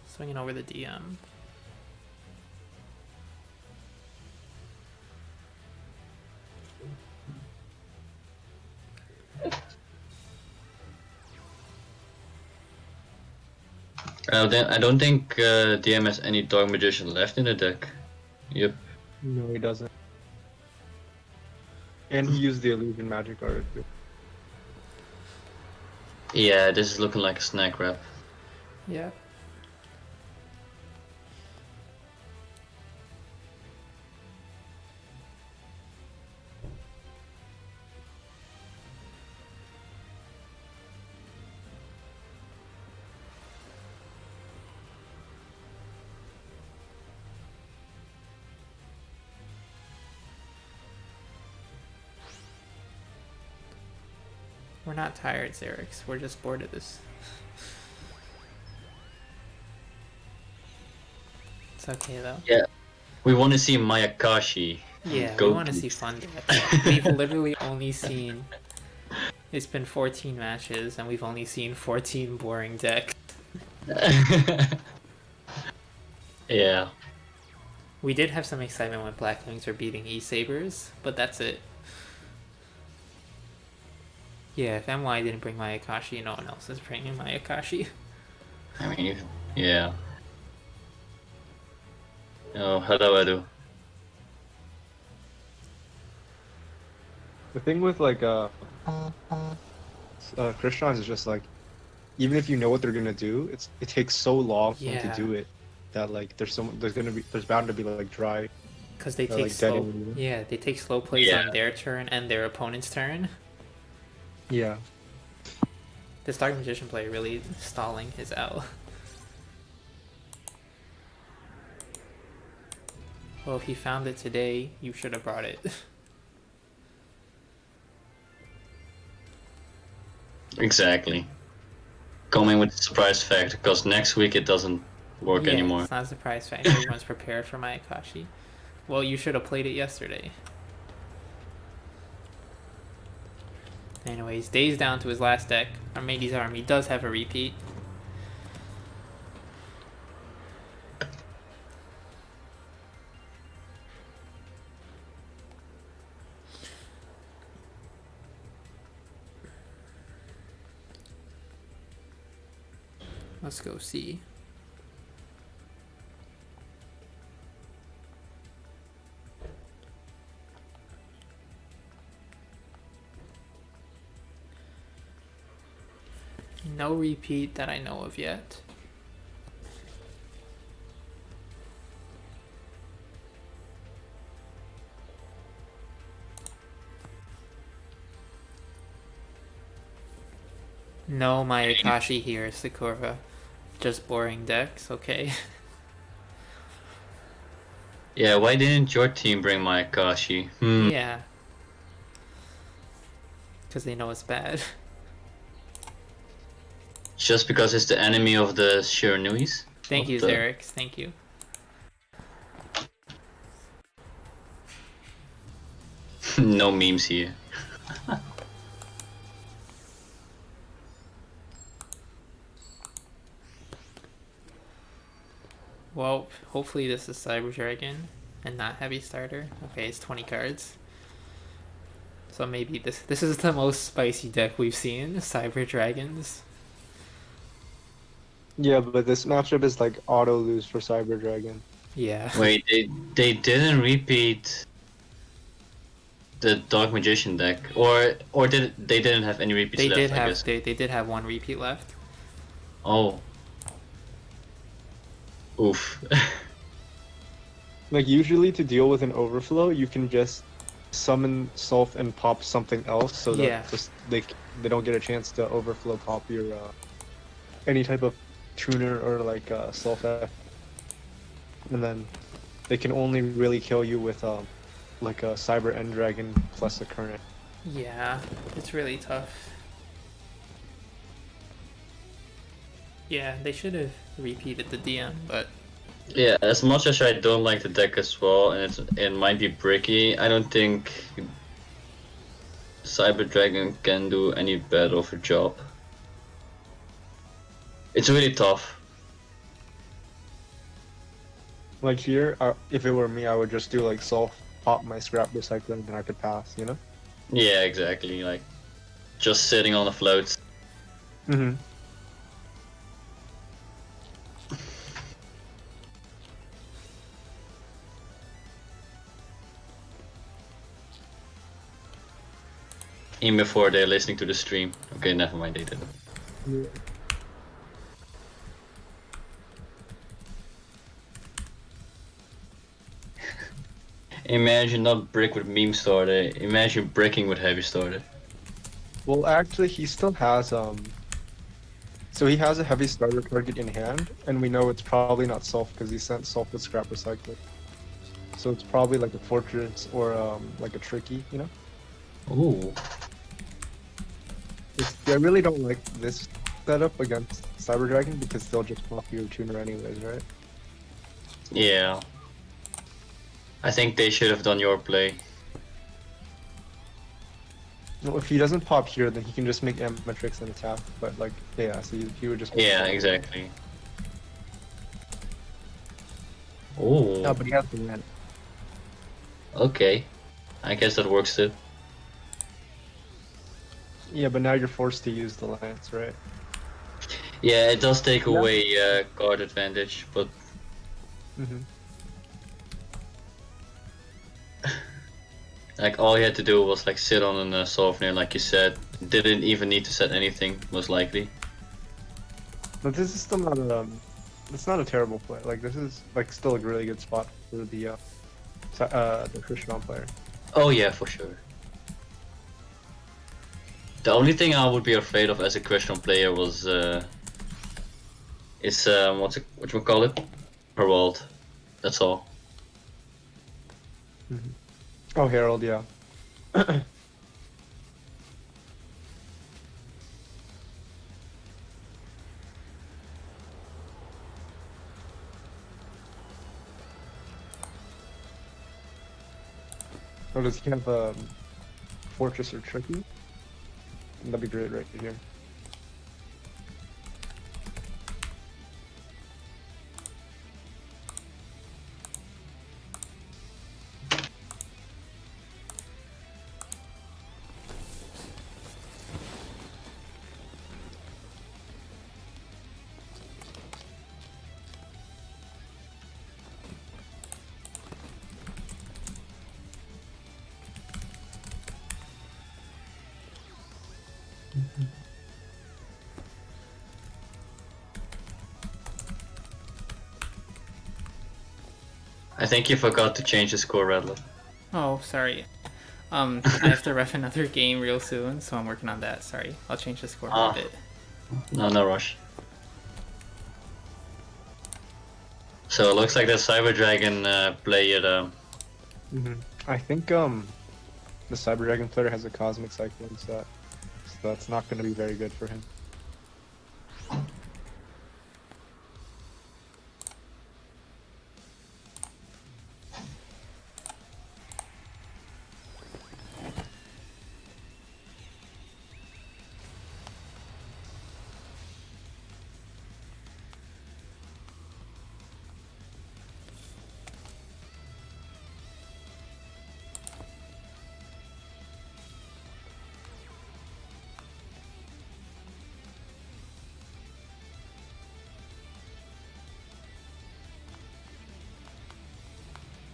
Swinging over the DM. I don't think DM has any Dark Magician left in the deck. Yep. No, he doesn't. And he used the illusion magic already. Yeah, this is looking like a snack wrap. Yeah. We're not tired, Xerix. We're just bored of this. It's okay though. Yeah. We want to see Mayakashi. Yeah, we Go want to to- see fun decks. We've literally only seen... It's been 14 matches, and we've only seen 14 boring decks. Yeah. We did have some excitement when Black Wings were beating E-Sabers, but that's it. Yeah, if MY didn't bring Mayakashi, no one else is bringing Mayakashi. I mean, yeah. Oh, hello, Edu. The thing with like Christians is just like, even if you know what they're gonna do, it takes so long Yeah. to do it that like there's bound to be like dry. Because they Or, take like, slow... dead in the- Yeah, they take slow plays Yeah. on their turn and their opponent's turn. Yeah. This Dark Magician player really stalling his L. Well, if he found it today, you should have brought it. Exactly. Coming with the surprise fact, because next week it doesn't work Yeah, anymore. It's not a surprise fact. Everyone's prepared for Mayakashi. Well, you should have played it yesterday. Anyways, days down to his last deck. Armades army does have a repeat. Let's go see. No repeat that I know of yet. No Mayakashi here, Sakura. Just boring decks, okay. Yeah, why didn't your team bring Mayakashi? Yeah. Because they know it's bad. Just because it's the enemy of the Shiranuis? Thank you, Xerix. Thank you. No memes here. Well, hopefully this is Cyber Dragon and not Heavy Starter. Okay, it's 20 cards. So maybe this is the most spicy deck we've seen, Cyber Dragons. Yeah, but this matchup is like auto lose for Cyber Dragon. Yeah. Wait, they didn't repeat the Dark Magician deck, or they didn't have any repeats They left? did I have guess. they did have one repeat left. Oh. Oof. Like usually to deal with an overflow, you can just summon Sulf and pop something else so that Yeah. just they don't get a chance to overflow pop your any type of tuner or like Sulf F. And then they can only really kill you with like a Cyber End Dragon plus a Current. Yeah, it's really tough. Yeah, they should have repeated the DM, but Yeah, as much as I don't like the deck as well, and it might be bricky, I don't think Cyber Dragon can do any better of a job. It's really tough. Like here, if it were me, I would just do like Sulf, pop my Scrap Recycling, and I could pass, you know? Yeah, exactly. Like, just sitting on the floats. Mm-hmm. Even before they're listening to the stream. Okay, never mind, they didn't. Yeah. Imagine not brick with meme starter, imagine bricking with heavy starter. Well, actually, he still has so he has a heavy starter target in hand, and we know it's probably not Sulf because he sent Sulf with Scrap Recycling. So it's probably like a Fortress or like a Tricky, you know? Ooh. I really don't like this setup against Cyber Dragon because they'll just pop your tuner anyways, right? Yeah. I think they should have done your play. Well, if he doesn't pop here, then he can just make Amatrix and attack. But like, yeah, so he would just. Yeah, exactly. Ooh. No, but he has to win. Okay. I guess that works too. Yeah, but now you're forced to use the lance, right? Yeah, it does take away card advantage, but Mm-hmm. like all you had to do was like sit on a Sovnir, like you said. Didn't even need to set anything, most likely. But this is still not a. It's not a terrible play. Like this is like still a really good spot for the Krishnan player. Oh yeah, for sure. The only thing I would be afraid of as a Christian player was what you call it? Herald. That's all. Mm-hmm. Oh, Herald, yeah. Or does he have Fortress or Tricky? That'd be great right here. I think you forgot to change the score, radlup. Oh, sorry. I have to ref another game real soon, so I'm working on that. Sorry, I'll change the score in a bit. No rush. So it looks like that Cyber Dragon player. I think the Cyber Dragon player has a Cosmic Cyclone set, so that's not going to be very good for him.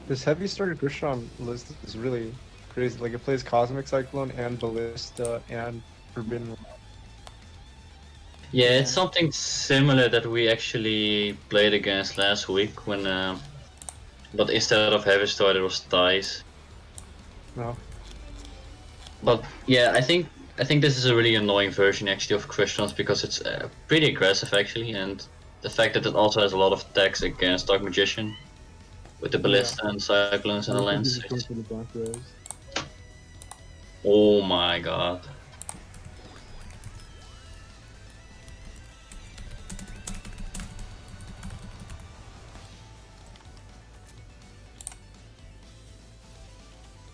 This heavy starter Grisham list is really crazy. Like, it plays Cosmic Cyclone and Ballista and Forbidden. Yeah, it's something similar that we actually played against last week when, but instead of heavy starter it was ties. No. But yeah, I think this is a really annoying version actually of Christians because it's pretty aggressive actually, and the fact that it also has a lot of attacks against Dark Magician with the Ballista and Cyclones and the Lens. Oh my god.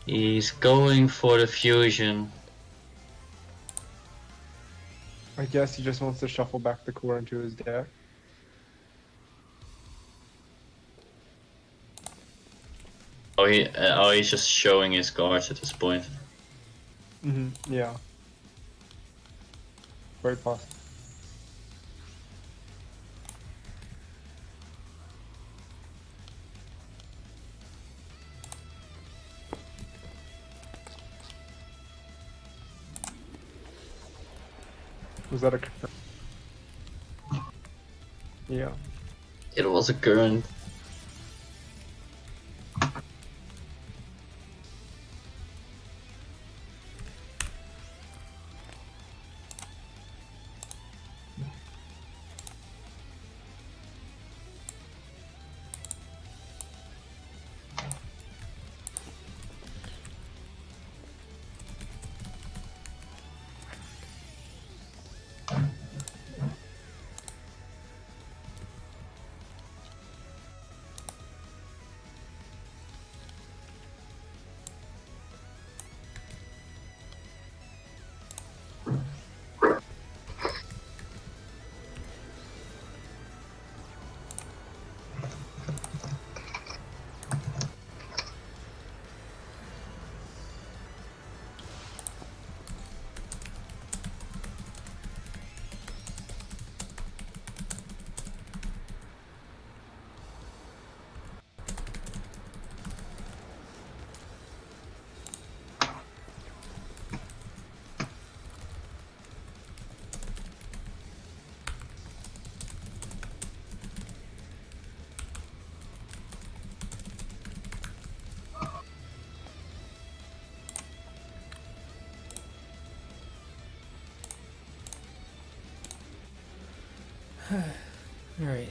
He's going for the fusion. I guess he just wants to shuffle back the core into his deck. Oh, he's just showing his cards at this point. Yeah. Very possible. Was that a current? Yeah. It was a current. Alright.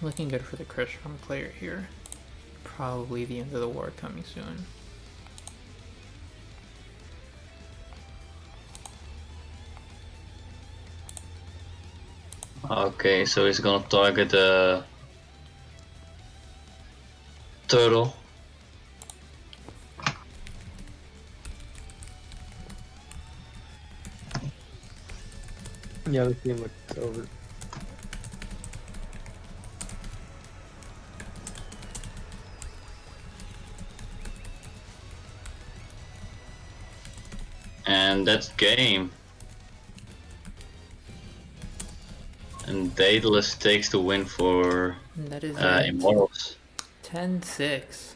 Looking good for the Krishram player here. Probably the end of the war coming soon. Okay, so he's gonna target the turtle. Yeah, the team looks over. And that's game. And Daedalus takes the win for And that is Immortals. 10-6.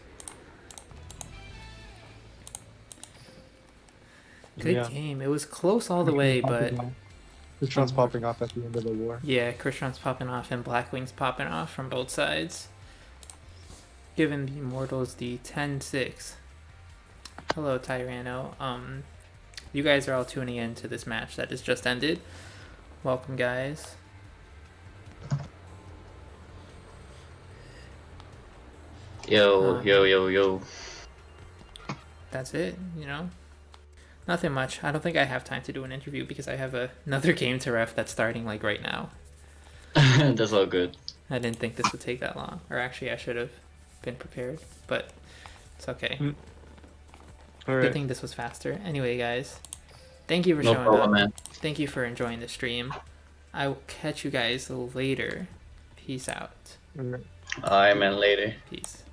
Good Yeah. game. It was close all the way, but Krishna's popping off at the end of the war. yeah, Krishan's popping off and Blackwing's popping off from both sides. Giving the Immortals the 10-6. Hello, Tyranno. You guys are all tuning in to this match that has just ended. Welcome, guys. Yo. That's it, you know? Nothing much. I don't think I have time to do an interview because I have another game to ref that's starting like right now. That's all good. I didn't think this would take that long. Or actually, I should have been prepared, but it's okay. All Good right. thing this was faster. Anyway, guys, thank you for No showing problem, up. man. Thank you for enjoying the stream. I will catch you guys later. Peace out. All right. Alright, man, later. Peace.